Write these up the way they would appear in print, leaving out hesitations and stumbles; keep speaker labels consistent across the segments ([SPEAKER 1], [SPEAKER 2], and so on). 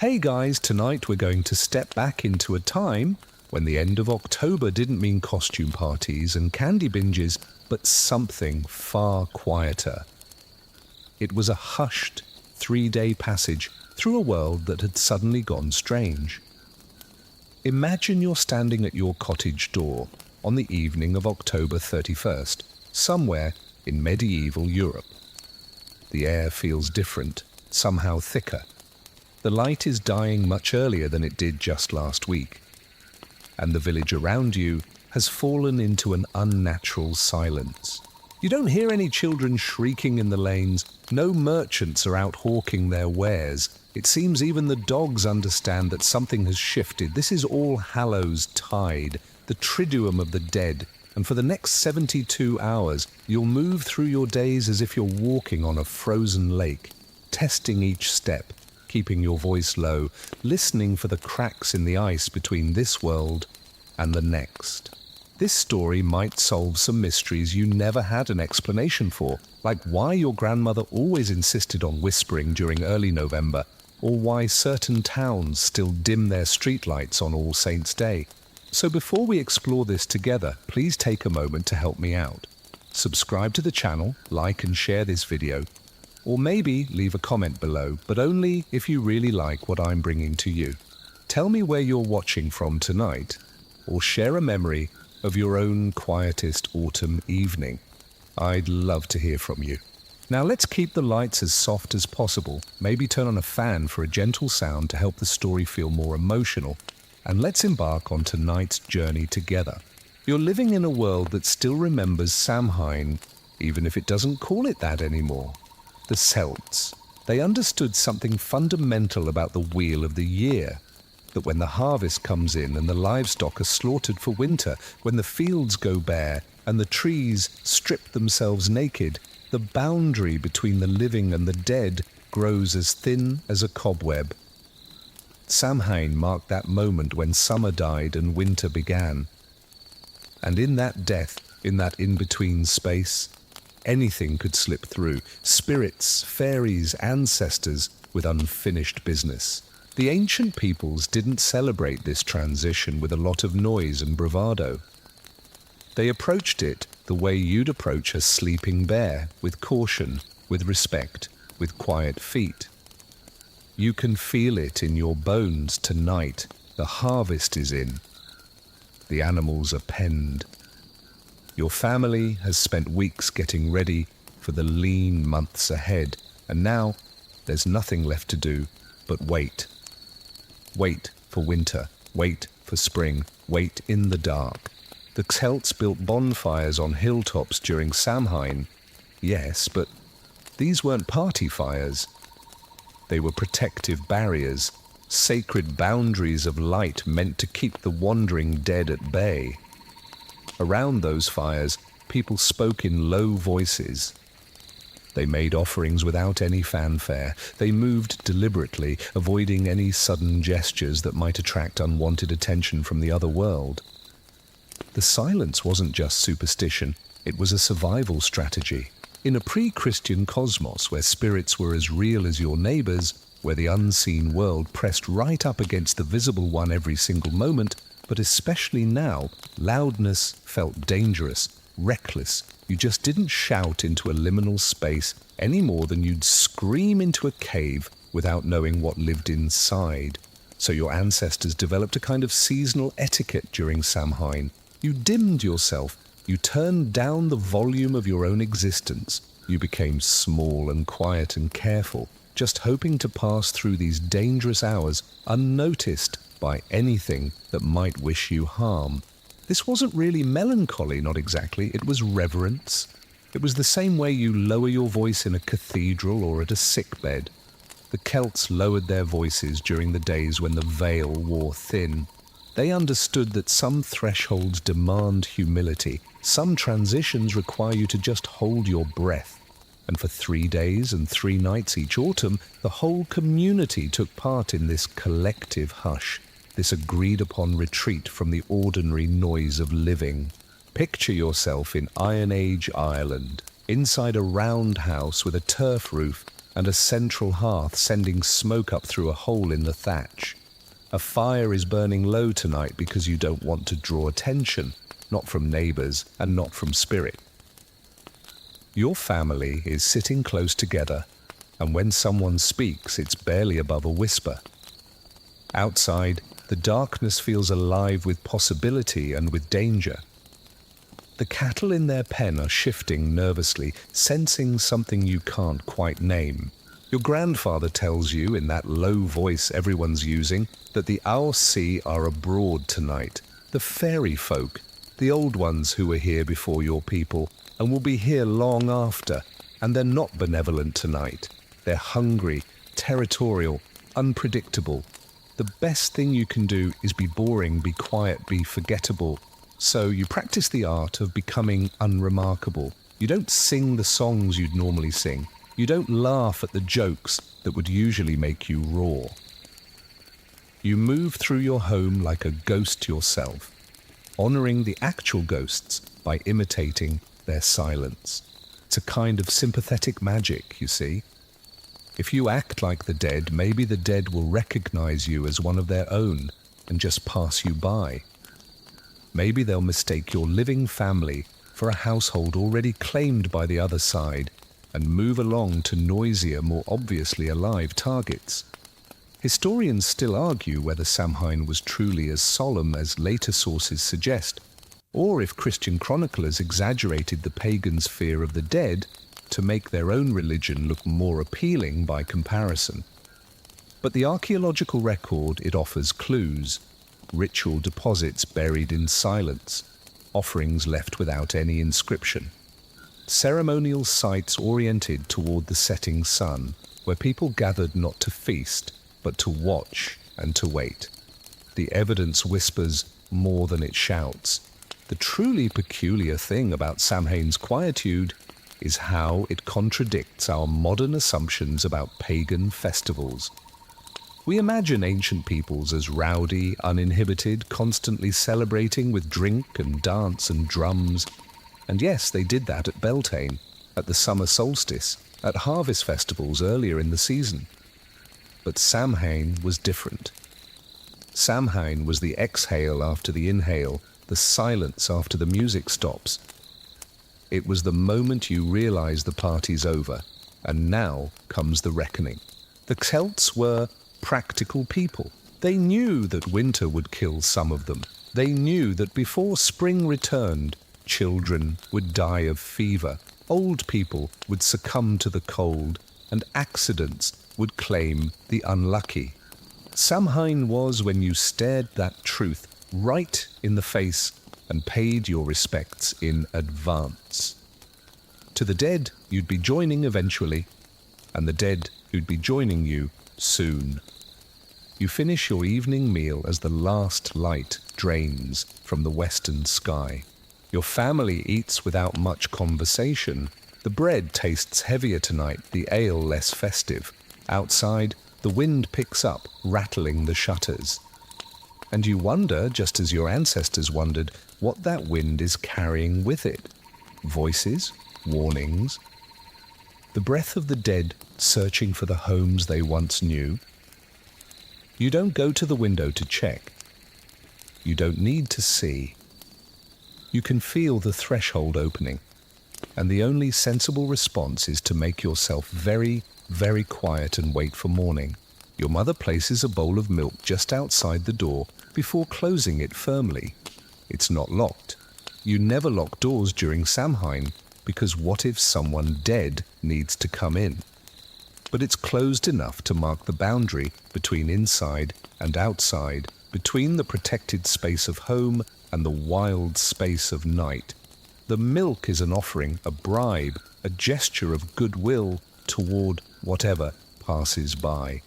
[SPEAKER 1] Hey guys, tonight we're going to step back into a time when the end of October didn't mean costume parties and candy binges, but something far quieter. It was a hushed, 3-day passage through a world that had suddenly gone strange. Imagine you're standing at your cottage door on the evening of October 31st, somewhere in medieval Europe. The air feels different, somehow thicker. The light is dying much earlier than it did just last week, and the village around you has fallen into an unnatural silence. You don't hear any children shrieking in the lanes, no merchants are out hawking their wares. It seems even the dogs understand that something has shifted. This is All Hallows Tide, the triduum of the dead, and for the next 72 hours, you'll move through your days as if you're walking on a frozen lake, testing each step, keeping your voice low, listening for the cracks in the ice between this world and the next. This story might solve some mysteries you never had an explanation for, like why your grandmother always insisted on whispering during early November, or why certain towns still dim their streetlights on All Saints' Day. So before we explore this together, please take a moment to help me out. Subscribe to the channel, like and share this video, or maybe leave a comment below, but only if you really like what I'm bringing to you. Tell me where you're watching from tonight, or share a memory of your own quietest autumn evening. I'd love to hear from you. Now let's keep the lights as soft as possible, maybe turn on a fan for a gentle sound to help the story feel more emotional, and let's embark on tonight's journey together. You're living in a world that still remembers Samhain, even if it doesn't call it that anymore. The Celts, they understood something fundamental about the wheel of the year, that when the harvest comes in and the livestock are slaughtered for winter, when the fields go bare and the trees strip themselves naked, the boundary between the living and the dead grows as thin as a cobweb. Samhain marked that moment when summer died and winter began. And in that death, in that in-between space, anything could slip through. Spirits, fairies, ancestors with unfinished business. The ancient peoples didn't celebrate this transition with a lot of noise and bravado. They approached it the way you'd approach a sleeping bear, with caution, with respect, with quiet feet. You can feel it in your bones tonight. The harvest is in. The animals are penned. Your family has spent weeks getting ready for the lean months ahead, and now there's nothing left to do but wait. Wait for winter, wait for spring, wait in the dark. The Celts built bonfires on hilltops during Samhain, yes, but these weren't party fires. They were protective barriers, sacred boundaries of light meant to keep the wandering dead at bay. Around those fires, people spoke in low voices. They made offerings without any fanfare. They moved deliberately, avoiding any sudden gestures that might attract unwanted attention from the other world. The silence wasn't just superstition, it was a survival strategy. In a pre-Christian cosmos where spirits were as real as your neighbors, where the unseen world pressed right up against the visible one every single moment, but especially now, loudness felt dangerous, reckless. You just didn't shout into a liminal space any more than you'd scream into a cave without knowing what lived inside. So your ancestors developed a kind of seasonal etiquette during Samhain. You dimmed yourself. You turned down the volume of your own existence. You became small and quiet and careful, just hoping to pass through these dangerous hours unnoticed by anything that might wish you harm. This wasn't really melancholy, not exactly. It was reverence. It was the same way you lower your voice in a cathedral or at a sickbed. The Celts lowered their voices during the days when the veil wore thin. They understood that some thresholds demand humility. Some transitions require you to just hold your breath. And for 3 days and 3 nights each autumn, the whole community took part in this collective hush, this agreed-upon retreat from the ordinary noise of living. Picture yourself in Iron Age Ireland, inside a round house with a turf roof, and a central hearth sending smoke up through a hole in the thatch. A fire is burning low tonight because you don't want to draw attention, not from neighbors and not from spirit. Your family is sitting close together, and when someone speaks, it's barely above a whisper. Outside, the darkness feels alive with possibility and with danger. The cattle in their pen are shifting nervously, sensing something you can't quite name. Your grandfather tells you, in that low voice everyone's using, that the Aossi are abroad tonight, the fairy folk, the old ones who were here before your people, and will be here long after, and they're not benevolent tonight. They're hungry, territorial, unpredictable. The best thing you can do is be boring, be quiet, be forgettable. So you practice the art of becoming unremarkable. You don't sing the songs you'd normally sing. You don't laugh at the jokes that would usually make you roar. You move through your home like a ghost yourself, honoring the actual ghosts by imitating their silence. It's a kind of sympathetic magic, you see. If you act like the dead, maybe the dead will recognize you as one of their own and just pass you by. Maybe they'll mistake your living family for a household already claimed by the other side and move along to noisier, more obviously alive targets. Historians still argue whether Samhain was truly as solemn as later sources suggest, or if Christian chroniclers exaggerated the pagans' fear of the dead to make their own religion look more appealing by comparison. But the archaeological record, it offers clues. Ritual deposits buried in silence, offerings left without any inscription. Ceremonial sites oriented toward the setting sun, where people gathered not to feast, but to watch and to wait. The evidence whispers more than it shouts. The truly peculiar thing about Samhain's quietude is how it contradicts our modern assumptions about pagan festivals. We imagine ancient peoples as rowdy, uninhibited, constantly celebrating with drink and dance and drums. And yes, they did that at Beltane, at the summer solstice, at harvest festivals earlier in the season. But Samhain was different. Samhain was the exhale after the inhale, the silence after the music stops. It was the moment you realize the party's over, and now comes the reckoning. The Celts were practical people. They knew that winter would kill some of them. They knew that before spring returned, children would die of fever, old people would succumb to the cold, and accidents would claim the unlucky. Samhain was when you stared that truth right in the face and paid your respects in advance. To the dead you'd be joining eventually, and the dead who'd be joining you soon. You finish your evening meal as the last light drains from the western sky. Your family eats without much conversation. The bread tastes heavier tonight, the ale less festive. Outside, the wind picks up, rattling the shutters. And you wonder, just as your ancestors wondered, what that wind is carrying with it. Voices, warnings. The breath of the dead searching for the homes they once knew. You don't go to the window to check. You don't need to see. You can feel the threshold opening, and the only sensible response is to make yourself very, very quiet and wait for morning. Your mother places a bowl of milk just outside the door before closing it firmly. It's not locked. You never lock doors during Samhain, because what if someone dead needs to come in? But it's closed enough to mark the boundary between inside and outside, between the protected space of home and the wild space of night. The milk is an offering, a bribe, a gesture of goodwill toward whatever passes by.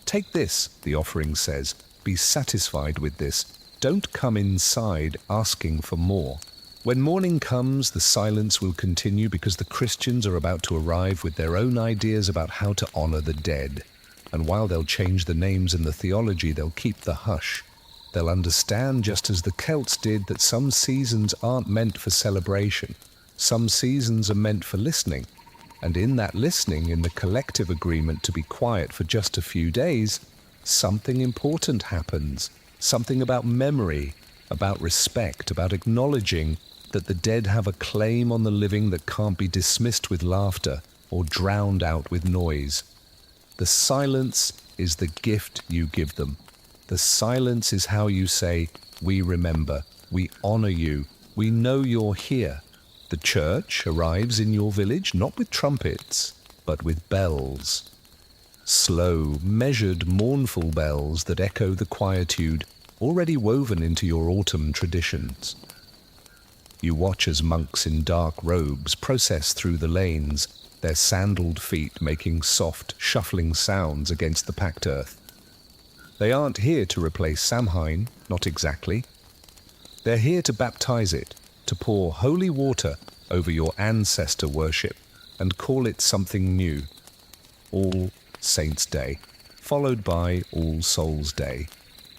[SPEAKER 1] Take this, the offering says. Be satisfied with this. Don't come inside asking for more. When morning comes, the silence will continue because the Christians are about to arrive with their own ideas about how to honor the dead. And while they'll change the names and the theology, they'll keep the hush. They'll understand, just as the Celts did, that some seasons aren't meant for celebration. Some seasons are meant for listening. And in that listening, in the collective agreement to be quiet for just a few days, something important happens. Something about memory, about respect, about acknowledging that the dead have a claim on the living that can't be dismissed with laughter or drowned out with noise. The silence is the gift you give them. The silence is how you say, "We remember, we honor you, we know you're here." The church arrives in your village not with trumpets, but with bells. Slow, measured, mournful bells that echo the quietude already woven into your autumn traditions. You watch as monks in dark robes process through the lanes, their sandaled feet making soft, shuffling sounds against the packed earth. They aren't here to replace Samhain, not exactly. They're here to baptize it, to pour holy water over your ancestor worship and call it something new. All Saints' Day, followed by All Souls' Day,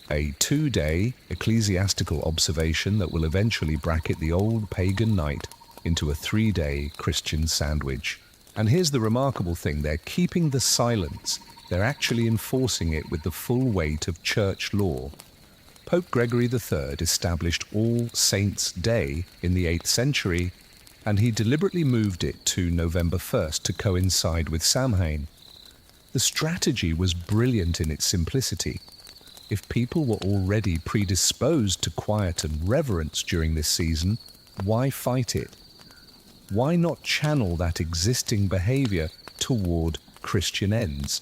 [SPEAKER 1] a 2-day ecclesiastical observation that will eventually bracket the old pagan night into a 3-day Christian sandwich. And here's the remarkable thing, they're keeping the silence. They're actually enforcing it with the full weight of church law. Pope Gregory III established All Saints' Day in the 8th century, and he deliberately moved it to November 1st to coincide with Samhain. The strategy was brilliant in its simplicity. If people were already predisposed to quiet and reverence during this season, why fight it? Why not channel that existing behavior toward Christian ends?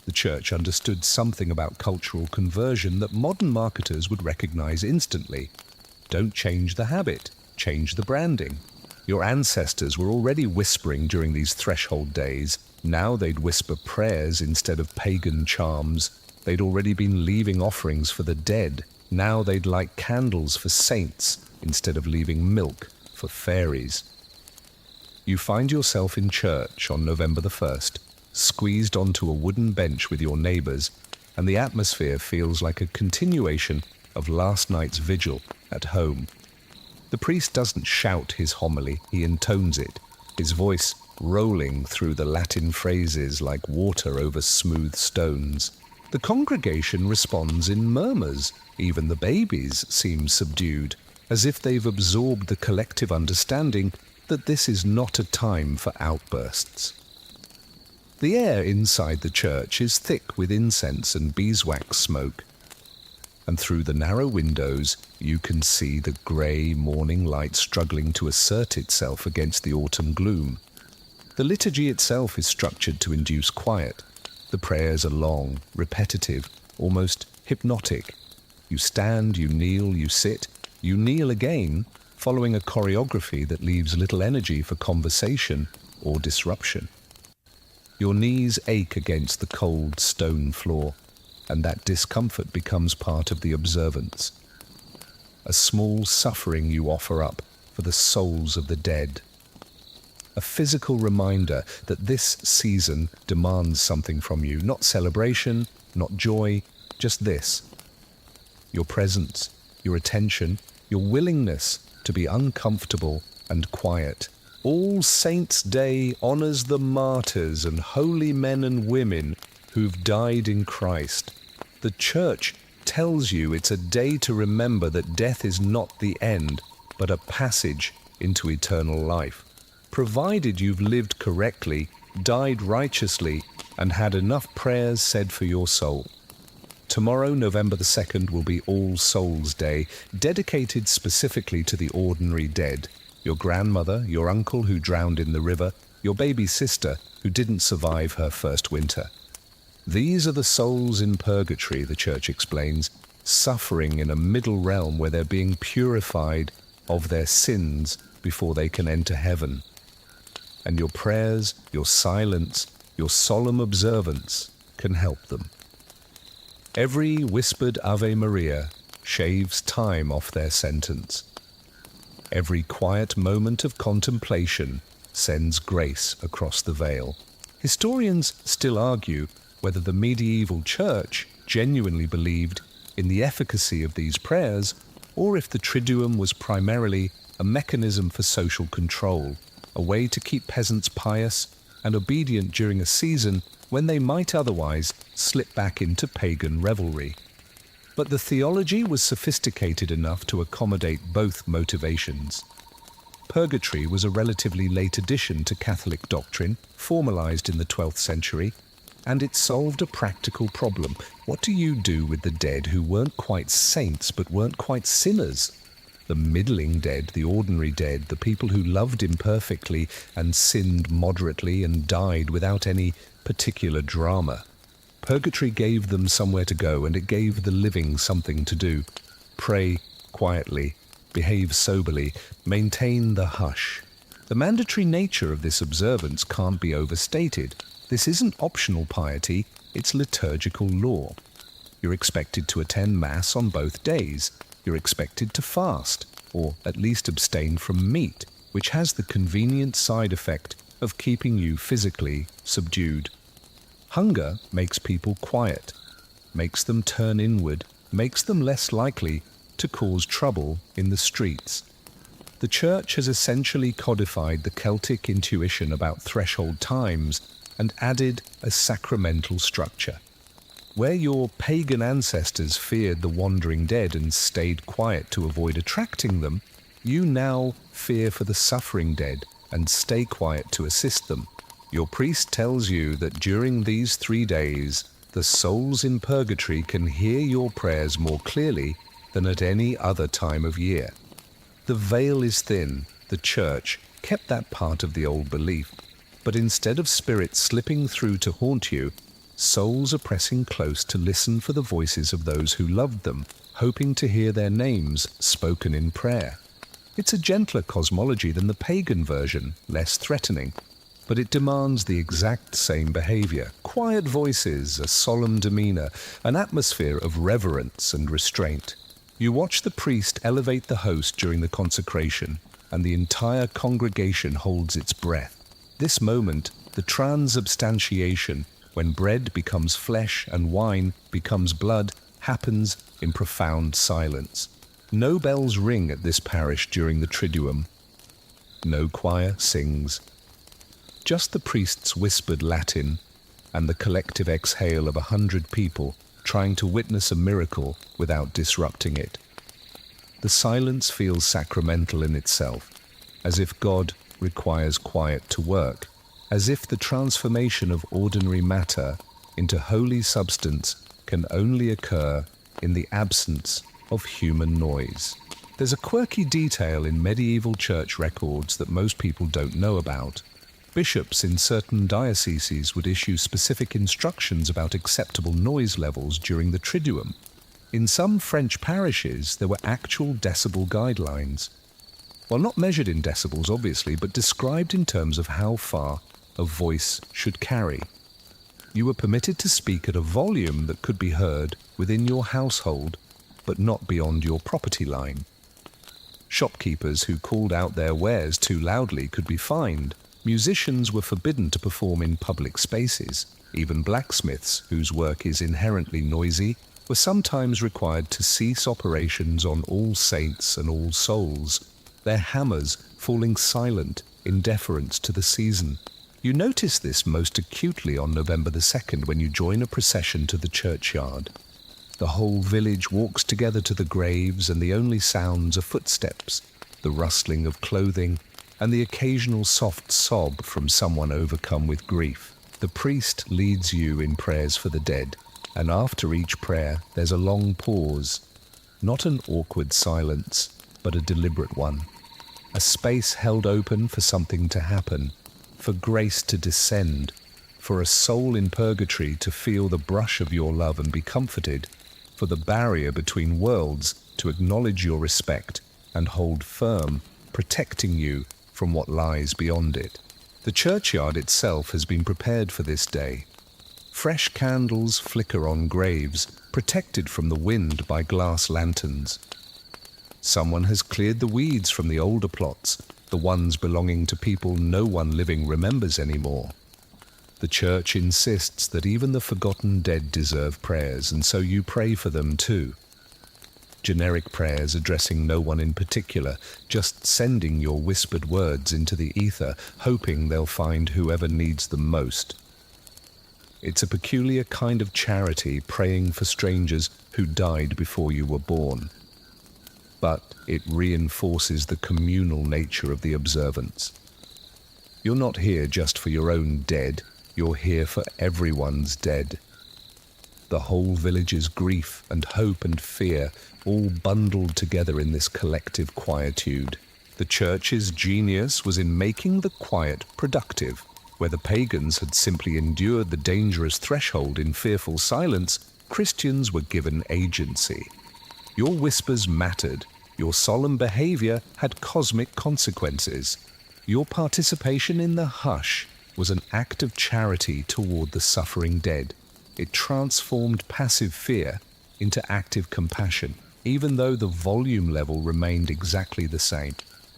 [SPEAKER 1] The church understood something about cultural conversion that modern marketers would recognize instantly. Don't change the habit, change the branding. Your ancestors were already whispering during these threshold days. Now they'd whisper prayers instead of pagan charms. They'd already been leaving offerings for the dead. Now they'd light candles for saints instead of leaving milk for fairies. You find yourself in church on November the 1st, squeezed onto a wooden bench with your neighbors, and the atmosphere feels like a continuation of last night's vigil at home. The priest doesn't shout his homily, he intones it, his voice rolling through the Latin phrases like water over smooth stones. The congregation responds in murmurs. Even the babies seem subdued, as if they've absorbed the collective understanding that this is not a time for outbursts. The air inside the church is thick with incense and beeswax smoke, and through the narrow windows you can see the grey morning light struggling to assert itself against the autumn gloom. The liturgy itself is structured to induce quiet. The prayers are long, repetitive, almost hypnotic. You stand, you kneel, you sit, you kneel again, following a choreography that leaves little energy for conversation or disruption. Your knees ache against the cold stone floor, and that discomfort becomes part of the observance. A small suffering you offer up for the souls of the dead. A physical reminder that this season demands something from you, not celebration, not joy, just this. Your presence, your attention, your willingness to be uncomfortable and quiet. All Saints' Day honors the martyrs and holy men and women who've died in Christ. The church tells you it's a day to remember that death is not the end, but a passage into eternal life. Provided you've lived correctly, died righteously, and had enough prayers said for your soul. Tomorrow, November the 2nd, will be All Souls' Day, dedicated specifically to the ordinary dead. Your grandmother, your uncle who drowned in the river, your baby sister who didn't survive her first winter. These are the souls in purgatory, the church explains, suffering in a middle realm where they're being purified of their sins before they can enter heaven. And your prayers, your silence, your solemn observance can help them. Every whispered Ave Maria shaves time off their sentence. Every quiet moment of contemplation sends grace across the veil. Historians still argue whether the medieval church genuinely believed in the efficacy of these prayers, or if the Triduum was primarily a mechanism for social control, a way to keep peasants pious and obedient during a season when they might otherwise slip back into pagan revelry. But the theology was sophisticated enough to accommodate both motivations. Purgatory was a relatively late addition to Catholic doctrine, formalized in the 12th century, and it solved a practical problem. What do you do with the dead who weren't quite saints but weren't quite sinners? The middling dead, the ordinary dead, the people who loved imperfectly and sinned moderately and died without any particular drama. Purgatory gave them somewhere to go, and it gave the living something to do. Pray quietly, behave soberly, maintain the hush. The mandatory nature of this observance can't be overstated. This isn't optional piety, it's liturgical law. You're expected to attend Mass on both days. You're expected to fast, or at least abstain from meat, which has the convenient side effect of keeping you physically subdued. Hunger makes people quiet, makes them turn inward, makes them less likely to cause trouble in the streets. The Church has essentially codified the Celtic intuition about threshold times and added a sacramental structure. Where your pagan ancestors feared the wandering dead and stayed quiet to avoid attracting them, you now fear for the suffering dead and stay quiet to assist them. Your priest tells you that during these 3 days, the souls in purgatory can hear your prayers more clearly than at any other time of year. The veil is thin. The Church kept that part of the old belief, but instead of spirits slipping through to haunt you, souls are pressing close to listen for the voices of those who loved them, hoping to hear their names spoken in prayer. It's a gentler cosmology than the pagan version, less threatening, but it demands the exact same behavior: quiet voices, a solemn demeanor, an atmosphere of reverence and restraint. You watch the priest elevate the host during the consecration, and the entire congregation holds its breath. This moment, the transubstantiation, when bread becomes flesh and wine becomes blood, happens in profound silence. No bells ring at this parish during the Triduum. No choir sings. Just the priest's whispered Latin and the collective exhale of 100 people trying to witness a miracle without disrupting it. The silence feels sacramental in itself, as if God requires quiet to work, as if the transformation of ordinary matter into holy substance can only occur in the absence of human noise. There's a quirky detail in medieval church records that most people don't know about. Bishops in certain dioceses would issue specific instructions about acceptable noise levels during the Triduum. In some French parishes, there were actual decibel guidelines. Well, not measured in decibels, obviously, but described in terms of how far a voice should carry. You were permitted to speak at a volume that could be heard within your household, but not beyond your property line. Shopkeepers who called out their wares too loudly could be fined. Musicians were forbidden to perform in public spaces. Even blacksmiths, whose work is inherently noisy, were sometimes required to cease operations on All Saints and All Souls, their hammers falling silent in deference to the season. You notice this most acutely on November the 2nd when you join a procession to the churchyard. The whole village walks together to the graves, and the only sounds are footsteps, the rustling of clothing, and the occasional soft sob from someone overcome with grief. The priest leads you in prayers for the dead, and after each prayer there's a long pause, not an awkward silence, but a deliberate one. A space held open for something to happen, for grace to descend, for a soul in purgatory to feel the brush of your love and be comforted, for the barrier between worlds to acknowledge your respect and hold firm, protecting you from what lies beyond it. The churchyard itself has been prepared for this day. Fresh candles flicker on graves, protected from the wind by glass lanterns. Someone has cleared the weeds from the older plots, the ones belonging to people no one living remembers anymore. The church insists that even the forgotten dead deserve prayers, and so you pray for them too. generic prayers addressing no one in particular, just sending your whispered words into the ether, hoping they'll find whoever needs them most. It's a peculiar kind of charity, praying for strangers who died before you were born. But it reinforces the communal nature of the observance. You're not here just for your own dead, you're here for everyone's dead. The whole village's grief and hope and fear all bundled together in this collective quietude. The church's genius was in making the quiet productive. Where the pagans had simply endured the dangerous threshold in fearful silence, Christians were given agency. Your whispers mattered. Your solemn behavior had cosmic consequences. Your participation in the hush was an act of charity toward the suffering dead. It transformed passive fear into active compassion, even though the volume level remained exactly the same.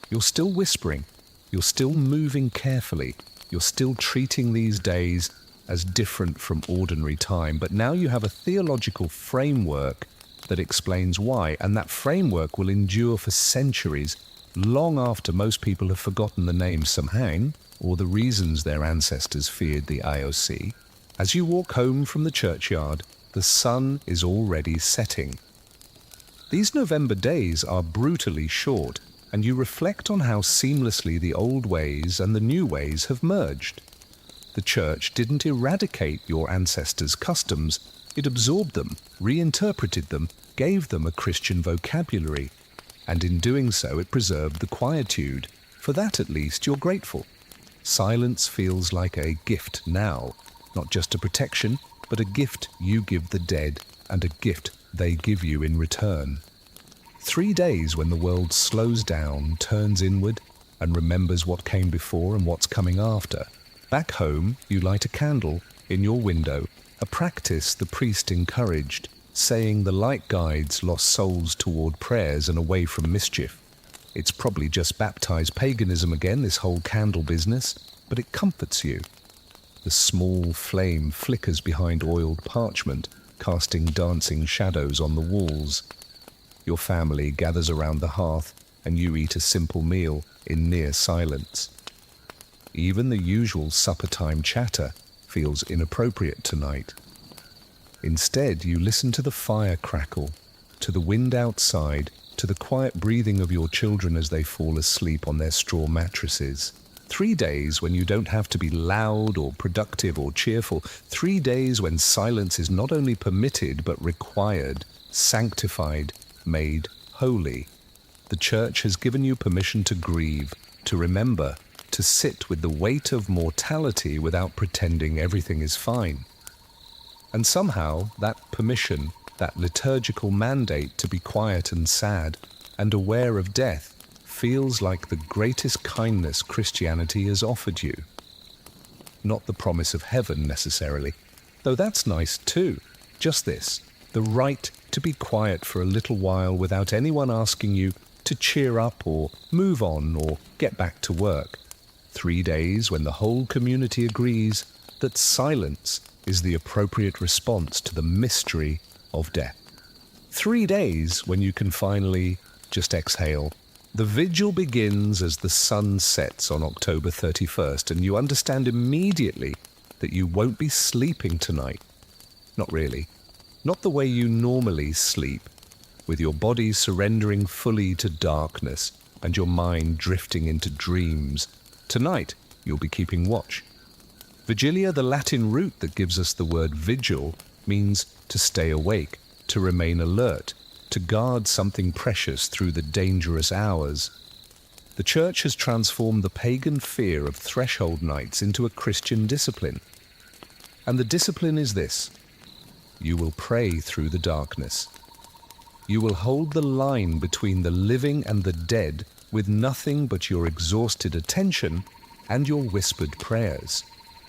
[SPEAKER 1] You're still whispering. You're still moving carefully. You're still treating these days as different from ordinary time, but now you have a theological framework that explains why, and that framework will endure for centuries, long after most people have forgotten the name Samhain or the reasons their ancestors feared the IOC. As you walk home from the churchyard, the sun is already setting. These November days are brutally short, and you reflect on how seamlessly the old ways and the new ways have merged. The church didn't eradicate your ancestors' customs, it absorbed them, reinterpreted them, gave them a Christian vocabulary, and in doing so it preserved the quietude. For that at least you're grateful. Silence feels like a gift now, not just a protection, but a gift you give the dead, and a gift they give you in return. 3 days when the world slows down, turns inward, and remembers what came before and what's coming after. Back home, you light a candle in your window, a practice the priest encouraged, saying the light guides lost souls toward prayers and away from mischief. It's probably just baptized paganism again, this whole candle business, but it comforts you. The small flame flickers behind oiled parchment, casting dancing shadows on the walls. Your family gathers around the hearth, and you eat a simple meal in near silence. Even the usual supper-time chatter feels inappropriate tonight. Instead, you listen to the fire crackle, to the wind outside, to the quiet breathing of your children as they fall asleep on their straw mattresses. 3 days when you don't have to be loud or productive or cheerful. 3 days when silence is not only permitted but required, sanctified, made holy. The church has given you permission to grieve, to remember, to sit with the weight of mortality without pretending everything is fine. And somehow that permission, that liturgical mandate to be quiet and sad and aware of death, feels like the greatest kindness Christianity has offered you. Not the promise of heaven necessarily, though that's nice too. Just this, the right to be quiet for a little while without anyone asking you to cheer up or move on or get back to work. 3 days when the whole community agrees that silence is the appropriate response to the mystery of death. 3 days when you can finally just exhale. The vigil begins as the sun sets on October 31st, and you understand immediately that you won't be sleeping tonight. Not really. Not the way you normally sleep, with your body surrendering fully to darkness and your mind drifting into dreams. Tonight, you'll be keeping watch. Vigilia, the Latin root that gives us the word vigil, means to stay awake, to remain alert, to guard something precious through the dangerous hours. The church has transformed the pagan fear of threshold nights into a Christian discipline. And the discipline is this: you will pray through the darkness. You will hold the line between the living and the dead with nothing but your exhausted attention and your whispered prayers.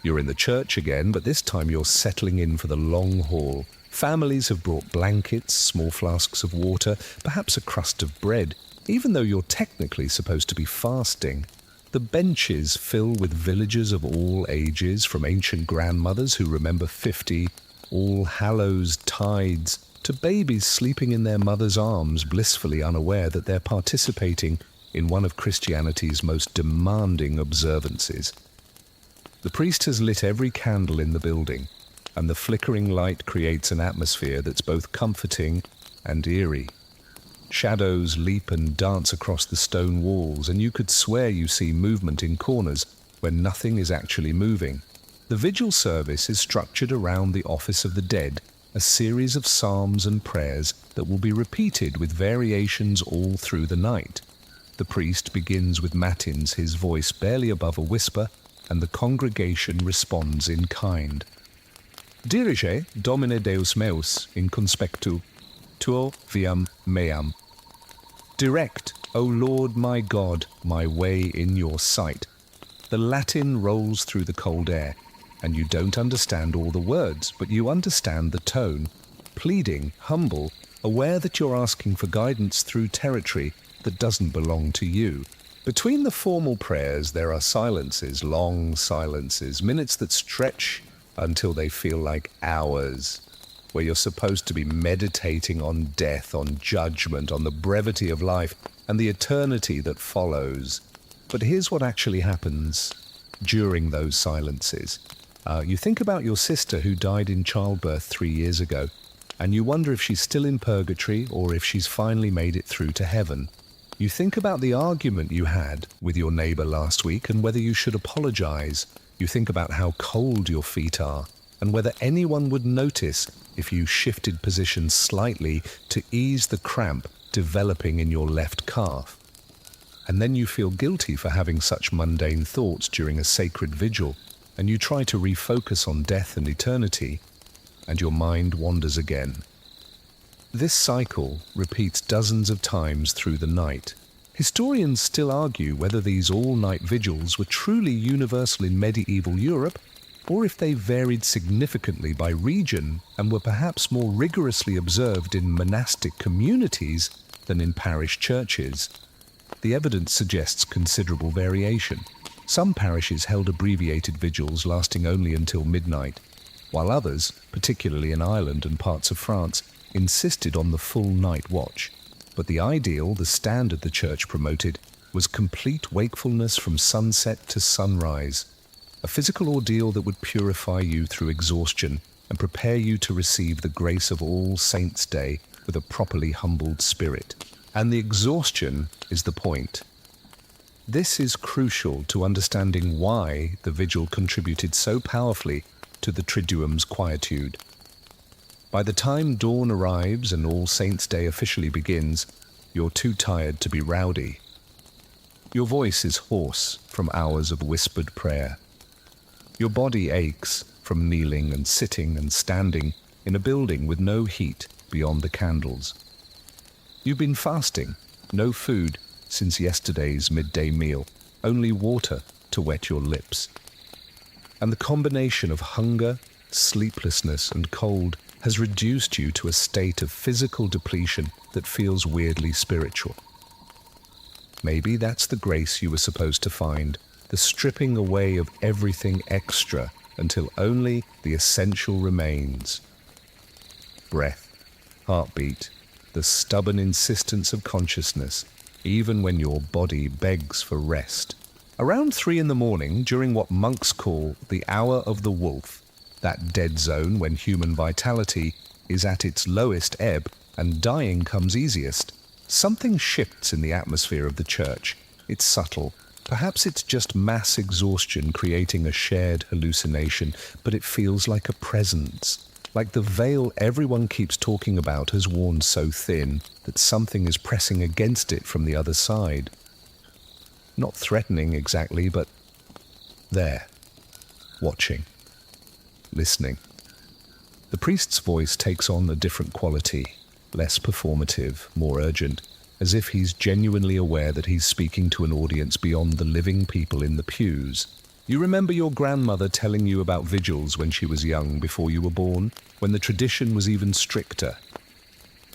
[SPEAKER 1] You're in the church again, but this time you're settling in for the long haul. Families have brought blankets, small flasks of water, perhaps a crust of bread, even though you're technically supposed to be fasting. The benches fill with villagers of all ages, from ancient grandmothers who remember 50, all Hallows tides, to babies sleeping in their mother's arms, blissfully unaware that they're participating in one of Christianity's most demanding observances. The priest has lit every candle in the building, and the flickering light creates an atmosphere that's both comforting and eerie. Shadows leap and dance across the stone walls, and you could swear you see movement in corners when nothing is actually moving. The vigil service is structured around the office of the dead, a series of psalms and prayers that will be repeated with variations all through the night. The priest begins with matins, his voice barely above a whisper, and the congregation responds in kind. Dirige, Domine Deus meus, in conspectu, tuo viam meam. Direct, O Lord my God, my way in your sight. The Latin rolls through the cold air, and you don't understand all the words, but you understand the tone, pleading, humble, aware that you're asking for guidance through territory that doesn't belong to you. Between the formal prayers, there are silences, long silences, minutes that stretch until they feel like hours, where you're supposed to be meditating on death, on judgment, on the brevity of life, and the eternity that follows. But here's what actually happens during those silences. You think about your sister who died in childbirth 3 years ago, and you wonder if she's still in purgatory or if she's finally made it through to heaven. You think about the argument you had with your neighbor last week and whether you should apologize. You think about how cold your feet are and whether anyone would notice if you shifted positions slightly to ease the cramp developing in your left calf. And then you feel guilty for having such mundane thoughts during a sacred vigil, and you try to refocus on death and eternity, and your mind wanders again. This cycle repeats dozens of times through the night. Historians still argue whether these all-night vigils were truly universal in medieval Europe, or if they varied significantly by region and were perhaps more rigorously observed in monastic communities than in parish churches. The evidence suggests considerable variation. Some parishes held abbreviated vigils lasting only until midnight, while others, particularly in Ireland and parts of France, insisted on the full night watch. But the ideal, the standard the church promoted, was complete wakefulness from sunset to sunrise, a physical ordeal that would purify you through exhaustion and prepare you to receive the grace of All Saints' Day with a properly humbled spirit. And the exhaustion is the point. This is crucial to understanding why the vigil contributed so powerfully to the Triduum's quietude. By the time dawn arrives and All Saints' Day officially begins, you're too tired to be rowdy. Your voice is hoarse from hours of whispered prayer. Your body aches from kneeling and sitting and standing in a building with no heat beyond the candles. You've been fasting, no food, since yesterday's midday meal, only water to wet your lips. And the combination of hunger, sleeplessness, and cold has reduced you to a state of physical depletion that feels weirdly spiritual. Maybe that's the grace you were supposed to find, the stripping away of everything extra until only the essential remains. Breath, heartbeat, the stubborn insistence of consciousness, even when your body begs for rest. Around 3 a.m, during what monks call the hour of the wolf, that dead zone when human vitality is at its lowest ebb and dying comes easiest, something shifts in the atmosphere of the church. It's subtle. Perhaps it's just mass exhaustion creating a shared hallucination, but it feels like a presence. Like the veil everyone keeps talking about has worn so thin that something is pressing against it from the other side. Not threatening exactly, but there, watching, listening. The priest's voice takes on a different quality, less performative, more urgent, as if he's genuinely aware that he's speaking to an audience beyond the living people in the pews. You remember your grandmother telling you about vigils when she was young, before you were born, when the tradition was even stricter.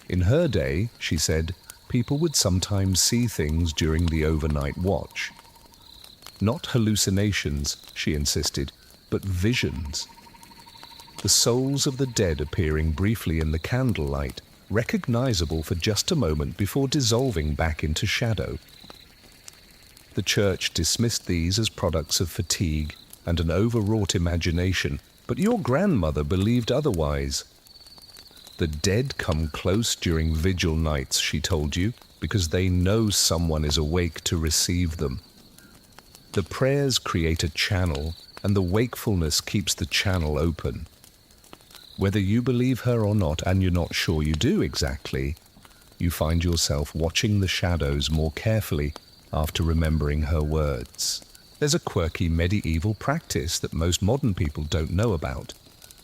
[SPEAKER 1] In her day, she said, people would sometimes see things during the overnight watch. Not hallucinations, she insisted, but visions. the souls of the dead appearing briefly in the candlelight, recognizable for just a moment before dissolving back into shadow. The church dismissed these as products of fatigue and an overwrought imagination, but your grandmother believed otherwise. The dead come close during vigil nights, she told you, because they know someone is awake to receive them. The prayers create a channel, and the wakefulness keeps the channel open. Whether you believe her or not, and you're not sure you do exactly, you find yourself watching the shadows more carefully after remembering her words. There's a quirky medieval practice that most modern people don't know about.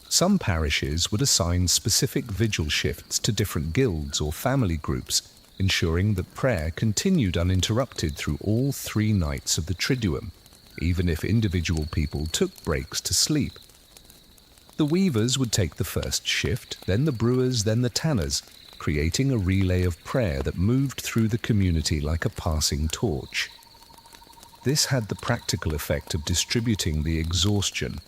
[SPEAKER 1] Some parishes would assign specific vigil shifts to different guilds or family groups, ensuring that prayer continued uninterrupted through all 3 nights of the Triduum, even if individual people took breaks to sleep. The weavers would take the first shift, then the brewers, then the tanners, creating a relay of prayer that moved through the community like a passing torch. This had the practical effect of distributing the exhaustion.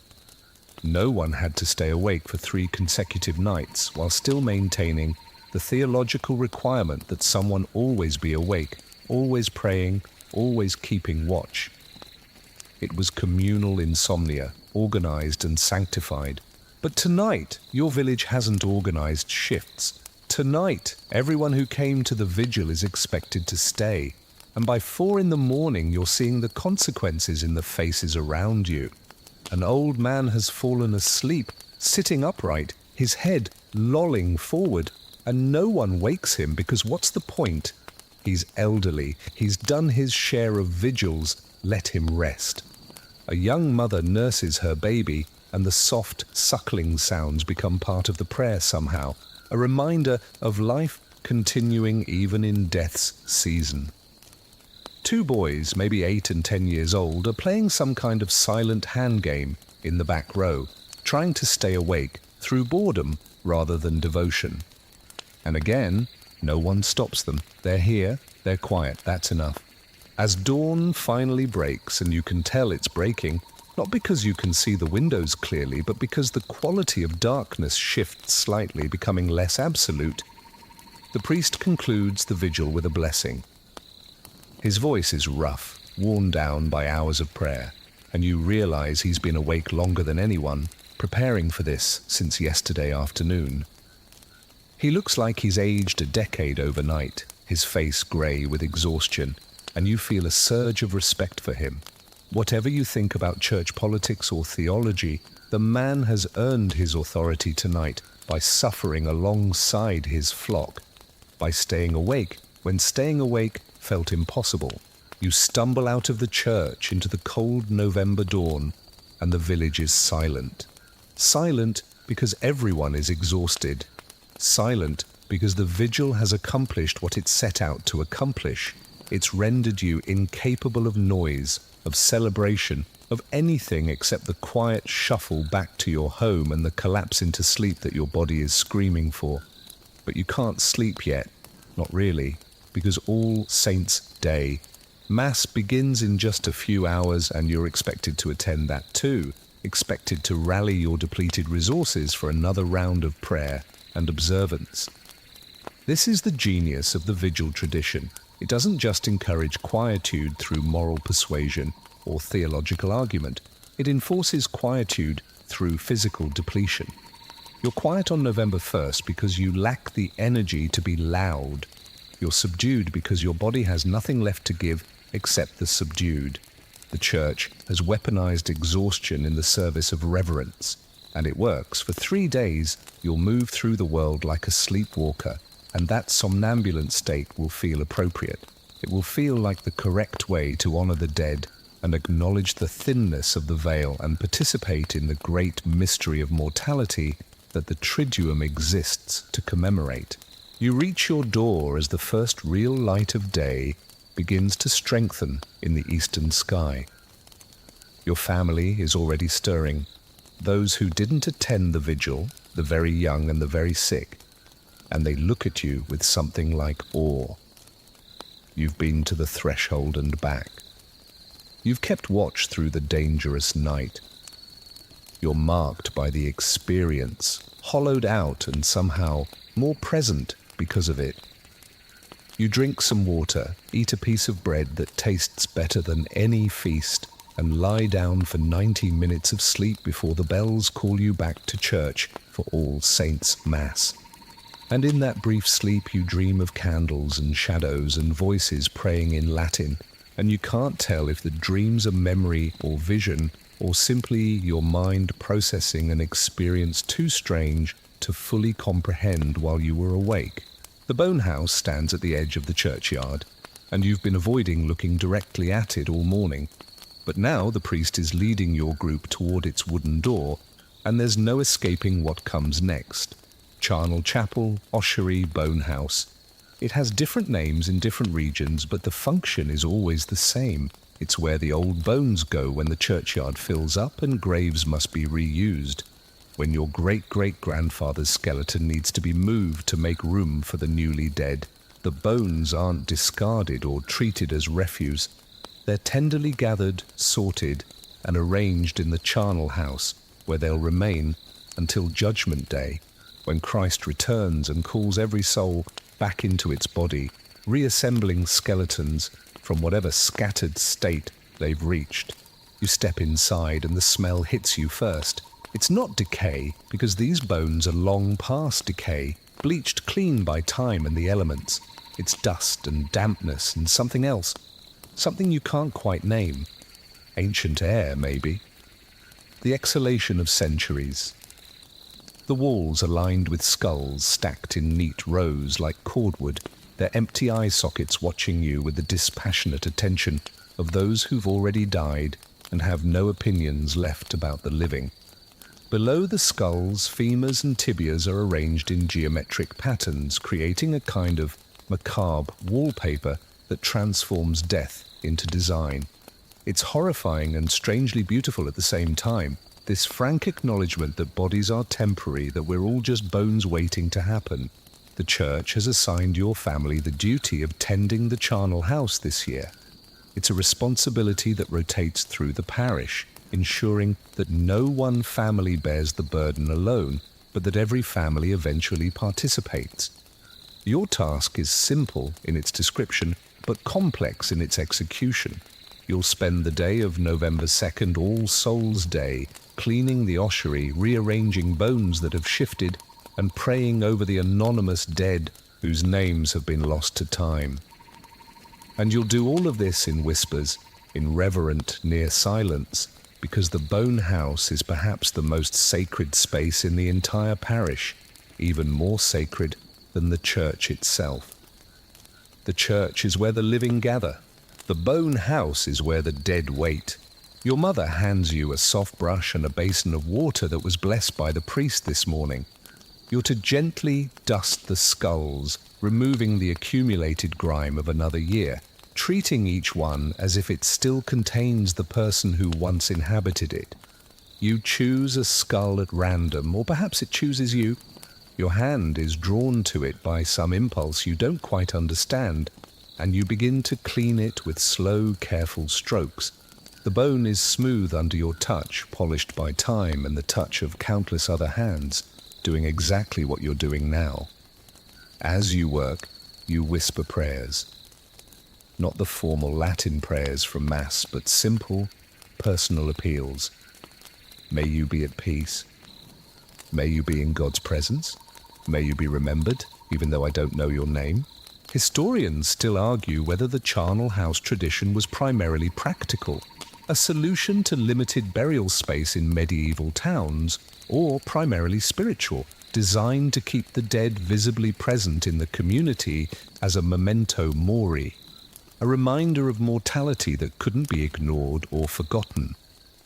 [SPEAKER 1] No one had to stay awake for 3 consecutive nights while still maintaining the theological requirement that someone always be awake, always praying, always keeping watch. It was communal insomnia, organized and sanctified. But tonight, your village hasn't organized shifts. Tonight, everyone who came to the vigil is expected to stay. And by 4 in the morning, you're seeing the consequences in the faces around you. An old man has fallen asleep, sitting upright, his head lolling forward, and no one wakes him because what's the point? He's elderly, he's done his share of vigils, let him rest. A young mother nurses her baby, and the soft, suckling sounds become part of the prayer somehow, a reminder of life continuing even in death's season. 2 boys, maybe 8 and 10 years old, are playing some kind of silent hand game in the back row, trying to stay awake through boredom rather than devotion. And again, no one stops them. They're here, they're quiet, that's enough. As dawn finally breaks, and you can tell it's breaking, not because you can see the windows clearly, but because the quality of darkness shifts slightly, becoming less absolute, the priest concludes the vigil with a blessing. His voice is rough, worn down by hours of prayer, and you realize he's been awake longer than anyone, preparing for this since yesterday afternoon. He looks like he's aged a decade overnight, his face grey with exhaustion, and you feel a surge of respect for him. Whatever you think about church politics or theology, the man has earned his authority tonight by suffering alongside his flock, by staying awake when staying awake felt impossible. You stumble out of the church into the cold November dawn, and the village is silent. Silent because everyone is exhausted. Silent because the vigil has accomplished what it set out to accomplish. It's rendered you incapable of noise, of celebration, of anything except the quiet shuffle back to your home and the collapse into sleep that your body is screaming for. But you can't sleep yet, not really, because All Saints' Day, Mass begins in just a few hours and you're expected to attend that too, expected to rally your depleted resources for another round of prayer and observance. This is the genius of the vigil tradition. It doesn't just encourage quietude through moral persuasion or theological argument. It enforces quietude through physical depletion. You're quiet on November 1st because you lack the energy to be loud. You're subdued because your body has nothing left to give except the subdued. The church has weaponized exhaustion in the service of reverence, and it works. For 3 days, you'll move through the world like a sleepwalker, and that somnambulant state will feel appropriate. It will feel like the correct way to honor the dead and acknowledge the thinness of the veil and participate in the great mystery of mortality that the Triduum exists to commemorate. You reach your door as the first real light of day begins to strengthen in the eastern sky. Your family is already stirring. Those who didn't attend the vigil, the very young and the very sick, and they look at you with something like awe. You've been to the threshold and back. You've kept watch through the dangerous night. You're marked by the experience, hollowed out and somehow more present because of it. You drink some water, eat a piece of bread that tastes better than any feast, and lie down for 90 minutes of sleep before the bells call you back to church for All Saints' Mass. And in that brief sleep you dream of candles and shadows and voices praying in Latin, and you can't tell if the dream's a memory or vision, or simply your mind processing an experience too strange to fully comprehend while you were awake. The bone house stands at the edge of the churchyard, and you've been avoiding looking directly at it all morning. But now the priest is leading your group toward its wooden door, and there's no escaping what comes next. Charnel Chapel, Oshery, Bone House. It has different names in different regions, but the function is always the same. It's where the old bones go when the churchyard fills up and graves must be reused. When your great-great-grandfather's skeleton needs to be moved to make room for the newly dead, the bones aren't discarded or treated as refuse. They're tenderly gathered, sorted, and arranged in the charnel house, where they'll remain until Judgment Day, when Christ returns and calls every soul back into its body, reassembling skeletons from whatever scattered state they've reached. You step inside and the smell hits you first. It's not decay, because these bones are long past decay, bleached clean by time and the elements. It's dust and dampness and something else, something you can't quite name. Ancient air, maybe. The exhalation of centuries. The walls are lined with skulls stacked in neat rows like cordwood, their empty eye sockets watching you with the dispassionate attention of those who've already died and have no opinions left about the living. Below the skulls, femurs and tibias are arranged in geometric patterns, creating a kind of macabre wallpaper that transforms death into design. It's horrifying and strangely beautiful at the same time, this frank acknowledgement that bodies are temporary, that we're all just bones waiting to happen. The church has assigned your family the duty of tending the charnel house this year. It's a responsibility that rotates through the parish, ensuring that no one family bears the burden alone, but that every family eventually participates. Your task is simple in its description, but complex in its execution. You'll spend the day of November 2nd, All Souls' Day, cleaning the oshery, rearranging bones that have shifted, and praying over the anonymous dead whose names have been lost to time. And you'll do all of this in whispers, in reverent near silence, because the bone house is perhaps the most sacred space in the entire parish, even more sacred than the church itself. The church is where the living gather. The bone house is where the dead wait. Your mother hands you a soft brush and a basin of water that was blessed by the priest this morning. You're to gently dust the skulls, removing the accumulated grime of another year, treating each one as if it still contains the person who once inhabited it. You choose a skull at random, or perhaps it chooses you. Your hand is drawn to it by some impulse you don't quite understand, and you begin to clean it with slow, careful strokes. The bone is smooth under your touch, polished by time and the touch of countless other hands, doing exactly what you're doing now. As you work, you whisper prayers. Not the formal Latin prayers from Mass, but simple, personal appeals. May you be at peace. May you be in God's presence. May you be remembered, even though I don't know your name. Historians still argue whether the charnel house tradition was primarily practical, a solution to limited burial space in medieval towns, or primarily spiritual, designed to keep the dead visibly present in the community as a memento mori, a reminder of mortality that couldn't be ignored or forgotten.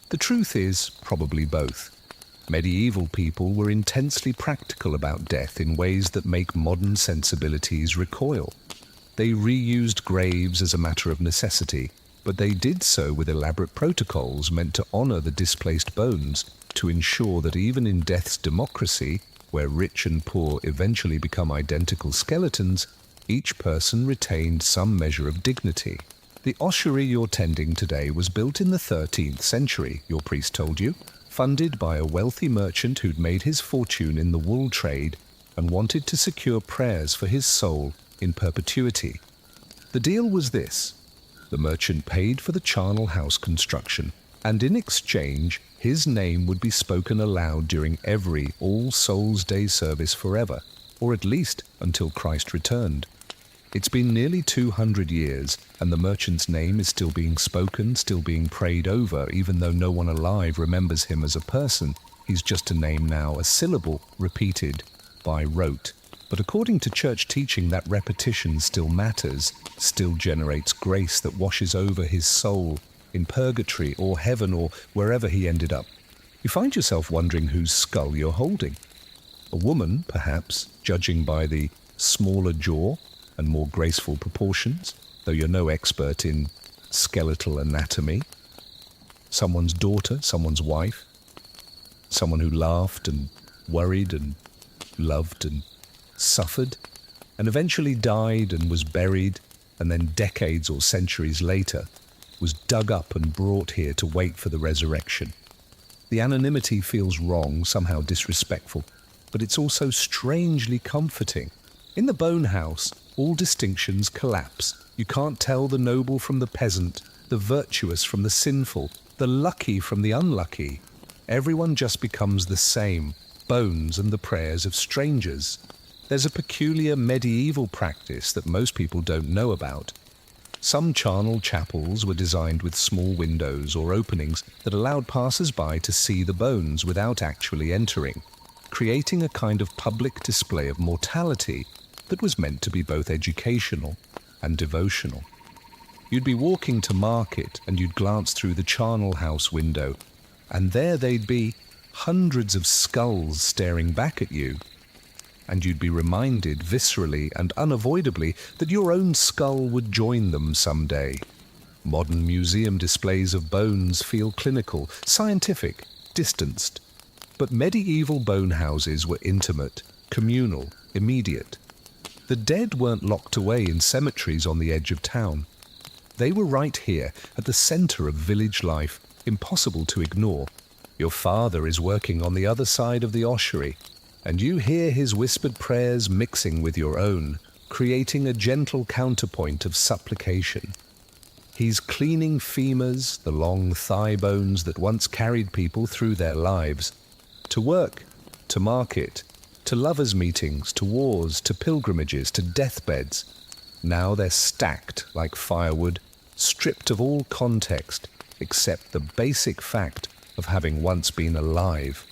[SPEAKER 1] The truth is, probably both. Medieval people were intensely practical about death in ways that make modern sensibilities recoil. They reused graves as a matter of necessity, but they did so with elaborate protocols meant to honor the displaced bones, to ensure that even in death's democracy, where rich and poor eventually become identical skeletons, each person retained some measure of dignity. The oshery you're tending today was built in the 13th century, your priest told you. funded by a wealthy merchant who'd made his fortune in the wool trade and wanted to secure prayers for his soul in perpetuity. The deal was this: the merchant paid for the charnel house construction, and in exchange, his name would be spoken aloud during every All Souls' Day service forever, or at least until Christ returned. It's been nearly 200 years, and the merchant's name is still being spoken, still being prayed over, even though no one alive remembers him as a person. He's just a name now, a syllable repeated by rote. But according to church teaching, that repetition still matters, still generates grace that washes over his soul in purgatory or heaven or wherever he ended up. You find yourself wondering whose skull you're holding. A woman, perhaps, judging by the smaller jaw and more graceful proportions, though you're no expert in skeletal anatomy. Someone's daughter, someone's wife, someone who laughed and worried and loved and suffered, and eventually died and was buried, and then decades or centuries later was dug up and brought here to wait for the resurrection. The anonymity feels wrong, somehow disrespectful, but it's also strangely comforting. In the bone house, all distinctions collapse. You can't tell the noble from the peasant, the virtuous from the sinful, the lucky from the unlucky. Everyone just becomes the same, bones and the prayers of strangers. There's a peculiar medieval practice that most people don't know about. Some charnel chapels were designed with small windows or openings that allowed passers-by to see the bones without actually entering, creating a kind of public display of mortality that was meant to be both educational and devotional. You'd be walking to market and you'd glance through the charnel house window, and there they'd be, hundreds of skulls staring back at you. And you'd be reminded viscerally and unavoidably that your own skull would join them someday. Modern museum displays of bones feel clinical, scientific, distanced. But medieval bone houses were intimate, communal, immediate. The dead weren't locked away in cemeteries on the edge of town. They were right here, at the center of village life, impossible to ignore. Your father is working on the other side of the ossuary, and you hear his whispered prayers mixing with your own, creating a gentle counterpoint of supplication. He's cleaning femurs, the long thigh bones that once carried people through their lives, to work, to market, to lovers' meetings, to wars, to pilgrimages, to deathbeds. Now they're stacked like firewood, stripped of all context, except the basic fact of having once been alive.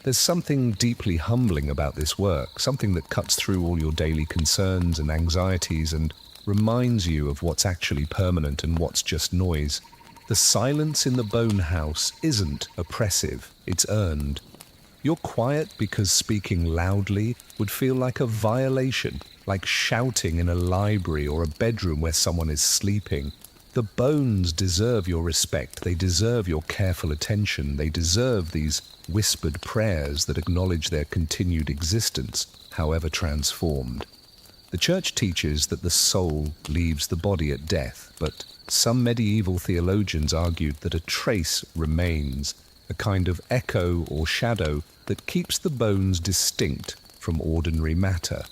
[SPEAKER 1] There's something deeply humbling about this work, something that cuts through all your daily concerns and anxieties and reminds you of what's actually permanent and what's just noise. The silence in the bone house isn't oppressive, it's earned. You're quiet because speaking loudly would feel like a violation, like shouting in a library or a bedroom where someone is sleeping. The bones deserve your respect, they deserve your careful attention, they deserve these whispered prayers that acknowledge their continued existence, however transformed. The church teaches that the soul leaves the body at death, but some medieval theologians argued that a trace remains, a kind of echo or shadow that keeps the bones distinct from ordinary matter.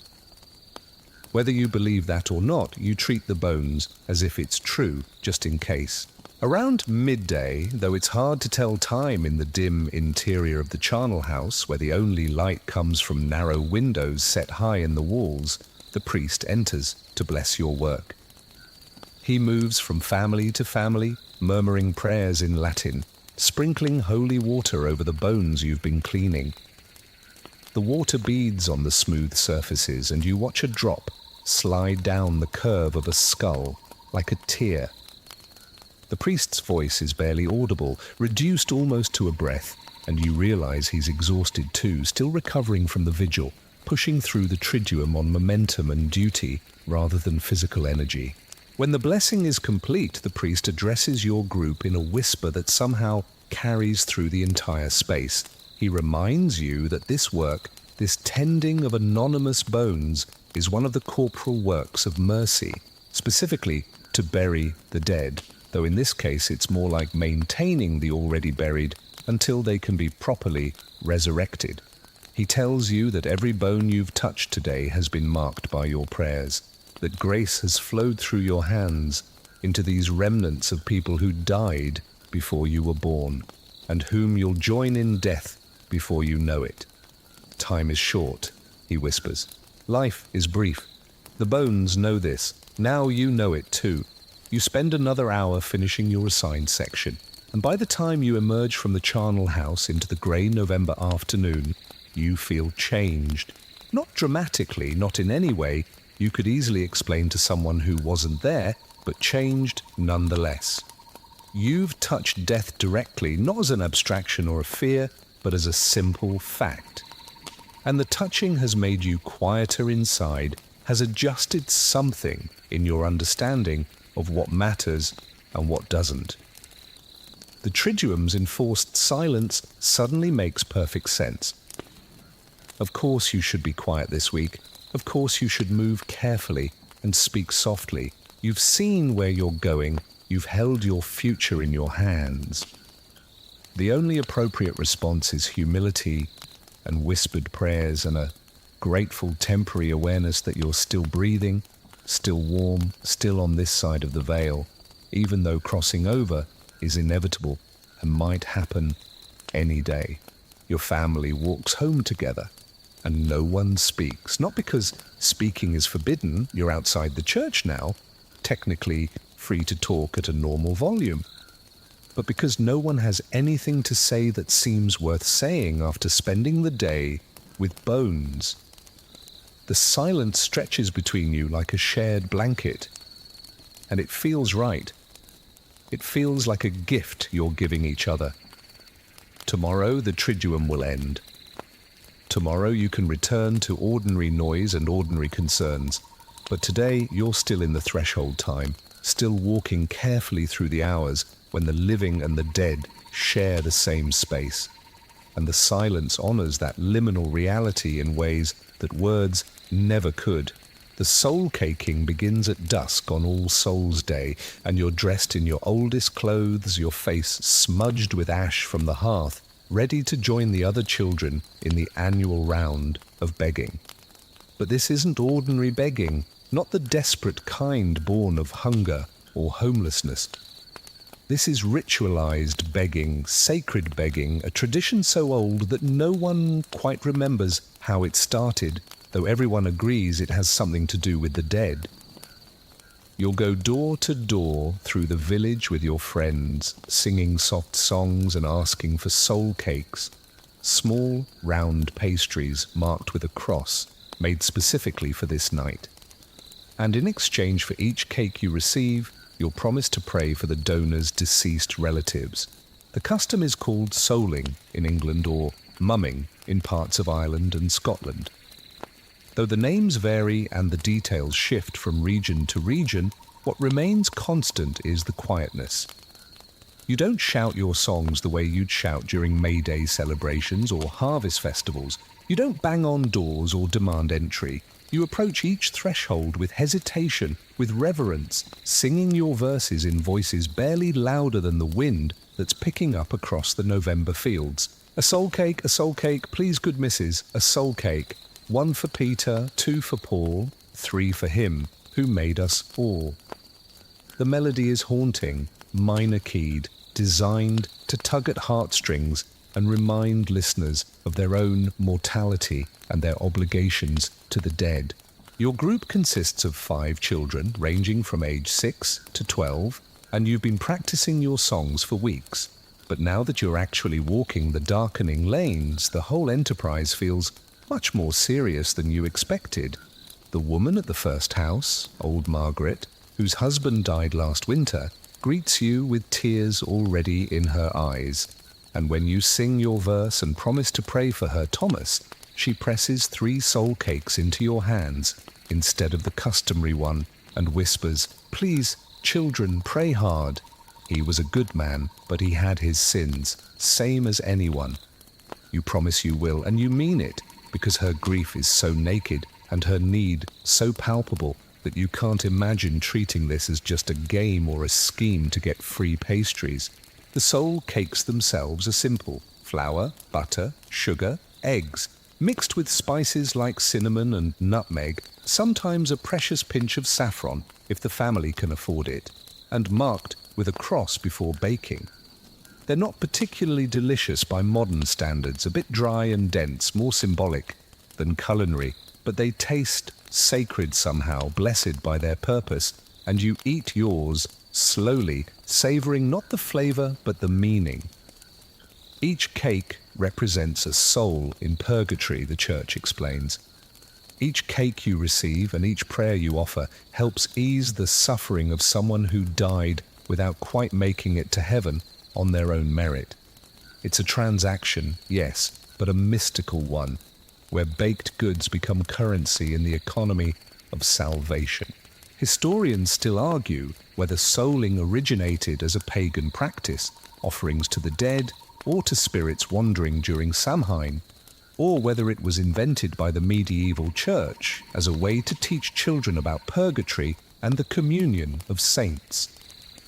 [SPEAKER 1] Whether you believe that or not, you treat the bones as if it's true, just in case. Around midday, though it's hard to tell time in the dim interior of the charnel house, where the only light comes from narrow windows set high in the walls, the priest enters to bless your work. He moves from family to family, murmuring prayers in Latin, sprinkling holy water over the bones you've been cleaning. The water beads on the smooth surfaces, and you watch a drop slide down the curve of a skull like a tear. The priest's voice is barely audible, reduced almost to a breath, and you realize he's exhausted too, still recovering from the vigil, pushing through the triduum on momentum and duty rather than physical energy. When the blessing is complete, the priest addresses your group in a whisper that somehow carries through the entire space. He reminds you that this work, this tending of anonymous bones, is one of the corporal works of mercy, specifically to bury the dead, though in this case it's more like maintaining the already buried until they can be properly resurrected. He tells you that every bone you've touched today has been marked by your prayers, that grace has flowed through your hands into these remnants of people who died before you were born, and whom you'll join in death before you know it. Time is short, he whispers. Life is brief. The bones know this. Now you know it too. You spend another hour finishing your assigned section, and by the time you emerge from the charnel house into the grey November afternoon, you feel changed. Not dramatically, not in any way you could easily explain to someone who wasn't there, but changed nonetheless. You've touched death directly, not as an abstraction or a fear, but as a simple fact. And the touching has made you quieter inside, has adjusted something in your understanding of what matters and what doesn't. The Triduum's enforced silence suddenly makes perfect sense. Of course you should be quiet this week. Of course you should move carefully and speak softly. You've seen where you're going. You've held your future in your hands. The only appropriate response is humility and whispered prayers and a grateful temporary awareness that you're still breathing, still warm, still on this side of the veil, even though crossing over is inevitable and might happen any day. Your family walks home together and no one speaks. Not because speaking is forbidden, you're outside the church now, technically free to talk at a normal volume, but because no one has anything to say that seems worth saying after spending the day with bones. The silence stretches between you like a shared blanket, and it feels right. It feels like a gift you're giving each other. Tomorrow the Triduum will end. Tomorrow you can return to ordinary noise and ordinary concerns, but today you're still in the threshold time, still walking carefully through the hours when the living and the dead share the same space. And the silence honors that liminal reality in ways that words never could. The soul caking begins at dusk on All Souls' Day, and you're dressed in your oldest clothes, your face smudged with ash from the hearth, ready to join the other children in the annual round of begging. But this isn't ordinary begging, not the desperate kind born of hunger or homelessness. This is ritualized begging, sacred begging, a tradition so old that no one quite remembers how it started, though everyone agrees it has something to do with the dead. You'll go door to door through the village with your friends, singing soft songs and asking for soul cakes, small, round pastries marked with a cross, made specifically for this night. And in exchange for each cake you receive, you'll promise to pray for the donor's deceased relatives. The custom is called souling in England or mumming in parts of Ireland and Scotland. Though the names vary and the details shift from region to region, what remains constant is the quietness. You don't shout your songs the way you'd shout during May Day celebrations or harvest festivals. You don't bang on doors or demand entry. You approach each threshold with hesitation, with reverence, singing your verses in voices barely louder than the wind that's picking up across the November fields. A soul cake, please good missus, a soul cake. 1 for Peter, 2 for Paul, 3 for him who made us all. The melody is haunting, minor-keyed, designed to tug at heartstrings and remind listeners of their own mortality and their obligations to the dead. Your group consists of 5 children, ranging from age 6 to 12, and you've been practicing your songs for weeks. But now that you're actually walking the darkening lanes, the whole enterprise feels much more serious than you expected. The woman at the first house, old Margaret, whose husband died last winter, greets you with tears already in her eyes. And when you sing your verse and promise to pray for her Thomas, she presses 3 soul cakes into your hands instead of the customary one and whispers, "Please, children, pray hard. He was a good man, but he had his sins, same as anyone." You promise you will, and you mean it, because her grief is so naked and her need so palpable that you can't imagine treating this as just a game or a scheme to get free pastries. The soul cakes themselves are simple: flour, butter, sugar, eggs, mixed with spices like cinnamon and nutmeg, sometimes a precious pinch of saffron if the family can afford it, and marked with a cross before baking. They're not particularly delicious by modern standards, a bit dry and dense, more symbolic than culinary, but they taste sacred somehow, blessed by their purpose, and you eat yours slowly, savoring not the flavor but the meaning. Each cake represents a soul in purgatory, the church explains. Each cake you receive and each prayer you offer helps ease the suffering of someone who died without quite making it to heaven on their own merit. It's a transaction, yes, but a mystical one, where baked goods become currency in the economy of salvation. Historians still argue whether souling originated as a pagan practice, offerings to the dead, or to spirits wandering during Samhain, or whether it was invented by the medieval church as a way to teach children about purgatory and the communion of saints.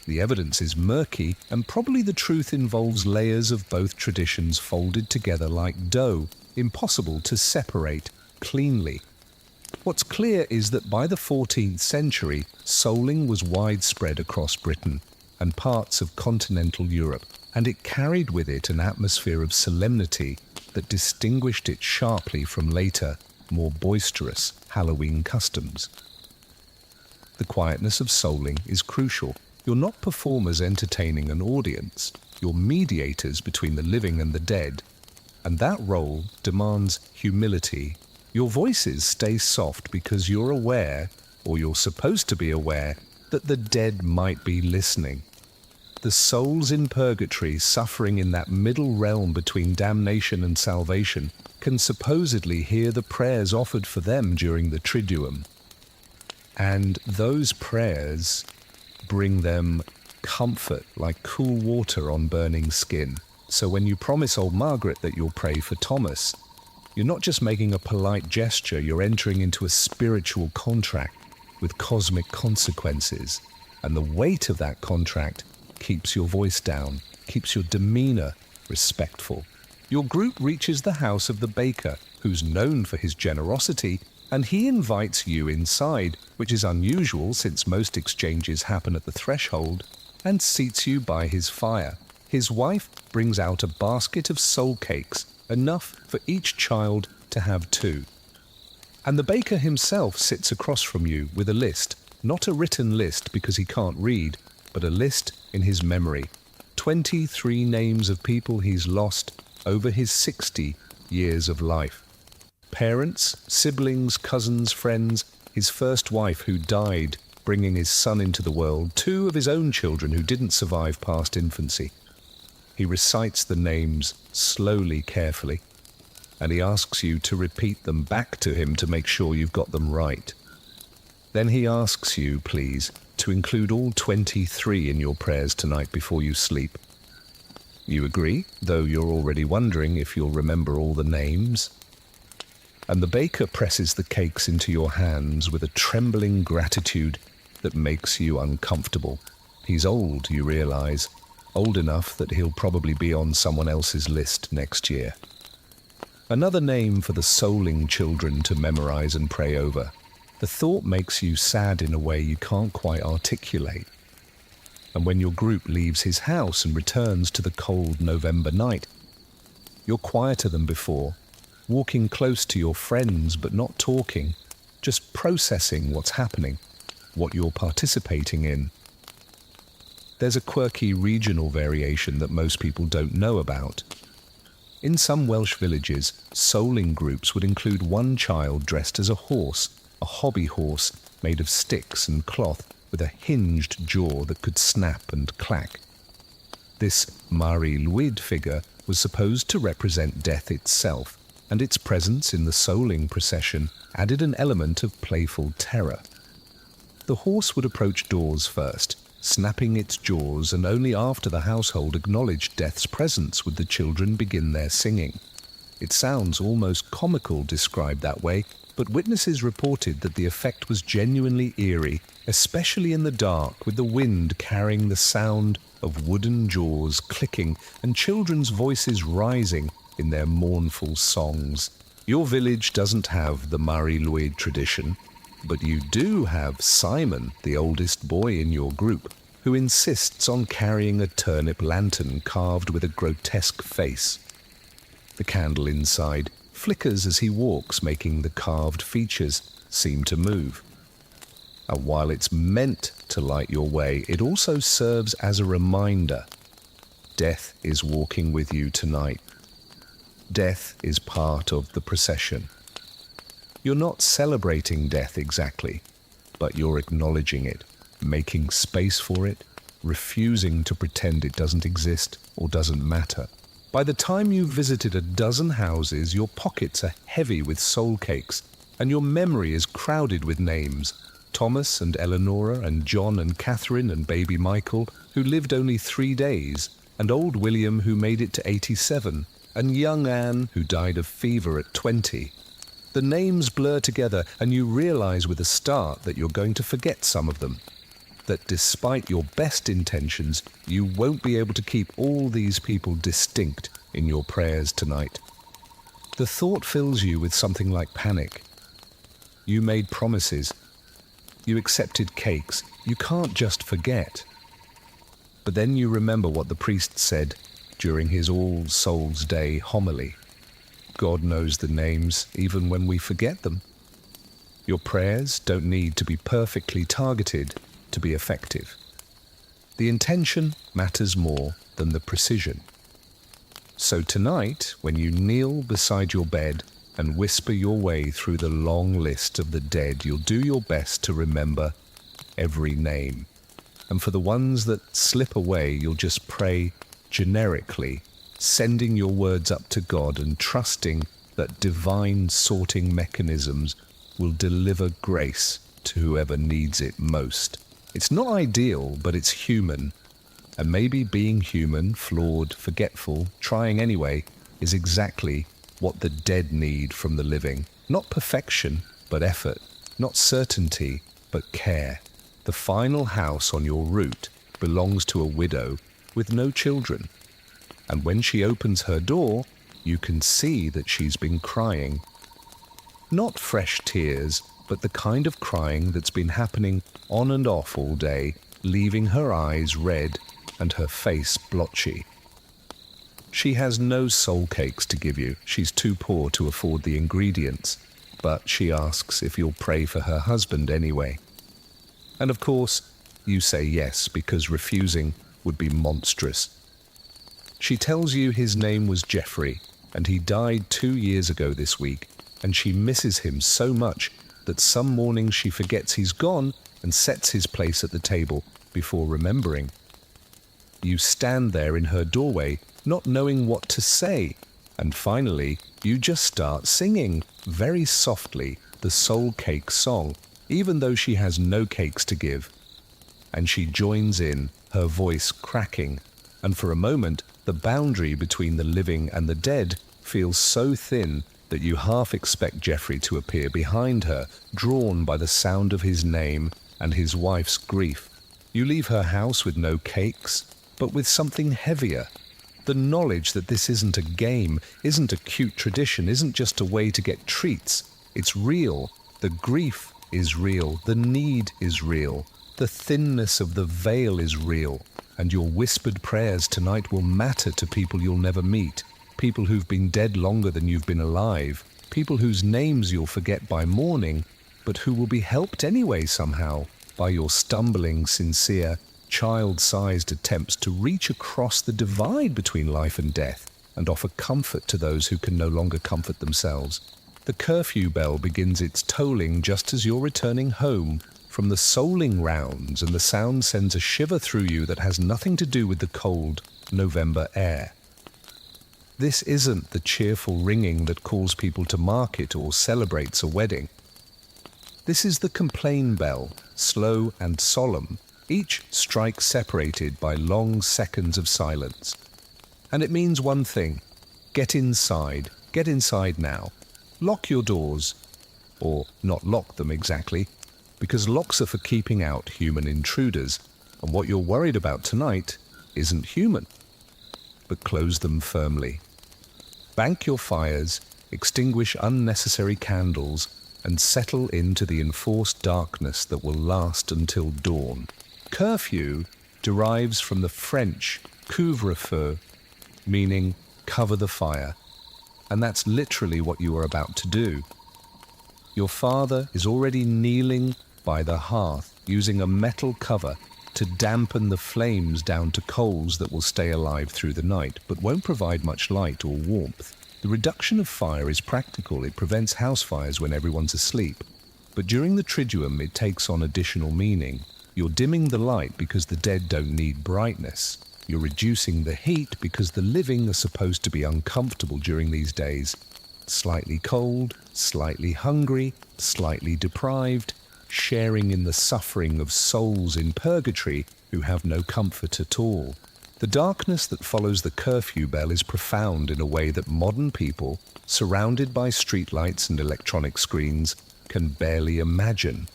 [SPEAKER 1] The evidence is murky, and probably the truth involves layers of both traditions folded together like dough, impossible to separate cleanly. What's clear is that by the 14th century, souling was widespread across Britain and parts of continental Europe, and it carried with it an atmosphere of solemnity that distinguished it sharply from later, more boisterous Halloween customs. The quietness of souling is crucial. You're not performers entertaining an audience, you're mediators between the living and the dead, and that role demands humility. Your voices stay soft because you're aware, or you're supposed to be aware, that the dead might be listening. The souls in purgatory suffering in that middle realm between damnation and salvation can supposedly hear the prayers offered for them during the Triduum. And those prayers bring them comfort like cool water on burning skin. So when you promise old Margaret that you'll pray for Thomas, you're not just making a polite gesture, you're entering into a spiritual contract with cosmic consequences. And the weight of that contract keeps your voice down, keeps your demeanor respectful. Your group reaches the house of the baker, who's known for his generosity, and he invites you inside, which is unusual since most exchanges happen at the threshold, and seats you by his fire. His wife brings out a basket of soul cakes, enough for each child to have 2. And the baker himself sits across from you with a list, not a written list because he can't read, but a list in his memory. 23 names of people he's lost over his 60 years of life. Parents, siblings, cousins, friends, his first wife who died bringing his son into the world, 2 of his own children who didn't survive past infancy. He recites the names slowly, carefully, and he asks you to repeat them back to him to make sure you've got them right. Then he asks you, please, to include all 23 in your prayers tonight before you sleep. You agree, though you're already wondering if you'll remember all the names. And the baker presses the cakes into your hands with a trembling gratitude that makes you uncomfortable. He's old, you realize, old enough that he'll probably be on someone else's list next year. Another name for the souling children to memorize and pray over. The thought makes you sad in a way you can't quite articulate. And when your group leaves his house and returns to the cold November night, you're quieter than before, walking close to your friends but not talking, just processing what's happening, what you're participating in. There's a quirky regional variation that most people don't know about. In some Welsh villages, souling groups would include one child dressed as a horse, a hobby horse made of sticks and cloth with a hinged jaw that could snap and clack. This Mari Lwyd figure was supposed to represent death itself, and its presence in the souling procession added an element of playful terror. The horse would approach doors first, snapping its jaws, and only after the household acknowledged death's presence would the children begin their singing. It sounds almost comical described that way, but witnesses reported that the effect was genuinely eerie, especially in the dark, with the wind carrying the sound of wooden jaws clicking and children's voices rising in their mournful songs. Your village doesn't have the Mari Lwyd tradition, but you do have Simon, the oldest boy in your group, who insists on carrying a turnip lantern carved with a grotesque face. The candle inside flickers as he walks, making the carved features seem to move. And while it's meant to light your way, it also serves as a reminder. Death is walking with you tonight. Death is part of the procession. You're not celebrating death exactly, but you're acknowledging it, making space for it, refusing to pretend it doesn't exist or doesn't matter. By the time you've visited a dozen houses, your pockets are heavy with soul cakes, and your memory is crowded with names. Thomas and Eleonora and John and Catherine and baby Michael, who lived only 3 days, and old William, who made it to 87, and young Anne, who died of fever at 20. The names blur together, and you realize with a start that you're going to forget some of them. That despite your best intentions, you won't be able to keep all these people distinct in your prayers tonight. The thought fills you with something like panic. You made promises. You accepted cakes. You can't just forget. But then you remember what the priest said during his All Souls Day homily. God knows the names even when we forget them. Your prayers don't need to be perfectly targeted to be effective. The intention matters more than the precision. So tonight, when you kneel beside your bed and whisper your way through the long list of the dead, you'll do your best to remember every name. And for the ones that slip away, you'll just pray generically, sending your words up to God and trusting that divine sorting mechanisms will deliver grace to whoever needs it most. It's not ideal, but it's human. And maybe being human, flawed, forgetful, trying anyway, is exactly what the dead need from the living. Not perfection, but effort. Not certainty, but care. The final house on your route belongs to a widow with no children. And when she opens her door, you can see that she's been crying. Not fresh tears, but the kind of crying that's been happening on and off all day, leaving her eyes red and her face blotchy. She has no soul cakes to give you. She's too poor to afford the ingredients, but she asks if you'll pray for her husband anyway. And of course, you say yes, because refusing would be monstrous. She tells you his name was Jeffrey, and he died 2 years ago this week, and she misses him so much that some mornings she forgets he's gone and sets his place at the table before remembering. You stand there in her doorway, not knowing what to say, and finally you just start singing, very softly, the soul cake song, even though she has no cakes to give. And she joins in, her voice cracking, and for a moment the boundary between the living and the dead feels so thin that you half expect Jeffrey to appear behind her, drawn by the sound of his name and his wife's grief. You leave her house with no cakes, but with something heavier. The knowledge that this isn't a game, isn't a cute tradition, isn't just a way to get treats. It's real. The grief is real. The need is real. The thinness of the veil is real. And your whispered prayers tonight will matter to people you'll never meet. People who've been dead longer than you've been alive, people whose names you'll forget by morning, but who will be helped anyway somehow by your stumbling, sincere, child-sized attempts to reach across the divide between life and death and offer comfort to those who can no longer comfort themselves. The curfew bell begins its tolling just as you're returning home from the souling rounds, and the sound sends a shiver through you that has nothing to do with the cold November air. This isn't the cheerful ringing that calls people to market or celebrates a wedding. This is the complain bell, slow and solemn, each strike separated by long seconds of silence. And it means one thing: get inside now. Lock your doors. or not lock them exactly, because locks are for keeping out human intruders, and what you're worried about tonight isn't human. But close them firmly. Bank your fires, extinguish unnecessary candles, and settle into the enforced darkness that will last until dawn. Curfew derives from the French couvre-feu, meaning cover the fire, and that's literally what you are about to do. Your father is already kneeling by the hearth, using a metal cover to dampen the flames down to coals that will stay alive through the night, but won't provide much light or warmth. The reduction of fire is practical. It prevents house fires when everyone's asleep. But during the Triduum, it takes on additional meaning. You're dimming the light because the dead don't need brightness. You're reducing the heat because the living are supposed to be uncomfortable during these days. Slightly cold, slightly hungry, slightly deprived, sharing in the suffering of souls in purgatory who have no comfort at all. The darkness that follows the curfew bell is profound in a way that modern people, surrounded by streetlights and electronic screens, can barely imagine.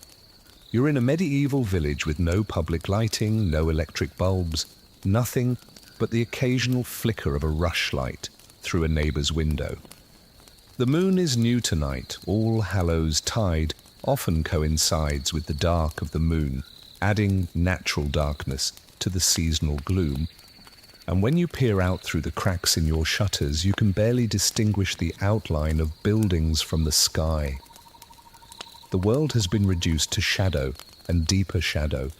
[SPEAKER 1] You're in a medieval village with no public lighting, no electric bulbs, nothing but the occasional flicker of a rushlight through a neighbour's window. The moon is new tonight. All Hallows tide often coincides with the dark of the moon, adding natural darkness to the seasonal gloom. And when you peer out through the cracks in your shutters, you can barely distinguish the outline of buildings from the sky. The world has been reduced to shadow and deeper shadow,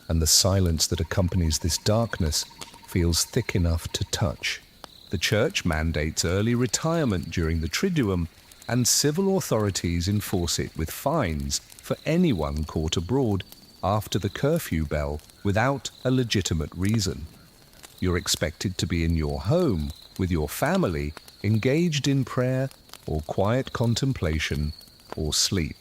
[SPEAKER 1] and the silence that accompanies this darkness feels thick enough to touch. The church mandates early retirement during the Triduum, and civil authorities enforce it with fines for anyone caught abroad after the curfew bell without a legitimate reason. You're expected to be in your home with your family, engaged in prayer or quiet contemplation or sleep.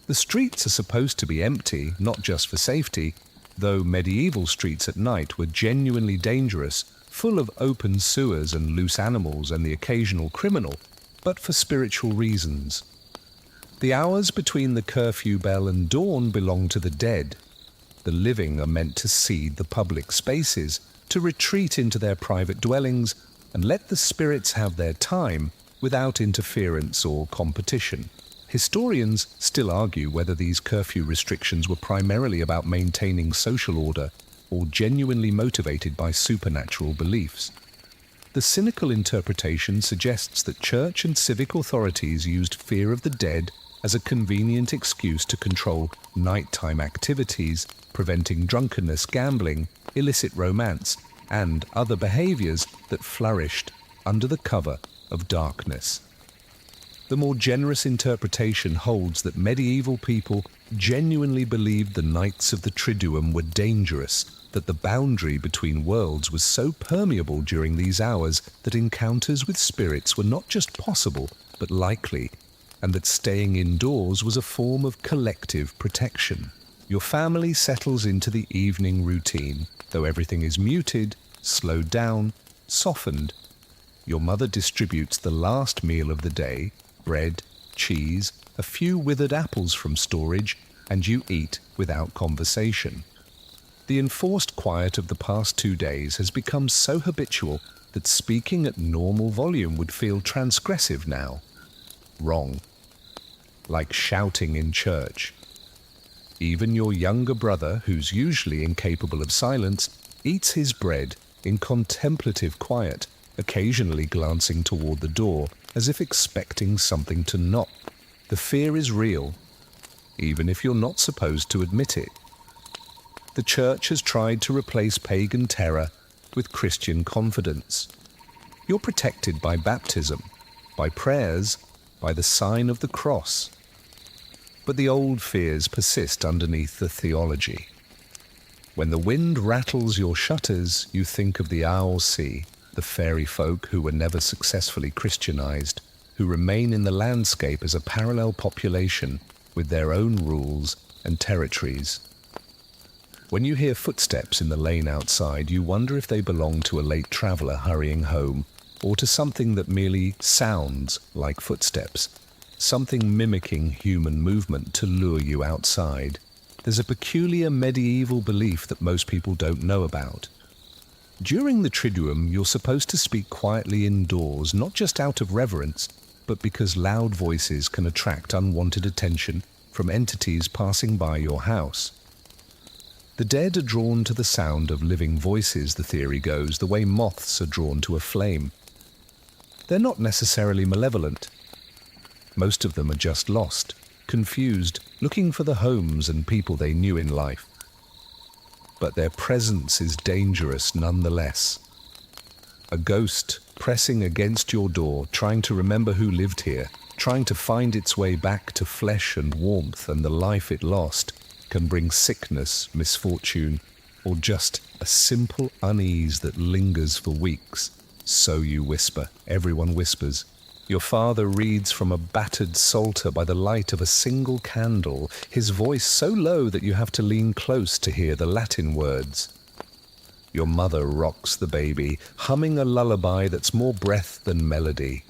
[SPEAKER 1] The streets are supposed to be empty, not just for safety, though medieval streets at night were genuinely dangerous, full of open sewers and loose animals and the occasional criminal, but for spiritual reasons. The hours between the curfew bell and dawn belong to the dead. The living are meant to cede the public spaces, to retreat into their private dwellings, and let the spirits have their time without interference or competition. Historians still argue whether these curfew restrictions were primarily about maintaining social order or genuinely motivated by supernatural beliefs. The cynical interpretation suggests that church and civic authorities used fear of the dead as a convenient excuse to control nighttime activities, preventing drunkenness, gambling, illicit romance, and other behaviors that flourished under the cover of darkness. The more generous interpretation holds that medieval people genuinely believed the nights of the Triduum were dangerous, that the boundary between worlds was so permeable during these hours that encounters with spirits were not just possible, but likely, and that staying indoors was a form of collective protection. Your family settles into the evening routine, though everything is muted, slowed down, softened. Your mother distributes the last meal of the day, bread, cheese, a few withered apples from storage, and you eat without conversation. The enforced quiet of the past 2 days has become so habitual that speaking at normal volume would feel transgressive now. Wrong. Like shouting in church. Even your younger brother, who's usually incapable of silence, eats his bread in contemplative quiet, occasionally glancing toward the door as if expecting something to knock. The fear is real, even if you're not supposed to admit it. The church has tried to replace pagan terror with Christian confidence. You're protected by baptism, by prayers, by the sign of the cross. But the old fears persist underneath the theology. When the wind rattles your shutters, you think of the owl sea, the fairy folk who were never successfully Christianized, who remain in the landscape as a parallel population with their own rules and territories. When you hear footsteps in the lane outside, you wonder if they belong to a late traveller hurrying home, or to something that merely sounds like footsteps. something mimicking human movement to lure you outside. There's a peculiar medieval belief that most people don't know about. During the Triduum, you're supposed to speak quietly indoors, not just out of reverence, but because loud voices can attract unwanted attention from entities passing by your house. The dead are drawn to the sound of living voices, the theory goes, the way moths are drawn to a flame. They're not necessarily malevolent. Most of them are just lost, confused, looking for the homes and people they knew in life. But their presence is dangerous nonetheless. A ghost pressing against your door, trying to remember who lived here, trying to find its way back to flesh and warmth and the life it lost, can bring sickness, misfortune, or just a simple unease that lingers for weeks. So you whisper. Everyone whispers. Your father reads from a battered psalter by the light of a single candle, his voice so low that you have to lean close to hear the Latin words. Your mother rocks the baby, humming a lullaby that's more breath than melody.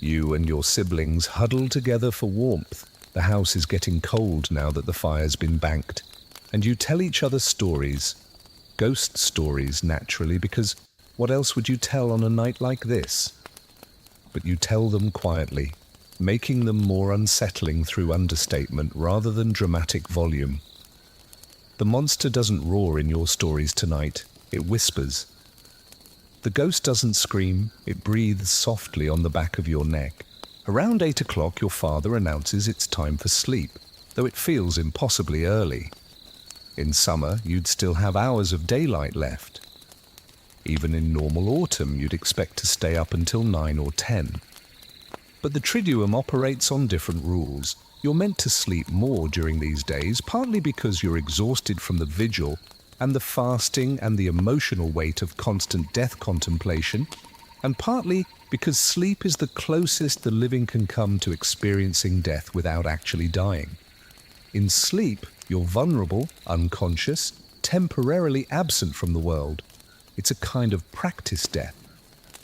[SPEAKER 1] You and your siblings huddle together for warmth. The house is getting cold now that the fire's been banked, and you tell each other stories. Ghost stories, naturally, because what else would you tell on a night like this? But you tell them quietly, making them more unsettling through understatement rather than dramatic volume. The monster doesn't roar in your stories tonight, it whispers. The ghost doesn't scream, it breathes softly on the back of your neck. Around 8 o'clock your father announces it's time for sleep, though it feels impossibly early. In summer, you'd still have hours of daylight left. Even in normal autumn, you'd expect to stay up until 9 or 10. But the Triduum operates on different rules. You're meant to sleep more during these days, partly because you're exhausted from the vigil and the fasting and the emotional weight of constant death contemplation, and partly because sleep is the closest the living can come to experiencing death without actually dying. In sleep, you're vulnerable, unconscious, temporarily absent from the world. It's a kind of practice death.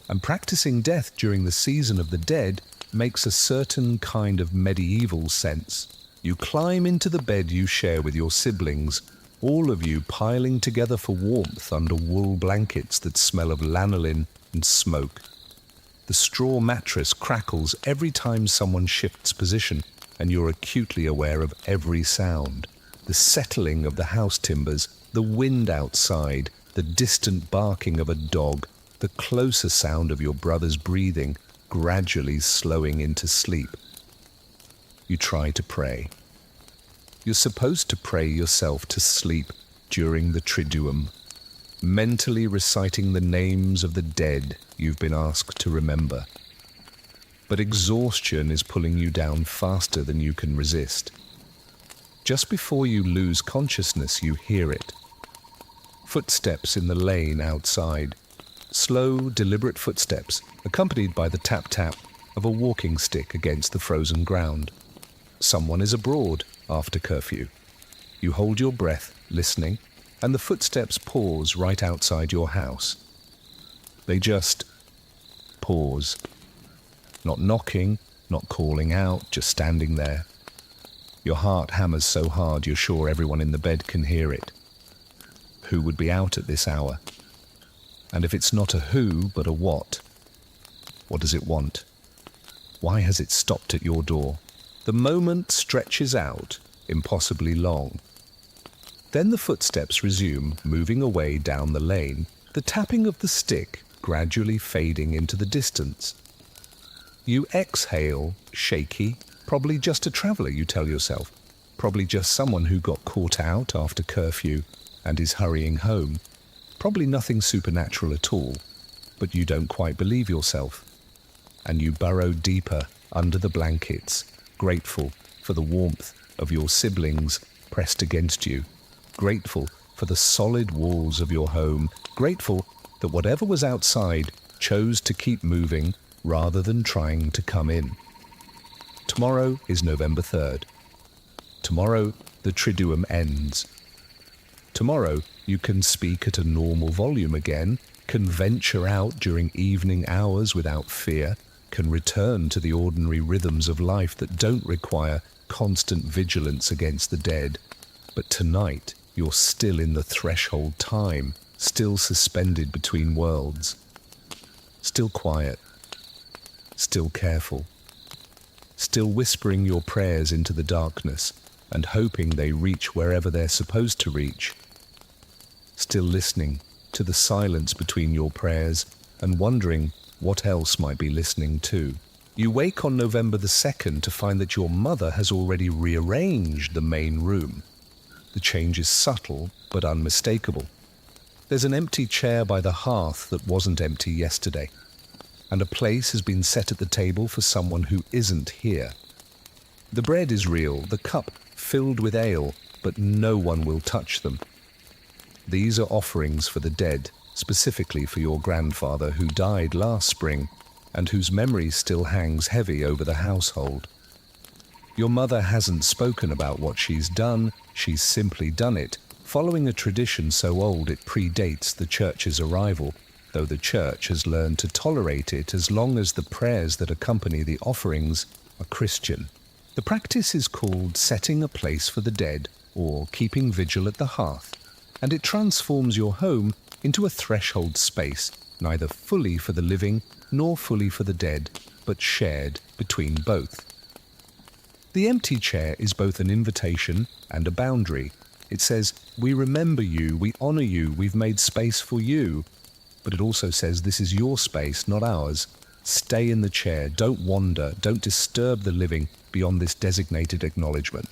[SPEAKER 1] And practicing death during the season of the dead makes a certain kind of medieval sense. You climb into the bed you share with your siblings, all of you piling together for warmth under wool blankets that smell of lanolin and smoke. The straw mattress crackles every time someone shifts position, and you're acutely aware of every sound. The settling of the house timbers, the wind outside, the distant barking of a dog, the closer sound of your brother's breathing, gradually slowing into sleep. You try to pray. You're supposed to pray yourself to sleep during the Triduum, mentally reciting the names of the dead you've been asked to remember. But exhaustion is pulling you down faster than you can resist. Just before you lose consciousness, you hear it. Footsteps in the lane outside. Slow, deliberate footsteps, accompanied by the tap-tap of a walking stick against the frozen ground. Someone is abroad after curfew. You hold your breath, listening, and the footsteps pause right outside your house. They just pause. Not knocking, not calling out, just standing there. Your heart hammers so hard you're sure everyone in the bed can hear it. Who would be out at this hour? And if it's not a who, but a what? What does it want? Why has it stopped at your door? The moment stretches out, impossibly long. Then the footsteps resume, moving away down the lane, the tapping of the stick gradually fading into the distance. You exhale, shaky, probably just a traveller, you tell yourself. Probably just someone who got caught out after curfew and is hurrying home. Probably nothing supernatural at all, but you don't quite believe yourself. And you burrow deeper under the blankets, grateful for the warmth of your siblings pressed against you, grateful for the solid walls of your home, grateful that whatever was outside chose to keep moving rather than trying to come in. Tomorrow is November 3rd. Tomorrow the Triduum ends. Tomorrow you can speak at a normal volume again, can venture out during evening hours without fear, can return to the ordinary rhythms of life that don't require constant vigilance against the dead. But tonight, you're still in the threshold time, still suspended between worlds, still quiet, still careful, still whispering your prayers into the darkness and hoping they reach wherever they're supposed to reach, still listening to the silence between your prayers and wondering what else might be listening too. You wake on November the 2nd to find that your mother has already rearranged the main room. The change is subtle but unmistakable. There's an empty chair by the hearth that wasn't empty yesterday, and a place has been set at the table for someone who isn't here. The bread is real, the cup filled with ale, but no one will touch them. These are offerings for the dead, specifically for your grandfather who died last spring and whose memory still hangs heavy over the household. Your mother hasn't spoken about what she's done, she's simply done it, following a tradition so old it predates the church's arrival, though the church has learned to tolerate it as long as the prayers that accompany the offerings are Christian. The practice is called setting a place for the dead, or keeping vigil at the hearth, and it transforms your home into a threshold space, neither fully for the living nor fully for the dead, but shared between both. The empty chair is both an invitation and a boundary. It says, we remember you, we honor you, we've made space for you. But it also says this is your space, not ours. Stay in the chair, don't wander, don't disturb the living beyond this designated acknowledgement.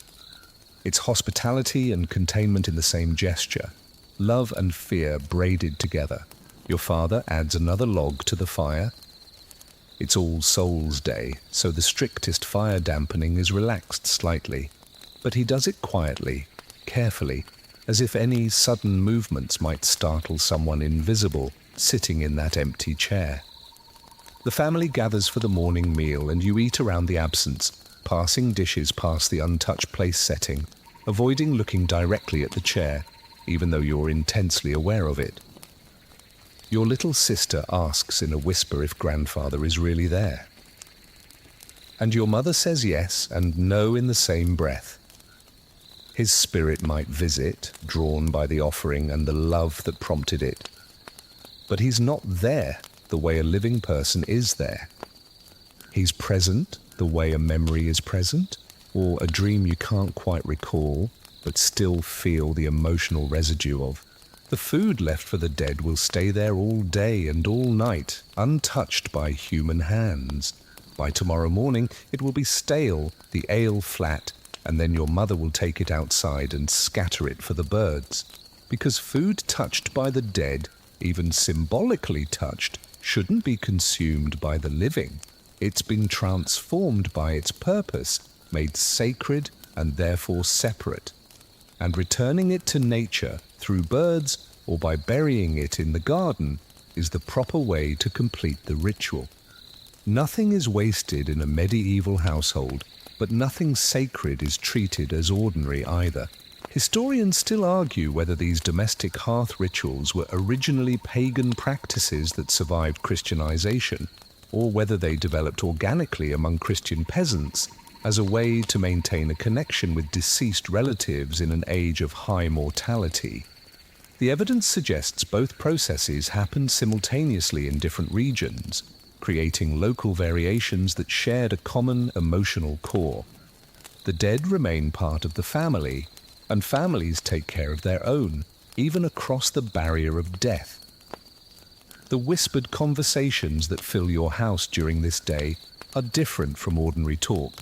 [SPEAKER 1] It's hospitality and containment in the same gesture, love and fear braided together. Your father adds another log to the fire. It's All Souls Day, so the strictest fire dampening is relaxed slightly, but he does it quietly, carefully, as if any sudden movements might startle someone invisible sitting in that empty chair. The family gathers for the morning meal and you eat around the absence, passing dishes past the untouched place setting, avoiding looking directly at the chair, even though you're intensely aware of it. Your little sister asks in a whisper if grandfather is really there. And your mother says yes and no in the same breath. His spirit might visit, drawn by the offering and the love that prompted it. But he's not there the way a living person is there. He's present the way a memory is present, or a dream you can't quite recall, but still feel the emotional residue of. The food left for the dead will stay there all day and all night, untouched by human hands. By tomorrow morning, it will be stale, the ale flat, and then your mother will take it outside and scatter it for the birds. Because food touched by the dead, even symbolically touched, shouldn't be consumed by the living. It's been transformed by its purpose, made sacred and therefore separate. And returning it to nature through birds or by burying it in the garden is the proper way to complete the ritual. Nothing is wasted in a medieval household, but nothing sacred is treated as ordinary either. Historians still argue whether these domestic hearth rituals were originally pagan practices that survived Christianization, or whether they developed organically among Christian peasants as a way to maintain a connection with deceased relatives in an age of high mortality. The evidence suggests both processes happened simultaneously in different regions, creating local variations that shared a common emotional core. The dead remain part of the family, and families take care of their own, even across the barrier of death. The whispered conversations that fill your house during this day are different from ordinary talk.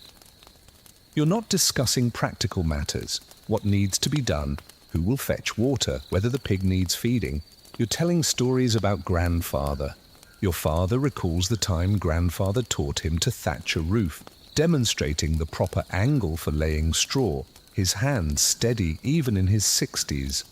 [SPEAKER 1] You're not discussing practical matters, what needs to be done, who will fetch water, whether the pig needs feeding. You're telling stories about grandfather. Your father recalls the time grandfather taught him to thatch a roof, demonstrating the proper angle for laying straw, his hands steady even in his 60s.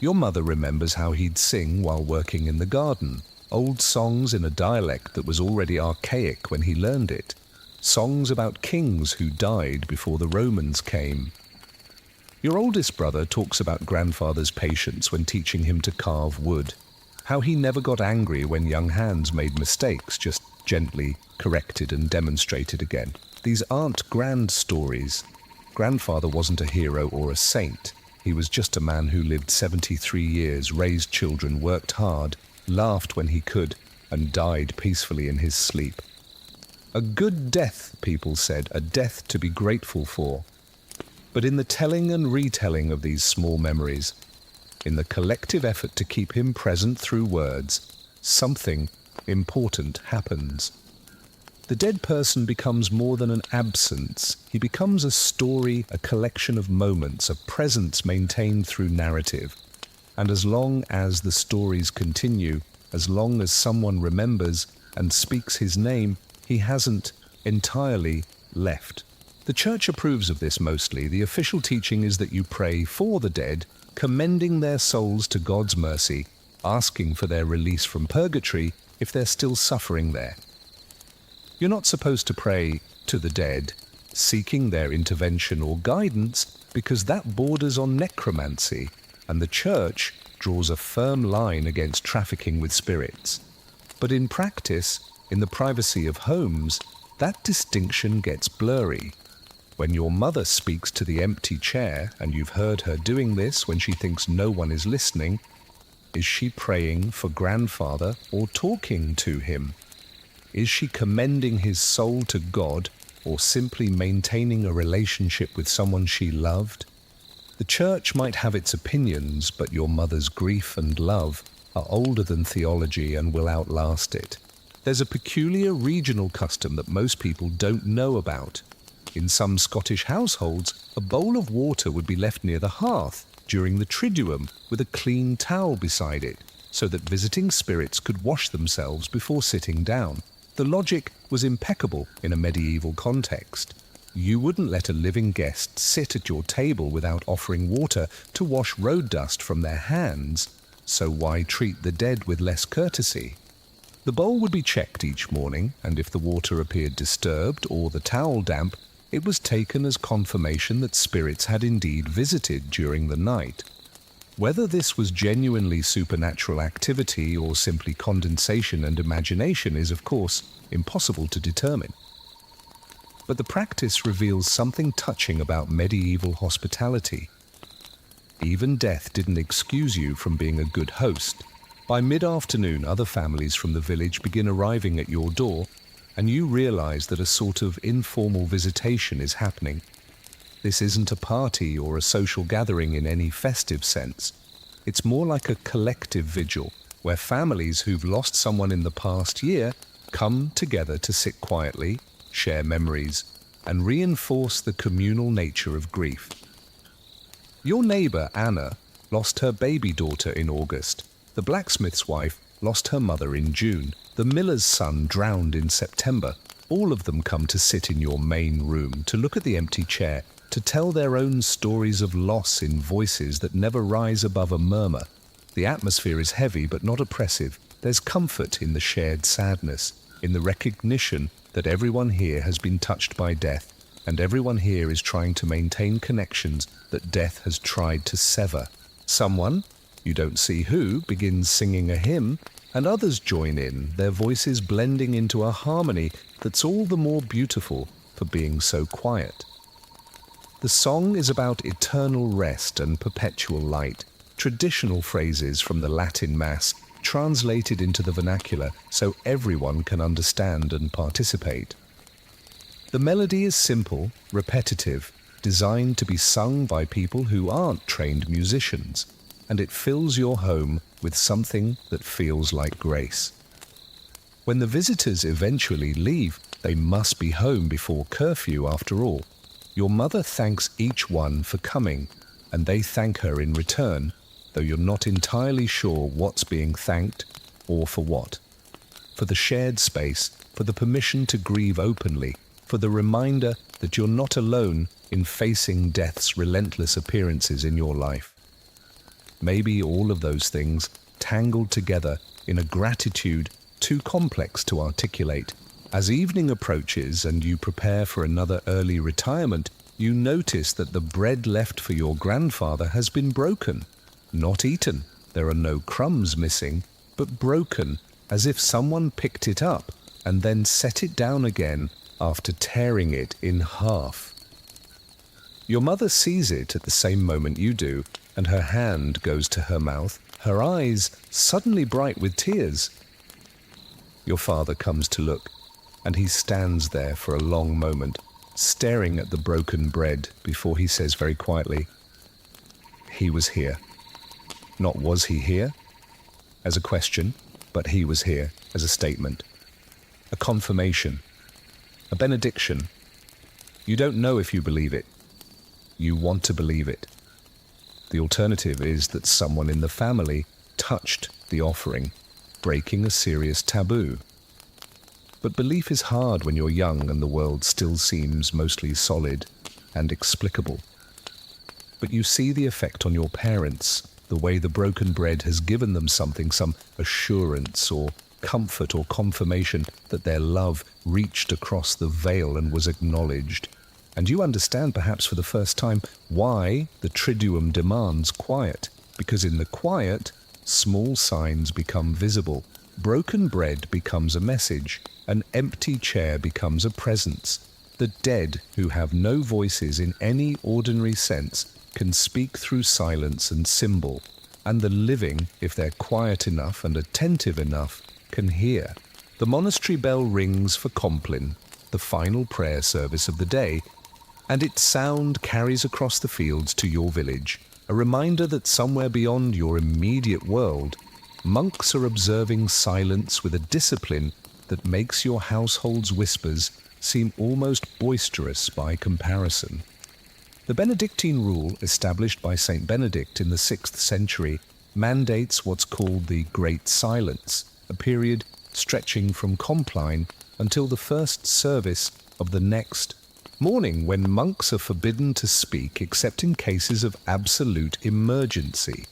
[SPEAKER 1] Your mother remembers how he'd sing while working in the garden, old songs in a dialect that was already archaic when he learned it, songs about kings who died before the Romans came. Your oldest brother talks about grandfather's patience when teaching him to carve wood. How he never got angry when young hands made mistakes, just gently corrected and demonstrated again. These aren't grand stories. Grandfather wasn't a hero or a saint. He was just a man who lived 73 years, raised children, worked hard, laughed when he could, and died peacefully in his sleep. A good death, people said, a death to be grateful for. But in the telling and retelling of these small memories, in the collective effort to keep him present through words, something important happens. The dead person becomes more than an absence. He becomes a story, a collection of moments, a presence maintained through narrative. And as long as the stories continue, as long as someone remembers and speaks his name, he hasn't entirely left. The church approves of this mostly. The official teaching is that you pray for the dead, commending their souls to God's mercy, asking for their release from purgatory if they're still suffering there. You're not supposed to pray to the dead, seeking their intervention or guidance, because that borders on necromancy, and the church draws a firm line against trafficking with spirits. But in practice, in the privacy of homes, that distinction gets blurry. When your mother speaks to the empty chair, and you've heard her doing this when she thinks no one is listening, is she praying for grandfather or talking to him? Is she commending his soul to God or simply maintaining a relationship with someone she loved? The church might have its opinions, but your mother's grief and love are older than theology and will outlast it. There's a peculiar regional custom that most people don't know about. In some Scottish households, a bowl of water would be left near the hearth during the Triduum with a clean towel beside it, so that visiting spirits could wash themselves before sitting down. The logic was impeccable in a medieval context. You wouldn't let a living guest sit at your table without offering water to wash road dust from their hands, so why treat the dead with less courtesy? The bowl would be checked each morning, and if the water appeared disturbed or the towel damp, it was taken as confirmation that spirits had indeed visited during the night. Whether this was genuinely supernatural activity or simply condensation and imagination is, of course, impossible to determine. But the practice reveals something touching about medieval hospitality. Even death didn't excuse you from being a good host. By mid-afternoon, other families from the village begin arriving at your door, and you realize that a sort of informal visitation is happening. This isn't a party or a social gathering in any festive sense. It's more like a collective vigil, where families who've lost someone in the past year come together to sit quietly, share memories, and reinforce the communal nature of grief. Your neighbor, Anna, lost her baby daughter in August. The blacksmith's wife lost her mother in June. The miller's son drowned in September. All of them come to sit in your main room, to look at the empty chair, to tell their own stories of loss in voices that never rise above a murmur. The atmosphere is heavy but not oppressive. There's comfort in the shared sadness, in the recognition that everyone here has been touched by death, and everyone here is trying to maintain connections that death has tried to sever. Someone, you don't see who, begins singing a hymn, and others join in, their voices blending into a harmony that's all the more beautiful for being so quiet. The song is about eternal rest and perpetual light, traditional phrases from the Latin Mass translated into the vernacular so everyone can understand and participate. The melody is simple, repetitive, designed to be sung by people who aren't trained musicians, and it fills your home with something that feels like grace. When the visitors eventually leave, they must be home before curfew after all. Your mother thanks each one for coming, and they thank her in return, though you're not entirely sure what's being thanked or for what. For the shared space, for the permission to grieve openly, for the reminder that you're not alone in facing death's relentless appearances in your life. Maybe all of those things tangled together in a gratitude too complex to articulate. As evening approaches and you prepare for another early retirement, you notice that the bread left for your grandfather has been broken, not eaten. There are no crumbs missing, but broken as if someone picked it up and then set it down again after tearing it in half. Your mother sees it at the same moment you do, and her hand goes to her mouth, her eyes suddenly bright with tears. Your father comes to look, and he stands there for a long moment, staring at the broken bread before he says very quietly, "He was here." Not "was he here?" as a question, but "he was here" as a statement. A confirmation. A benediction. You don't know if you believe it. You want to believe it. The alternative is that someone in the family touched the offering, breaking a serious taboo. But belief is hard when you're young and the world still seems mostly solid and explicable. But you see the effect on your parents, the way the broken bread has given them something, some assurance or comfort or confirmation that their love reached across the veil and was acknowledged. And you understand perhaps for the first time why the Triduum demands quiet, because in the quiet, small signs become visible. Broken bread becomes a message, an empty chair becomes a presence. The dead, who have no voices in any ordinary sense, can speak through silence and symbol, and the living, if they're quiet enough and attentive enough, can hear. The monastery bell rings for Compline, the final prayer service of the day, and its sound carries across the fields to your village, a reminder that somewhere beyond your immediate world, monks are observing silence with a discipline that makes your household's whispers seem almost boisterous by comparison. The Benedictine rule established by Saint Benedict in the 6th century mandates what's called the Great Silence, a period stretching from Compline until the first service of the next morning, when monks are forbidden to speak except in cases of absolute emergency.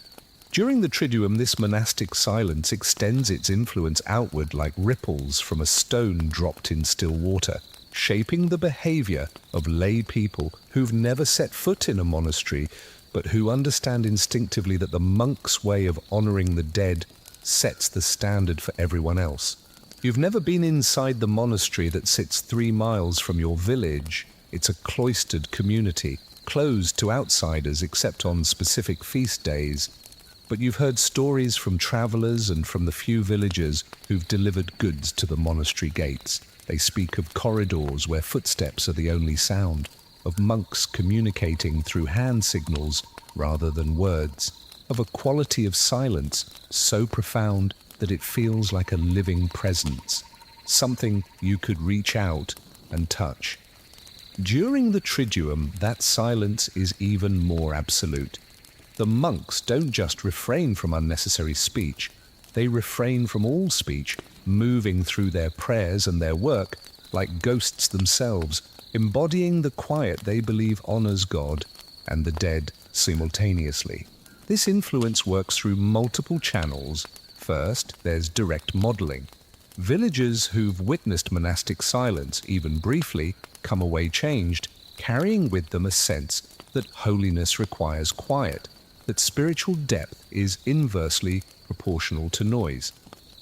[SPEAKER 1] During the Triduum, this monastic silence extends its influence outward like ripples from a stone dropped in still water, shaping the behavior of lay people who've never set foot in a monastery, but who understand instinctively that the monk's way of honoring the dead sets the standard for everyone else. You've never been inside the monastery that sits 3 miles from your village. It's a cloistered community, closed to outsiders except on specific feast days. But you've heard stories from travelers and from the few villagers who've delivered goods to the monastery gates. They speak of corridors where footsteps are the only sound, of monks communicating through hand signals rather than words, of a quality of silence so profound that it feels like a living presence, something you could reach out and touch. During the Triduum, that silence is even more absolute. The monks don't just refrain from unnecessary speech, they refrain from all speech, moving through their prayers and their work like ghosts themselves, embodying the quiet they believe honors God and the dead simultaneously. This influence works through multiple channels. First, there's direct modeling. Villagers who've witnessed monastic silence, even briefly, come away changed, carrying with them a sense that holiness requires quiet, that spiritual depth is inversely proportional to noise.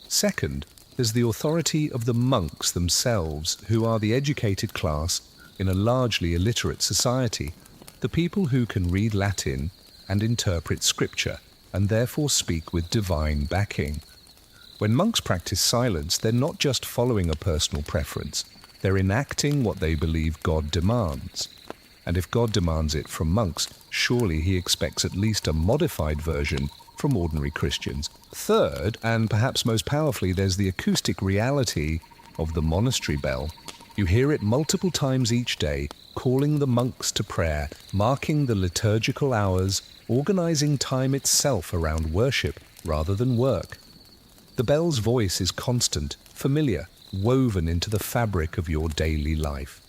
[SPEAKER 1] Second, there's the authority of the monks themselves, who are the educated class in a largely illiterate society, the people who can read Latin and interpret scripture, and therefore speak with divine backing. When monks practice silence, they're not just following a personal preference, they're enacting what they believe God demands. And if God demands it from monks, surely he expects at least a modified version from ordinary Christians. Third, and perhaps most powerfully, there's the acoustic reality of the monastery bell. You hear it multiple times each day, calling the monks to prayer, marking the liturgical hours, organizing time itself around worship rather than work. The bell's voice is constant, familiar, woven into the fabric of your daily life.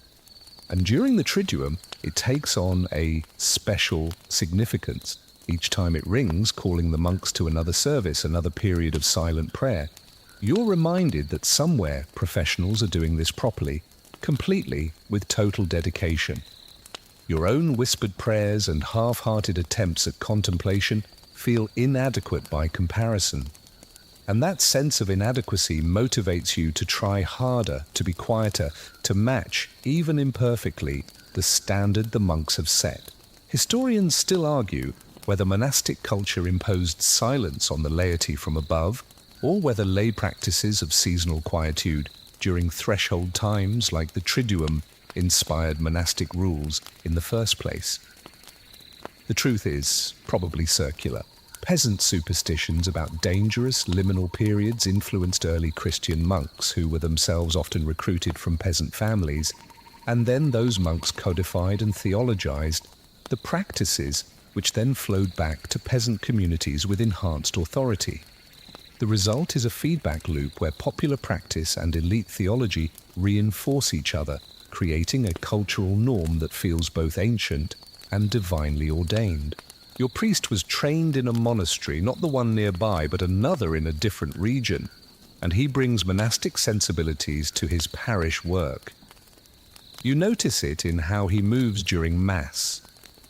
[SPEAKER 1] And during the Triduum, it takes on a special significance. Each time it rings, calling the monks to another service, another period of silent prayer, you're reminded that somewhere professionals are doing this properly, completely, with total dedication. Your own whispered prayers and half-hearted attempts at contemplation feel inadequate by comparison. And that sense of inadequacy motivates you to try harder, to be quieter, to match, even imperfectly, the standard the monks have set. Historians still argue whether monastic culture imposed silence on the laity from above, or whether lay practices of seasonal quietude during threshold times like the Triduum inspired monastic rules in the first place. The truth is probably circular. Peasant superstitions about dangerous liminal periods influenced early Christian monks who were themselves often recruited from peasant families, and then those monks codified and theologized the practices which then flowed back to peasant communities with enhanced authority. The result is a feedback loop where popular practice and elite theology reinforce each other, creating a cultural norm that feels both ancient and divinely ordained. Your priest was trained in a monastery, not the one nearby, but another in a different region, and he brings monastic sensibilities to his parish work. You notice it in how he moves during Mass,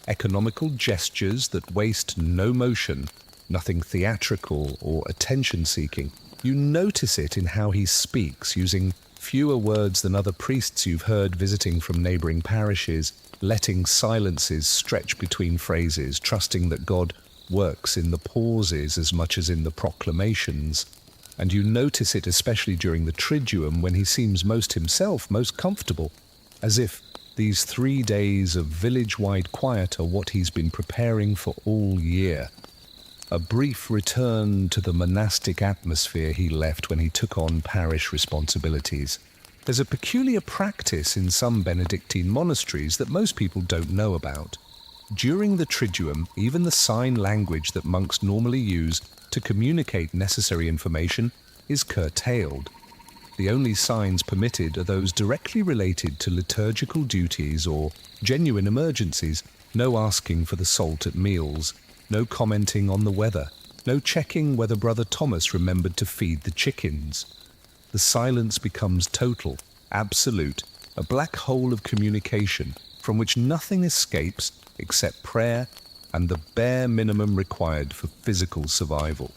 [SPEAKER 1] economical gestures that waste no motion, nothing theatrical or attention-seeking. You notice it in how he speaks, using fewer words than other priests you've heard visiting from neighboring parishes, letting silences stretch between phrases, trusting that God works in the pauses as much as in the proclamations. And you notice it especially during the Triduum when he seems most himself, most comfortable, as if these 3 days of village-wide quiet are what he's been preparing for all year. A brief return to the monastic atmosphere he left when he took on parish responsibilities. There's a peculiar practice in some Benedictine monasteries that most people don't know about. During the Triduum, even the sign language that monks normally use to communicate necessary information is curtailed. The only signs permitted are those directly related to liturgical duties or genuine emergencies. No asking for the salt at meals, no commenting on the weather, no checking whether Brother Thomas remembered to feed the chickens. The silence becomes total, absolute, a black hole of communication from which nothing escapes except prayer and the bare minimum required for physical survival.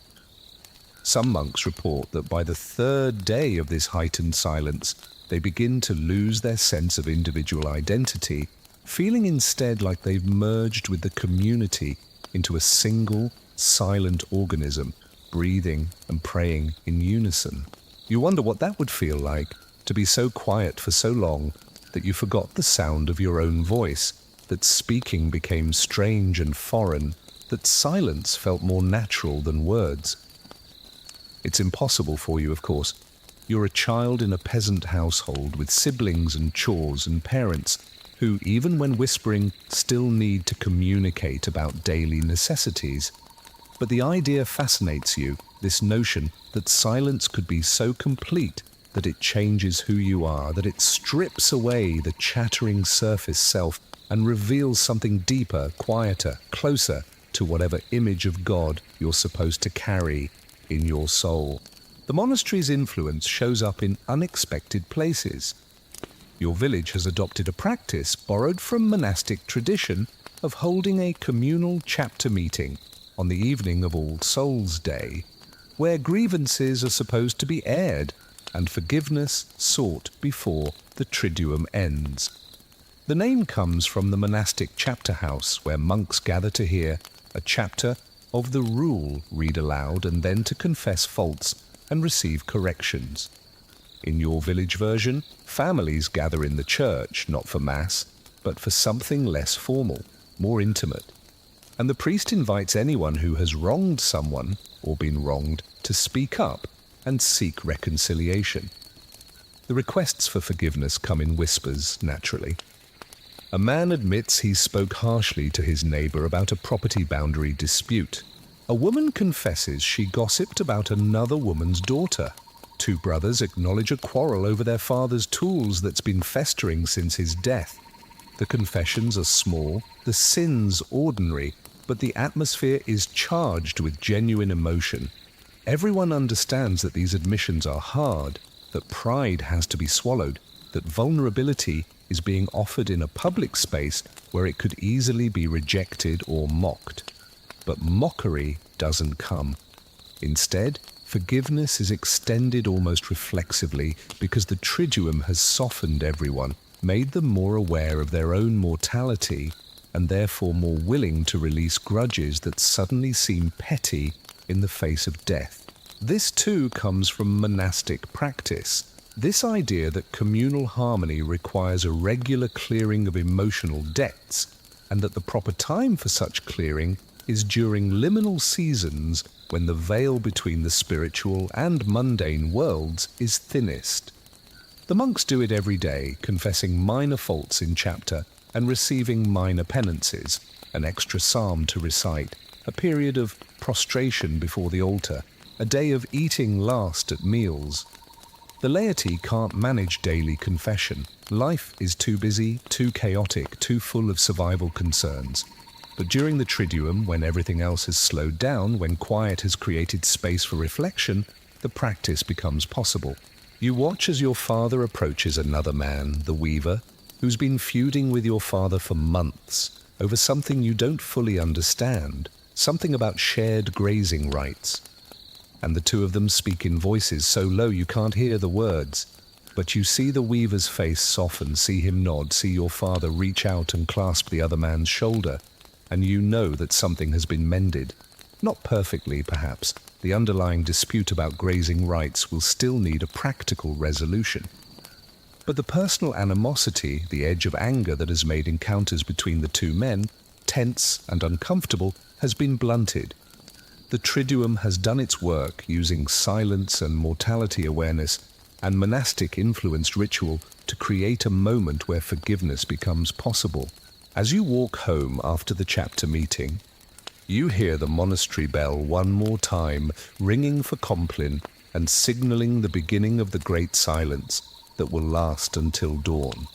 [SPEAKER 1] Some monks report that by the 3rd day of this heightened silence, they begin to lose their sense of individual identity, feeling instead like they've merged with the community into a single, silent organism, breathing and praying in unison. You wonder what that would feel like, to be so quiet for so long that you forgot the sound of your own voice, that speaking became strange and foreign, that silence felt more natural than words. It's impossible for you, of course. You're a child in a peasant household with siblings and chores and parents who, even when whispering, still need to communicate about daily necessities. But the idea fascinates you, this notion that silence could be so complete that it changes who you are, that it strips away the chattering surface self and reveals something deeper, quieter, closer to whatever image of God you're supposed to carry in your soul. The monastery's influence shows up in unexpected places. Your village has adopted a practice borrowed from monastic tradition of holding a communal chapter meeting on the evening of All Souls' Day, where grievances are supposed to be aired and forgiveness sought before the Triduum ends. The name comes from the monastic chapter house where monks gather to hear a chapter of the rule read aloud and then to confess faults and receive corrections. In your village version, families gather in the church, not for Mass, but for something less formal, more intimate. And the priest invites anyone who has wronged someone or been wronged to speak up and seek reconciliation. The requests for forgiveness come in whispers, naturally. A man admits he spoke harshly to his neighbor about a property boundary dispute. A woman confesses she gossiped about another woman's daughter. Two brothers acknowledge a quarrel over their father's tools that's been festering since his death. The confessions are small, the sins ordinary, but the atmosphere is charged with genuine emotion. Everyone understands that these admissions are hard, that pride has to be swallowed, that vulnerability is being offered in a public space where it could easily be rejected or mocked. But mockery doesn't come. Instead, Forgiveness is extended almost reflexively because the Triduum has softened everyone, made them more aware of their own mortality, and therefore more willing to release grudges that suddenly seem petty in the face of death. This too comes from monastic practice. This idea that communal harmony requires a regular clearing of emotional debts, and that the proper time for such clearing is during liminal seasons when the veil between the spiritual and mundane worlds is thinnest. The monks do it every day, confessing minor faults in chapter and receiving minor penances, an extra psalm to recite, a period of prostration before the altar, a day of eating last at meals. The laity can't manage daily confession. Life is too busy, too chaotic, too full of survival concerns. But during the Triduum, when everything else has slowed down, when quiet has created space for reflection, the practice becomes possible. You watch as your father approaches another man, the weaver, who's been feuding with your father for months over something you don't fully understand, something about shared grazing rights. And the two of them speak in voices so low you can't hear the words. But you see the weaver's face soften, see him nod, see your father reach out and clasp the other man's shoulder, and you know that something has been mended. Not perfectly, perhaps. The underlying dispute about grazing rights will still need a practical resolution. But the personal animosity, the edge of anger that has made encounters between the two men, tense and uncomfortable, has been blunted. The Triduum has done its work using silence and mortality awareness and monastic-influenced ritual to create a moment where forgiveness becomes possible. As you walk home after the chapter meeting, you hear the monastery bell one more time, ringing for Compline and signaling the beginning of the great silence that will last until dawn.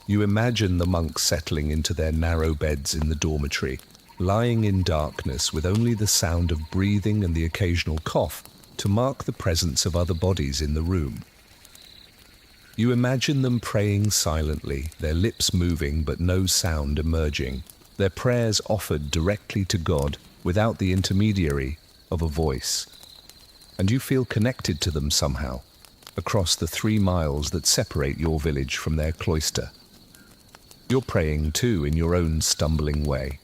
[SPEAKER 1] You imagine the monks settling into their narrow beds in the dormitory, lying in darkness with only the sound of breathing and the occasional cough to mark the presence of other bodies in the room. You imagine them praying silently, their lips moving but no sound emerging, their prayers offered directly to God without the intermediary of a voice. And you feel connected to them somehow, across the 3 miles that separate your village from their cloister. You're praying too in your own stumbling way.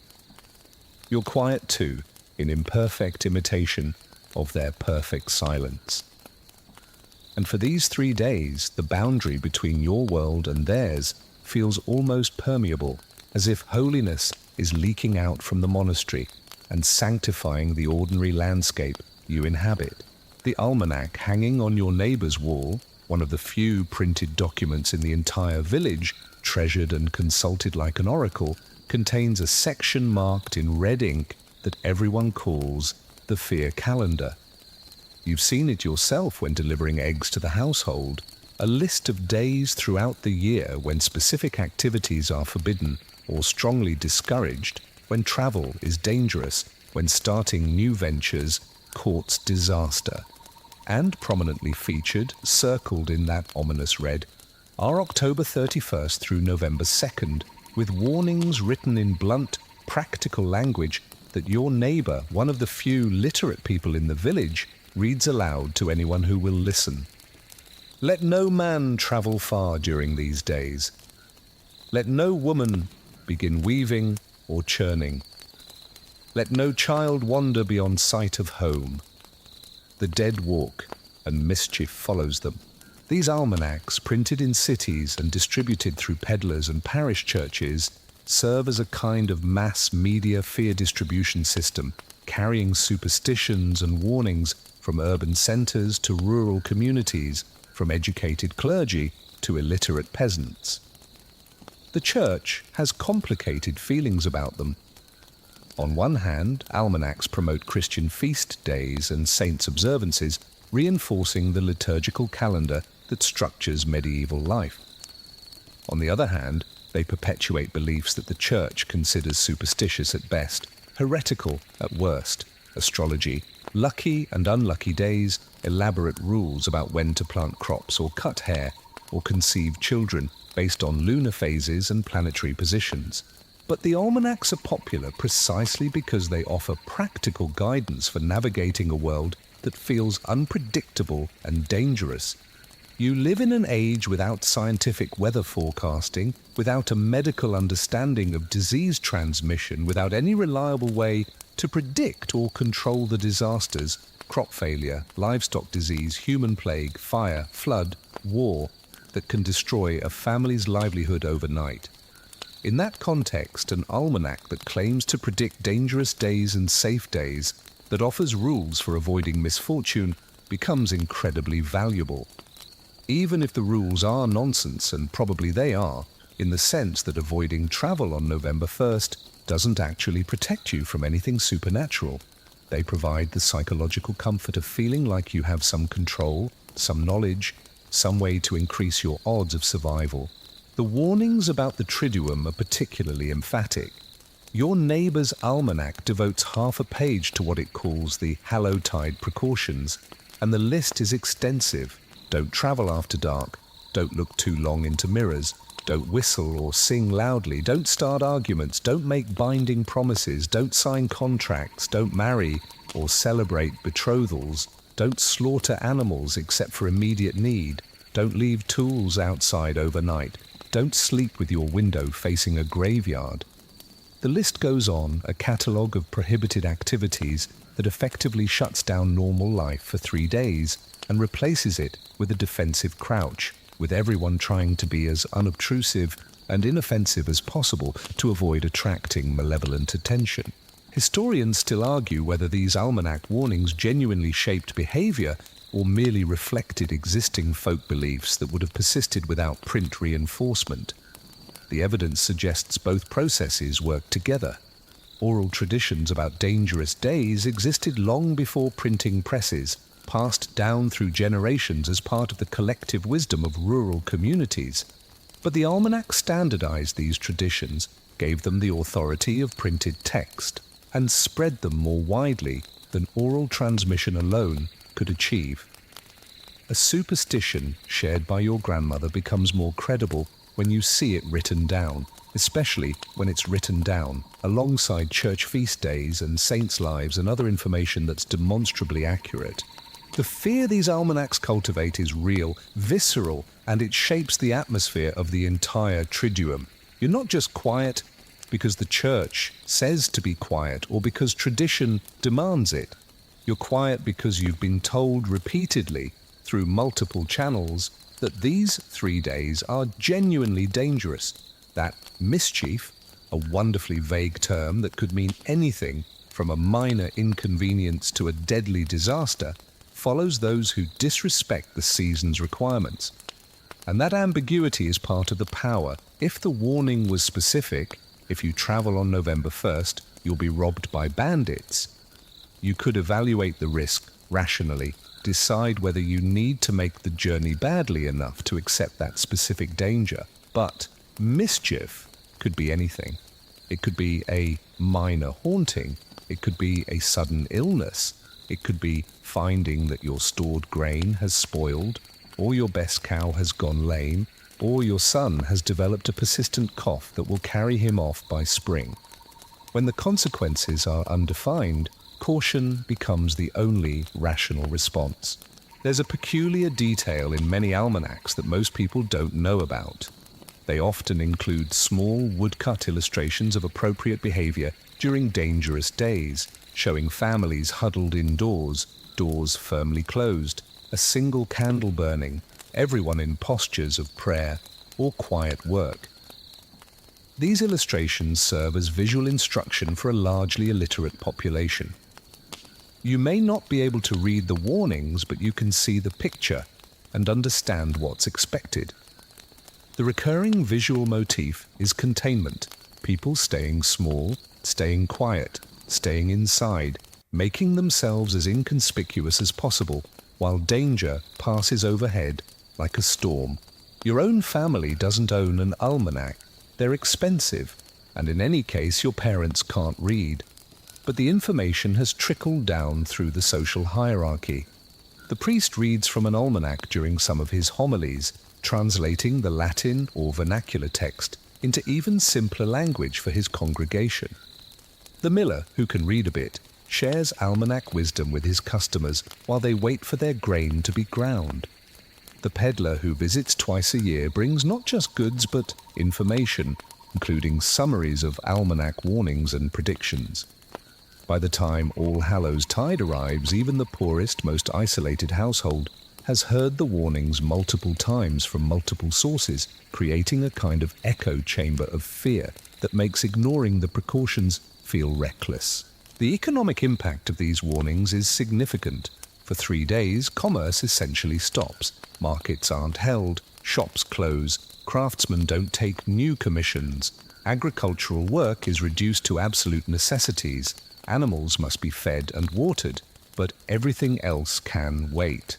[SPEAKER 1] You're quiet too, in imperfect imitation of their perfect silence. And for these 3 days, the boundary between your world and theirs feels almost permeable, as if holiness is leaking out from the monastery and sanctifying the ordinary landscape you inhabit. The almanac hanging on your neighbor's wall, one of the few printed documents in the entire village, treasured and consulted like an oracle, contains a section marked in red ink that everyone calls the fear calendar. You've seen it yourself when delivering eggs to the household, a list of days throughout the year when specific activities are forbidden or strongly discouraged, when travel is dangerous, when starting new ventures courts disaster. And prominently featured, circled in that ominous red, are October 31st through November 2nd, with warnings written in blunt, practical language that your neighbor, one of the few literate people in the village, reads aloud to anyone who will listen. Let no man travel far during these days. Let no woman begin weaving or churning. Let no child wander beyond sight of home. The dead walk, and mischief follows them. These almanacs, printed in cities and distributed through peddlers and parish churches, serve as a kind of mass media fear distribution system, carrying superstitions and warnings from urban centres to rural communities, from educated clergy to illiterate peasants. The church has complicated feelings about them. On one hand, almanacs promote Christian feast days and saints' observances, reinforcing the liturgical calendar that structures medieval life. On the other hand, they perpetuate beliefs that the church considers superstitious at best, heretical at worst, astrology, lucky and unlucky days, elaborate rules about when to plant crops or cut hair or conceive children based on lunar phases and planetary positions. But the almanacs are popular precisely because they offer practical guidance for navigating a world that feels unpredictable and dangerous. You live in an age without scientific weather forecasting, without a medical understanding of disease transmission, without any reliable way to predict or control the disasters, crop failure, livestock disease, human plague, fire, flood, war, that can destroy a family's livelihood overnight. In that context, an almanac that claims to predict dangerous days and safe days, that offers rules for avoiding misfortune, becomes incredibly valuable. Even if the rules are nonsense, and probably they are, in the sense that avoiding travel on November 1st doesn't actually protect you from anything supernatural. They provide the psychological comfort of feeling like you have some control, some knowledge, some way to increase your odds of survival. The warnings about the Triduum are particularly emphatic. Your neighbour's almanac devotes half a page to what it calls the Hallowtide precautions, and the list is extensive. Don't travel after dark, don't look too long into mirrors, don't whistle or sing loudly, don't start arguments, don't make binding promises, don't sign contracts, don't marry or celebrate betrothals, don't slaughter animals except for immediate need, don't leave tools outside overnight, don't sleep with your window facing a graveyard. The list goes on, a catalogue of prohibited activities that effectively shuts down normal life for 3 days and replaces it with a defensive crouch, with everyone trying to be as unobtrusive and inoffensive as possible to avoid attracting malevolent attention. Historians still argue whether these almanac warnings genuinely shaped behaviour or merely reflected existing folk beliefs that would have persisted without print reinforcement. The evidence suggests both processes work together. Oral traditions about dangerous days existed long before printing presses, passed down through generations as part of the collective wisdom of rural communities. But the almanac standardized these traditions, gave them the authority of printed text, and spread them more widely than oral transmission alone could achieve. A superstition shared by your grandmother becomes more credible when you see it written down, especially when it's written down alongside church feast days and saints' lives and other information that's demonstrably accurate. The fear these almanacs cultivate is real, visceral, and it shapes the atmosphere of the entire Triduum. You're not just quiet because the church says to be quiet or because tradition demands it. You're quiet because you've been told repeatedly through multiple channels that these 3 days are genuinely dangerous, that mischief, a wonderfully vague term that could mean anything from a minor inconvenience to a deadly disaster, follows those who disrespect the season's requirements. And that ambiguity is part of the power. If the warning was specific, if you travel on November 1st, you'll be robbed by bandits, you could evaluate the risk rationally, decide whether you need to make the journey badly enough to accept that specific danger. But mischief could be anything. It could be a minor haunting. It could be a sudden illness. It could be finding that your stored grain has spoiled, or your best cow has gone lame, or your son has developed a persistent cough that will carry him off by spring. When the consequences are undefined, caution becomes the only rational response. There's a peculiar detail in many almanacs that most people don't know about. They often include small woodcut illustrations of appropriate behavior during dangerous days, showing families huddled indoors, doors firmly closed, a single candle burning, everyone in postures of prayer or quiet work. These illustrations serve as visual instruction for a largely illiterate population. You may not be able to read the warnings, but you can see the picture and understand what's expected. The recurring visual motif is containment, people staying small, staying quiet, staying inside, making themselves as inconspicuous as possible, while danger passes overhead like a storm. Your own family doesn't own an almanac. They're expensive, and in any case your parents can't read. But the information has trickled down through the social hierarchy. The priest reads from an almanac during some of his homilies, translating the Latin or vernacular text into even simpler language for his congregation. The miller, who can read a bit, shares almanac wisdom with his customers while they wait for their grain to be ground. The peddler who visits twice a year brings not just goods but information, including summaries of almanac warnings and predictions. By the time All Hallows Tide arrives, even the poorest, most isolated household has heard the warnings multiple times from multiple sources, creating a kind of echo chamber of fear that makes ignoring the precautions feel reckless. The economic impact of these warnings is significant. For 3 days, commerce essentially stops. Markets aren't held, shops close, craftsmen don't take new commissions, agricultural work is reduced to absolute necessities, animals must be fed and watered, but everything else can wait.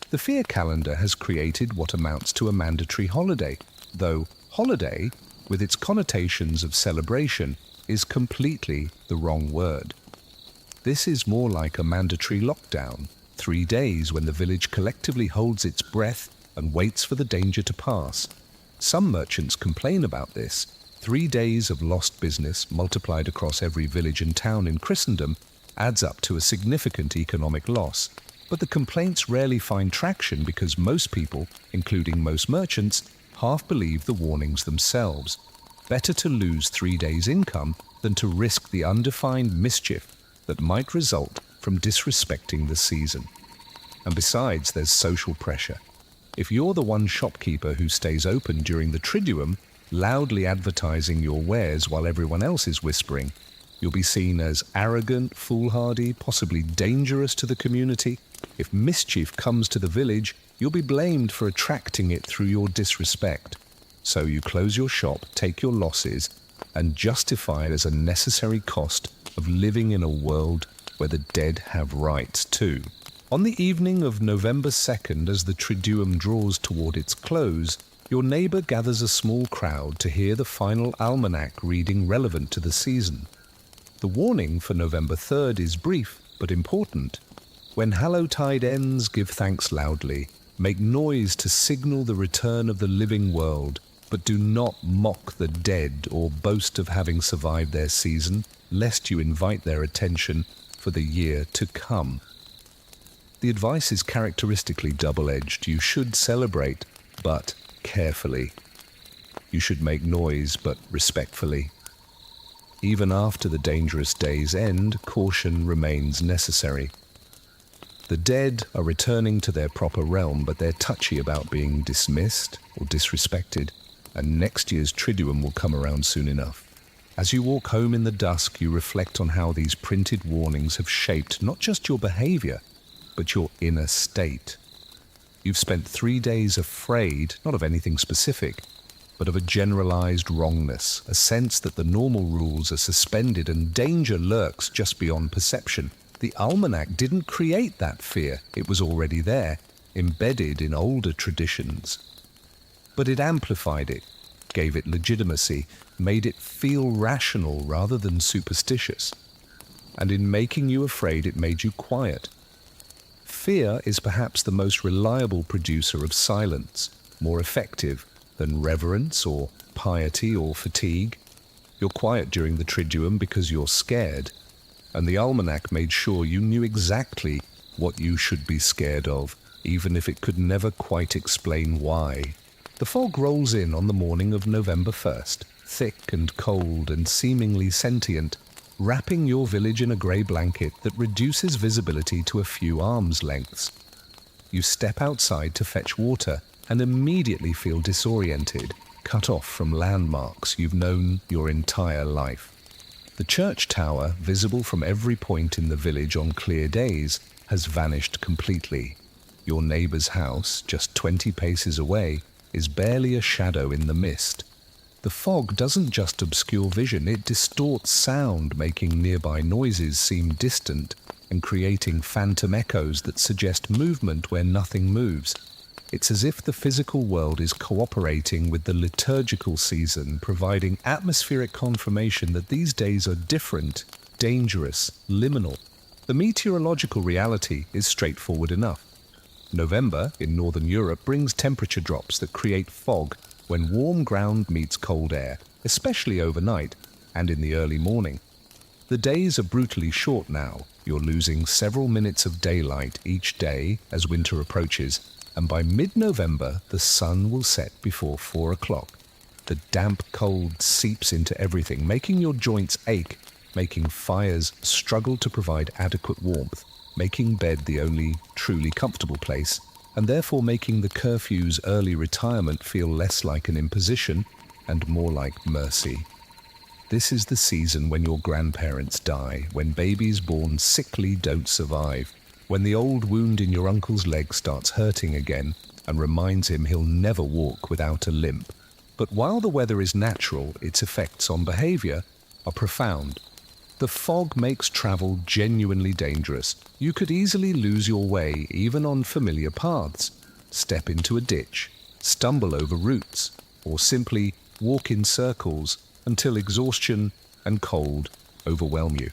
[SPEAKER 1] The fear calendar has created what amounts to a mandatory holiday, though holiday, with its connotations of celebration, is completely the wrong word. This is more like a mandatory lockdown, 3 days when the village collectively holds its breath and waits for the danger to pass. Some merchants complain about this. 3 days of lost business multiplied across every village and town in Christendom adds up to a significant economic loss. But the complaints rarely find traction because most people, including most merchants, half believe the warnings themselves. Better to lose 3 days' income than to risk the undefined mischief that might result from disrespecting the season. And besides, there's social pressure. If you're the one shopkeeper who stays open during the Triduum, loudly advertising your wares while everyone else is whispering, you'll be seen as arrogant, foolhardy, possibly dangerous to the community. If mischief comes to the village, you'll be blamed for attracting it through your disrespect. So you close your shop, take your losses, and justify it as a necessary cost of living in a world where the dead have rights too. On the evening of November 2nd, as the Triduum draws toward its close, your neighbor gathers a small crowd to hear the final almanac reading relevant to the season. The warning for November 3rd is brief but important. When Hallowtide ends, give thanks loudly. Make noise to signal the return of the living world, but do not mock the dead or boast of having survived their season, lest you invite their attention for the year to come. The advice is characteristically double-edged. You should celebrate, but carefully. You should make noise, but respectfully. Even after the dangerous day's end, caution remains necessary. The dead are returning to their proper realm, but they're touchy about being dismissed or disrespected, and next year's Triduum will come around soon enough. As you walk home in the dusk, you reflect on how these printed warnings have shaped not just your behavior, but your inner state. You've spent 3 days afraid, not of anything specific, but of a generalized wrongness, a sense that the normal rules are suspended and danger lurks just beyond perception. The almanac didn't create that fear. It was already there, embedded in older traditions. But it amplified it, gave it legitimacy, made it feel rational rather than superstitious. And in making you afraid, it made you quiet. Fear is perhaps the most reliable producer of silence, more effective than reverence or piety or fatigue. You're quiet during the Triduum because you're scared, and the almanac made sure you knew exactly what you should be scared of, even if it could never quite explain why. The fog rolls in on the morning of November 1st, thick and cold and seemingly sentient, wrapping your village in a grey blanket that reduces visibility to a few arms' lengths. You step outside to fetch water and immediately feel disoriented, cut off from landmarks you've known your entire life. The church tower, visible from every point in the village on clear days, has vanished completely. Your neighbour's house, just 20 paces away, is barely a shadow in the mist. The fog doesn't just obscure vision, it distorts sound, making nearby noises seem distant and creating phantom echoes that suggest movement where nothing moves. It's as if the physical world is cooperating with the liturgical season, providing atmospheric confirmation that these days are different, dangerous, liminal. The meteorological reality is straightforward enough. November, in Northern Europe, brings temperature drops that create fog when warm ground meets cold air, especially overnight and in the early morning. The days are brutally short now. You're losing several minutes of daylight each day as winter approaches, and by mid-November, the sun will set before 4 o'clock. The damp cold seeps into everything, making your joints ache, making fires struggle to provide adequate warmth, making bed the only truly comfortable place, and therefore making the curfew's early retirement feel less like an imposition and more like mercy. This is the season when your grandparents die, when babies born sickly don't survive, when the old wound in your uncle's leg starts hurting again and reminds him he'll never walk without a limp. But while the weather is natural, its effects on behavior are profound. The fog makes travel genuinely dangerous. You could easily lose your way even on familiar paths, step into a ditch, stumble over roots, or simply walk in circles until exhaustion and cold overwhelm you.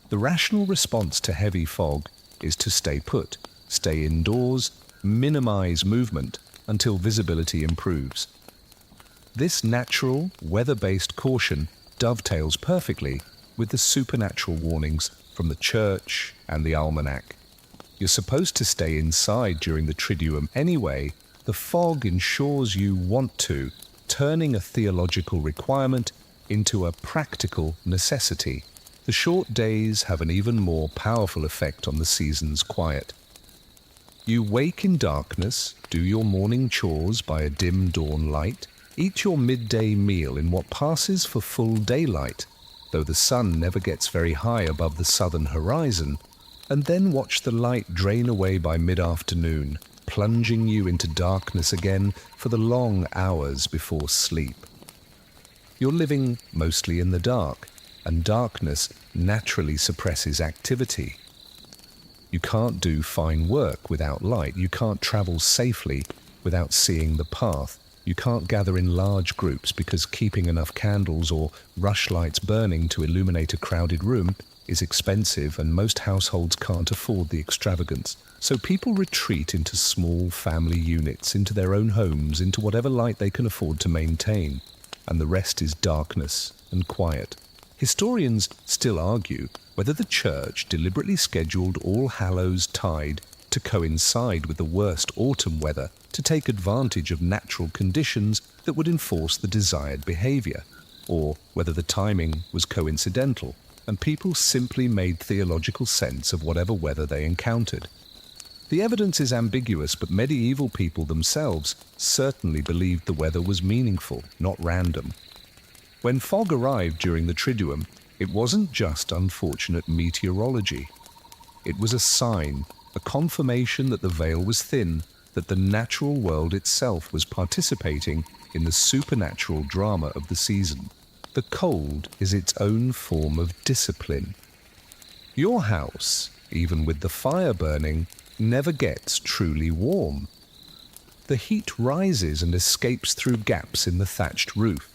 [SPEAKER 1] The rational response to heavy fog is to stay put, stay indoors, minimize movement until visibility improves. This natural, weather-based caution dovetails perfectly with the supernatural warnings from the church and the almanac. You're supposed to stay inside during the Triduum anyway. The fog ensures you want to, turning a theological requirement into a practical necessity. The short days have an even more powerful effect on the season's quiet. You wake in darkness, do your morning chores by a dim dawn light, eat your midday meal in what passes for full daylight, though the sun never gets very high above the southern horizon, and then watch the light drain away by mid-afternoon, plunging you into darkness again for the long hours before sleep. You're living mostly in the dark, and darkness naturally suppresses activity. You can't do fine work without light. You can't travel safely without seeing the path. You can't gather in large groups because keeping enough candles or rushlights burning to illuminate a crowded room is expensive, and most households can't afford the extravagance. So people retreat into small family units, into their own homes, into whatever light they can afford to maintain, and the rest is darkness and quiet. Historians still argue whether the church deliberately scheduled All Hallows Tide to coincide with the worst autumn weather to take advantage of natural conditions that would enforce the desired behavior, or whether the timing was coincidental and people simply made theological sense of whatever weather they encountered. The evidence is ambiguous, but medieval people themselves certainly believed the weather was meaningful, not random. When fog arrived during the Triduum, it wasn't just unfortunate meteorology. It was a sign, a confirmation that the veil was thin, that the natural world itself was participating in the supernatural drama of the season. The cold is its own form of discipline. Your house, even with the fire burning, never gets truly warm. The heat rises and escapes through gaps in the thatched roof.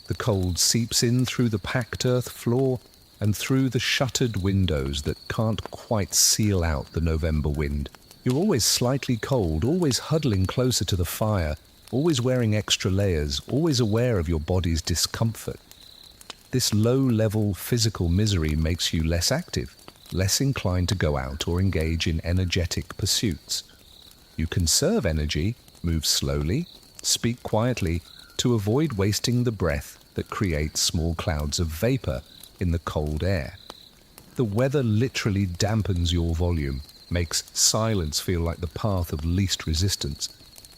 [SPEAKER 1] The cold seeps in through the packed earth floor and through the shuttered windows that can't quite seal out the November wind. You're always slightly cold, always huddling closer to the fire, always wearing extra layers, always aware of your body's discomfort. This low-level physical misery makes you less active, less inclined to go out or engage in energetic pursuits. You conserve energy, move slowly, speak quietly, to avoid wasting the breath that creates small clouds of vapor in the cold air. The weather literally dampens your volume, makes silence feel like the path of least resistance.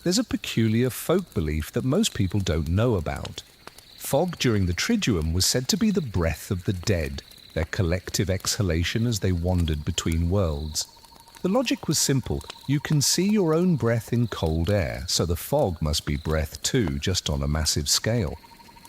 [SPEAKER 1] There's a peculiar folk belief that most people don't know about. Fog during the Triduum was said to be the breath of the dead, their collective exhalation as they wandered between worlds. The logic was simple. You can see your own breath in cold air, so the fog must be breath too, just on a massive scale.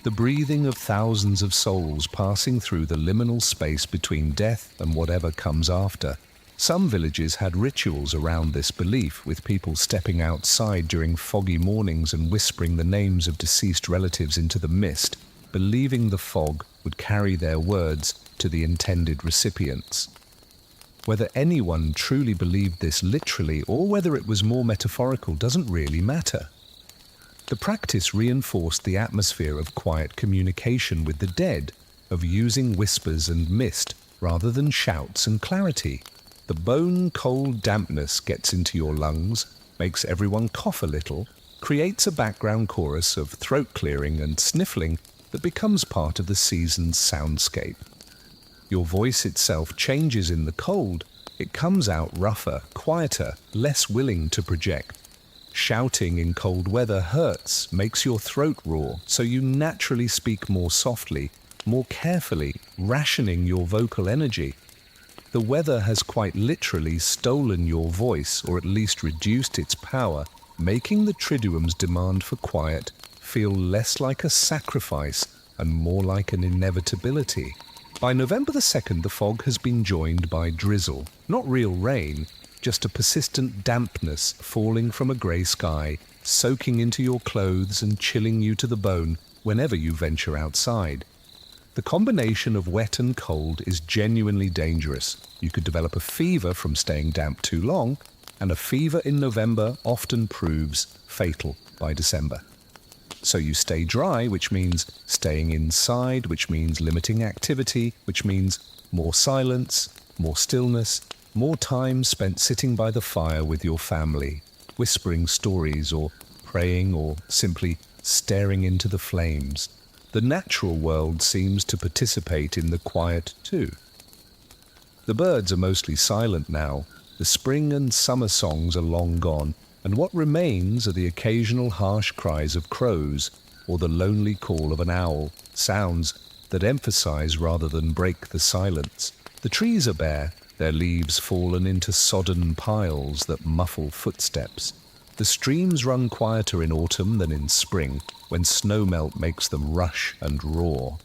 [SPEAKER 1] The breathing of thousands of souls passing through the liminal space between death and whatever comes after. Some villages had rituals around this belief, with people stepping outside during foggy mornings and whispering the names of deceased relatives into the mist, believing the fog would carry their words to the intended recipients. Whether anyone truly believed this literally or whether it was more metaphorical doesn't really matter. The practice reinforced the atmosphere of quiet communication with the dead, of using whispers and mist rather than shouts and clarity. The bone-cold dampness gets into your lungs, makes everyone cough a little, creates a background chorus of throat clearing and sniffling that becomes part of the season's soundscape. Your voice itself changes in the cold. It comes out rougher, quieter, less willing to project. Shouting in cold weather hurts, makes your throat raw, so you naturally speak more softly, more carefully, rationing your vocal energy. The weather has quite literally stolen your voice, or at least reduced its power, making the Triduum's demand for quiet feel less like a sacrifice and more like an inevitability. By November the 2nd, the fog has been joined by drizzle, not real rain, just a persistent dampness falling from a grey sky, soaking into your clothes and chilling you to the bone whenever you venture outside. The combination of wet and cold is genuinely dangerous. You could develop a fever from staying damp too long, and a fever in November often proves fatal by December. So you stay dry, which means staying inside, which means limiting activity, which means more silence, more stillness, more time spent sitting by the fire with your family, whispering stories or praying or simply staring into the flames. The natural world seems to participate in the quiet too. The birds are mostly silent now. The spring and summer songs are long gone, and what remains are the occasional harsh cries of crows or the lonely call of an owl, sounds that emphasize rather than break the silence. The trees are bare, their leaves fallen into sodden piles that muffle footsteps. The streams run quieter in autumn than in spring, when snowmelt makes them rush and roar.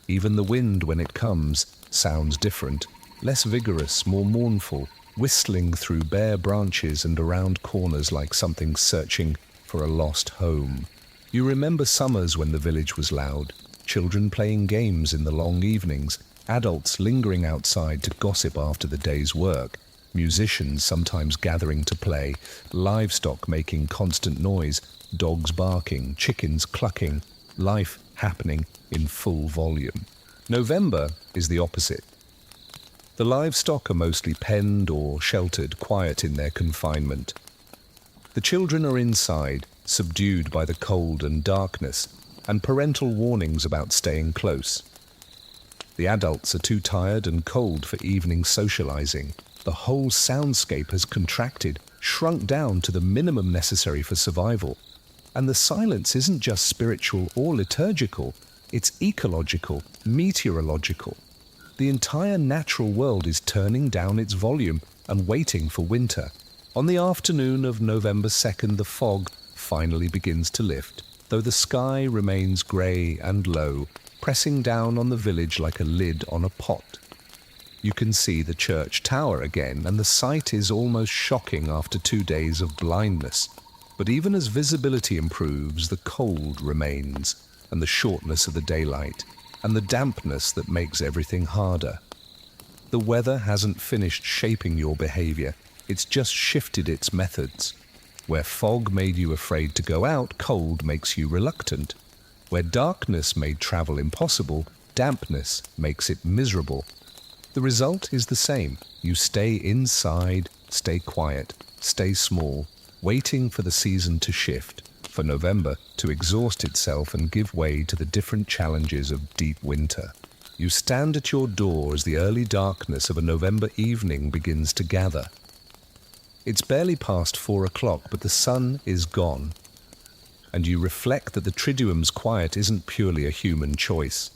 [SPEAKER 1] Even the wind, when it comes, sounds different, less vigorous, more mournful, whistling through bare branches and around corners like something searching for a lost home. You remember summers when the village was loud, children playing games in the long evenings, adults lingering outside to gossip after the day's work, musicians sometimes gathering to play, livestock making constant noise, dogs barking, chickens clucking, life happening in full volume. November is the opposite. The livestock are mostly penned or sheltered, quiet in their confinement. The children are inside, subdued by the cold and darkness, and parental warnings about staying close. The adults are too tired and cold for evening socializing. The whole soundscape has contracted, shrunk down to the minimum necessary for survival. And the silence isn't just spiritual or liturgical, it's ecological, meteorological. The entire natural world is turning down its volume and waiting for winter. On the afternoon of November 2nd, the fog finally begins to lift, though the sky remains grey and low, pressing down on the village like a lid on a pot. You can see the church tower again, and the sight is almost shocking after 2 days of blindness. But even as visibility improves, the cold remains, and the shortness of the daylight, and the dampness that makes everything harder. The weather hasn't finished shaping your behavior, it's just shifted its methods. Where fog made you afraid to go out, cold makes you reluctant. Where darkness made travel impossible, dampness makes it miserable. The result is the same. You stay inside, stay quiet, stay small, waiting for the season to shift, for November to exhaust itself and give way to the different challenges of deep winter. You stand at your door as the early darkness of a November evening begins to gather. It's barely past 4 o'clock, but the sun is gone. And you reflect that the Triduum's quiet isn't purely a human choice.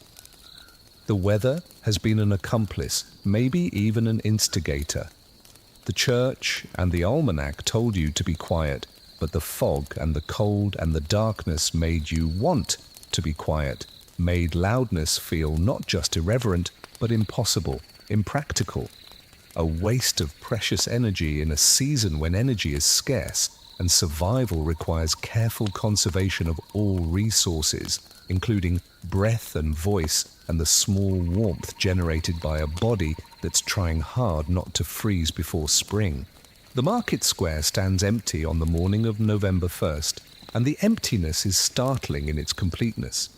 [SPEAKER 1] The weather has been an accomplice, maybe even an instigator. The church and the almanac told you to be quiet, but the fog and the cold and the darkness made you want to be quiet, made loudness feel not just irreverent, but impossible, impractical. A waste of precious energy in a season when energy is scarce, and survival requires careful conservation of all resources, including breath and voice and the small warmth generated by a body that's trying hard not to freeze before spring. The market square stands empty on the morning of November 1st, and the emptiness is startling in its completeness.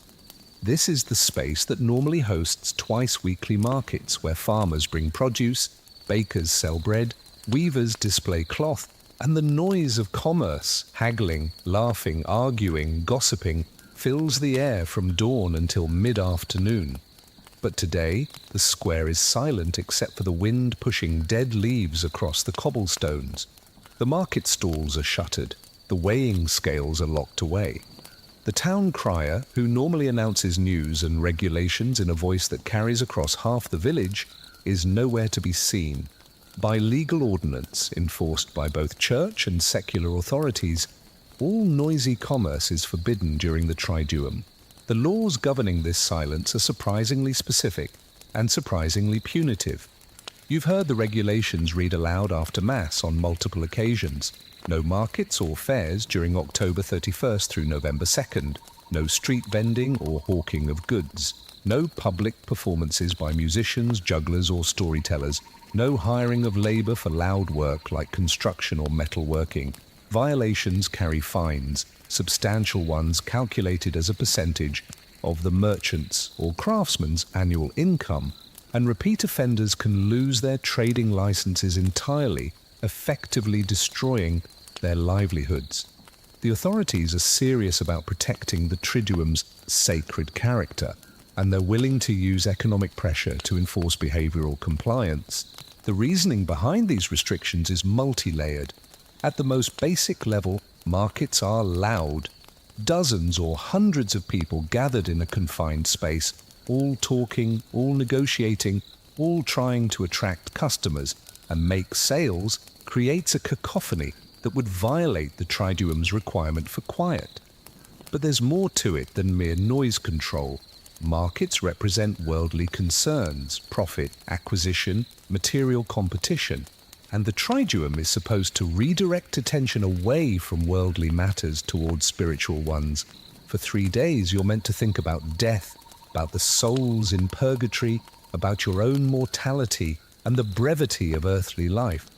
[SPEAKER 1] This is the space that normally hosts twice-weekly markets where farmers bring produce, bakers sell bread, weavers display cloth, and the noise of commerce, haggling, laughing, arguing, gossiping, fills the air from dawn until mid-afternoon. But today, the square is silent except for the wind pushing dead leaves across the cobblestones. The market stalls are shuttered, the weighing scales are locked away. The town crier, who normally announces news and regulations in a voice that carries across half the village, is nowhere to be seen. By legal ordinance enforced by both church and secular authorities, all noisy commerce is forbidden during the Triduum. The laws governing this silence are surprisingly specific and surprisingly punitive. You've heard the regulations read aloud after Mass on multiple occasions. No markets or fairs during October 31st through November 2nd. No street vending or hawking of goods. No public performances by musicians, jugglers or storytellers. No hiring of labour for loud work like construction or metalworking. Violations carry fines, substantial ones calculated as a percentage of the merchant's or craftsman's annual income, and repeat offenders can lose their trading licenses entirely, effectively destroying their livelihoods. The authorities are serious about protecting the Triduum's sacred character, and they're willing to use economic pressure to enforce behavioural compliance. The reasoning behind these restrictions is multi-layered. At the most basic level, markets are loud. Dozens or hundreds of people gathered in a confined space, all talking, all negotiating, all trying to attract customers and make sales, creates a cacophony that would violate the Triduum's requirement for quiet. But there's more to it than mere noise control. Markets represent worldly concerns, profit, acquisition, material competition, and the Triduum is supposed to redirect attention away from worldly matters towards spiritual ones. For 3 days you're meant to think about death, about the souls in purgatory, about your own mortality and the brevity of earthly life.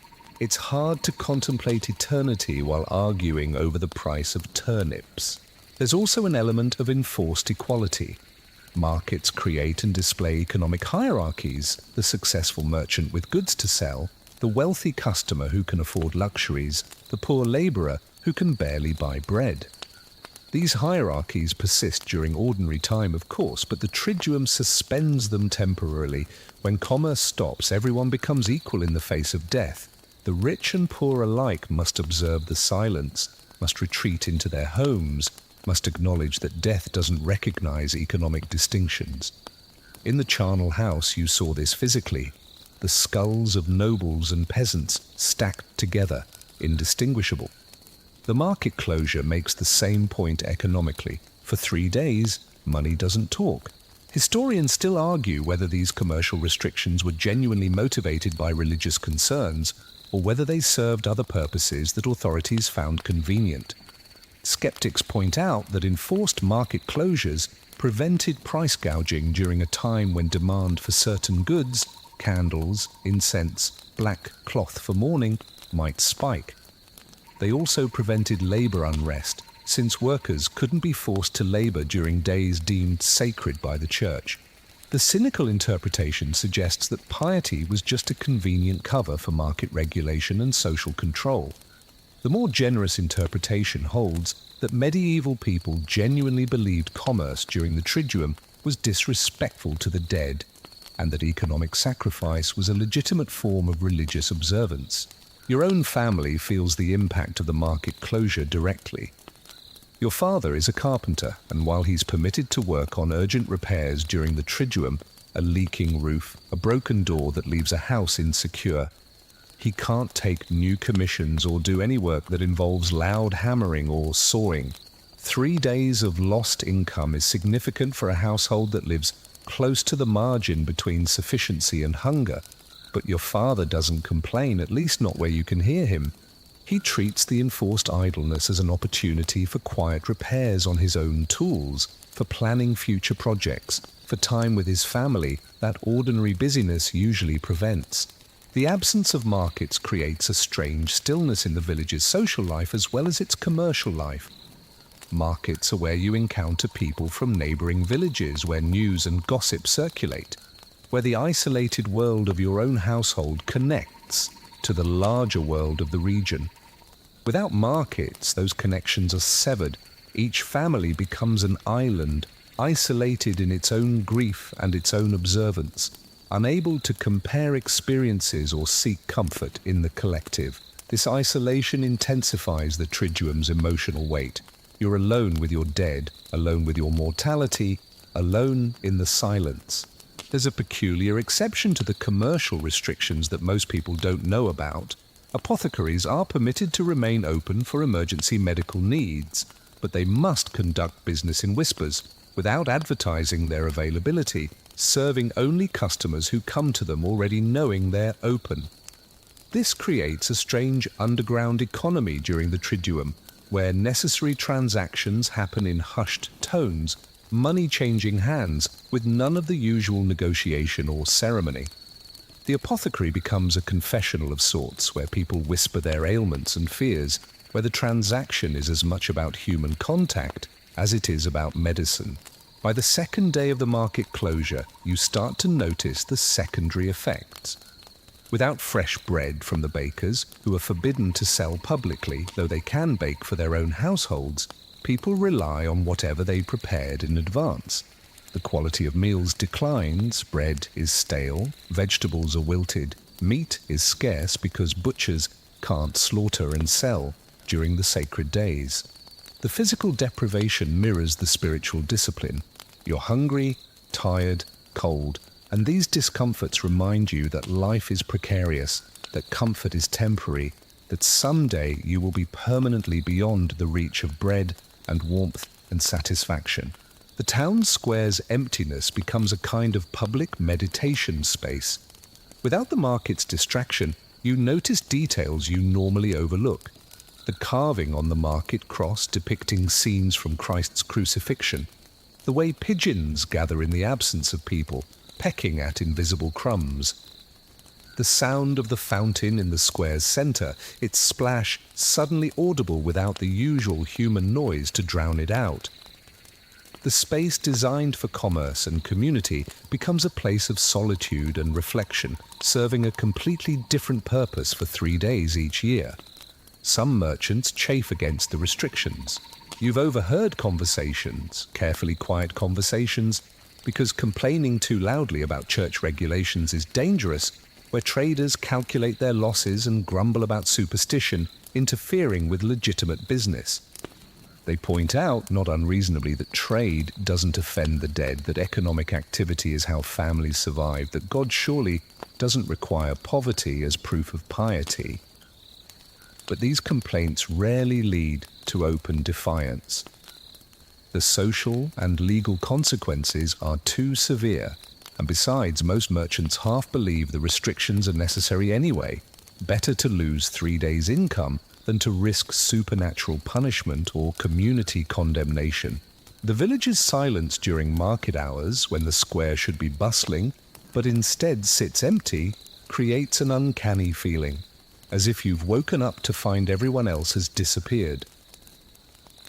[SPEAKER 1] It's hard to contemplate eternity while arguing over the price of turnips. There's also an element of enforced equality. Markets create and display economic hierarchies: the successful merchant with goods to sell, the wealthy customer who can afford luxuries, the poor labourer who can barely buy bread. These hierarchies persist during ordinary time, of course, but the Triduum suspends them temporarily. When commerce stops, everyone becomes equal in the face of death. The rich and poor alike must observe the silence, must retreat into their homes, must acknowledge that death doesn't recognize economic distinctions. In the charnel house you saw this physically. The skulls of nobles and peasants stacked together, indistinguishable. The market closure makes the same point economically. For 3 days, money doesn't talk. Historians still argue whether these commercial restrictions were genuinely motivated by religious concerns, or whether they served other purposes that authorities found convenient. Skeptics point out that enforced market closures prevented price gouging during a time when demand for certain goods, candles, incense, black cloth for mourning, might spike. They also prevented labour unrest, since workers couldn't be forced to labour during days deemed sacred by the church. The cynical interpretation suggests that piety was just a convenient cover for market regulation and social control. The more generous interpretation holds that medieval people genuinely believed commerce during the Triduum was disrespectful to the dead, and that economic sacrifice was a legitimate form of religious observance. Your own family feels the impact of the market closure directly. Your father is a carpenter, and while he's permitted to work on urgent repairs during the Triduum, a leaking roof, a broken door that leaves a house insecure, he can't take new commissions or do any work that involves loud hammering or sawing. 3 days of lost income is significant for a household that lives close to the margin between sufficiency and hunger. But your father doesn't complain, at least not where you can hear him. He treats the enforced idleness as an opportunity for quiet repairs on his own tools, for planning future projects, for time with his family that ordinary busyness usually prevents. The absence of markets creates a strange stillness in the village's social life as well as its commercial life. Markets are where you encounter people from neighboring villages, where news and gossip circulate, where the isolated world of your own household connects to the larger world of the region. Without markets, those connections are severed. Each family becomes an island, isolated in its own grief and its own observance, unable to compare experiences or seek comfort in the collective. This isolation intensifies the Triduum's emotional weight. You're alone with your dead, alone with your mortality, alone in the silence. There's a peculiar exception to the commercial restrictions that most people don't know about. Apothecaries are permitted to remain open for emergency medical needs, but they must conduct business in whispers, without advertising their availability, serving only customers who come to them already knowing they're open. This creates a strange underground economy during the Triduum, where necessary transactions happen in hushed tones, money changing hands, with none of the usual negotiation or ceremony. The apothecary becomes a confessional of sorts, where people whisper their ailments and fears, where the transaction is as much about human contact as it is about medicine. By the second day of the market closure, you start to notice the secondary effects. Without fresh bread from the bakers, who are forbidden to sell publicly, though they can bake for their own households, people rely on whatever they prepared in advance. The quality of meals declines, bread is stale, vegetables are wilted, meat is scarce because butchers can't slaughter and sell during the sacred days. The physical deprivation mirrors the spiritual discipline. You're hungry, tired, cold, and these discomforts remind you that life is precarious, that comfort is temporary, that someday you will be permanently beyond the reach of bread and warmth and satisfaction. The town square's emptiness becomes a kind of public meditation space. Without the market's distraction, you notice details you normally overlook. The carving on the market cross depicting scenes from Christ's crucifixion. The way pigeons gather in the absence of people, pecking at invisible crumbs. The sound of the fountain in the square's center, its splash suddenly audible without the usual human noise to drown it out. The space designed for commerce and community becomes a place of solitude and reflection, serving a completely different purpose for 3 days each year. Some merchants chafe against the restrictions. You've overheard conversations, carefully quiet conversations, because complaining too loudly about church regulations is dangerous, where traders calculate their losses and grumble about superstition, interfering with legitimate business. They point out, not unreasonably, that trade doesn't offend the dead, that economic activity is how families survive, that God surely doesn't require poverty as proof of piety. But these complaints rarely lead to open defiance. The social and legal consequences are too severe, and besides, most merchants half believe the restrictions are necessary anyway. Better to lose 3 days' income than to risk supernatural punishment or community condemnation. The village's silence during market hours, when the square should be bustling, but instead sits empty, creates an uncanny feeling, as if you've woken up to find everyone else has disappeared.